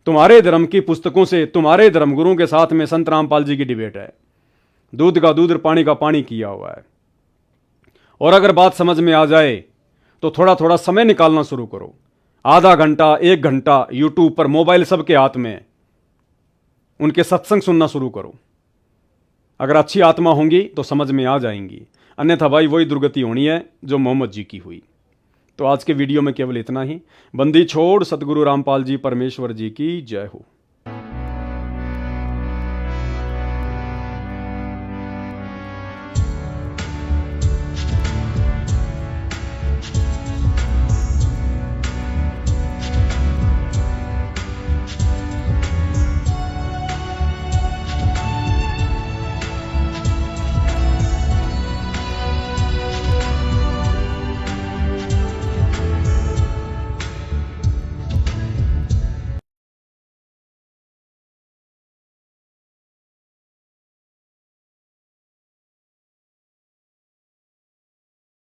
तुम्हारे धर्म की पुस्तकों से, तुम्हारे धर्मगुरुओं के साथ में संत रामपाल जी की डिबेट है। दूध का दूध, पानी का पानी किया हुआ है। और अगर बात समझ में आ जाए तो थोड़ा थोड़ा समय निकालना शुरू करो, आधा घंटा, 1 घंटा यूट्यूब पर, मोबाइल सबके हाथ में, उनके सत्संग सुनना शुरू करो। अगर अच्छी आत्मा होंगी तो समझ में आ जाएंगी, अन्यथा भाई वही दुर्गति होनी है जो मोहम्मद जी की हुई। तो आज के वीडियो में केवल इतना ही। बंदी छोड़ सतगुरु रामपाल जी परमेश्वर जी की जय हो।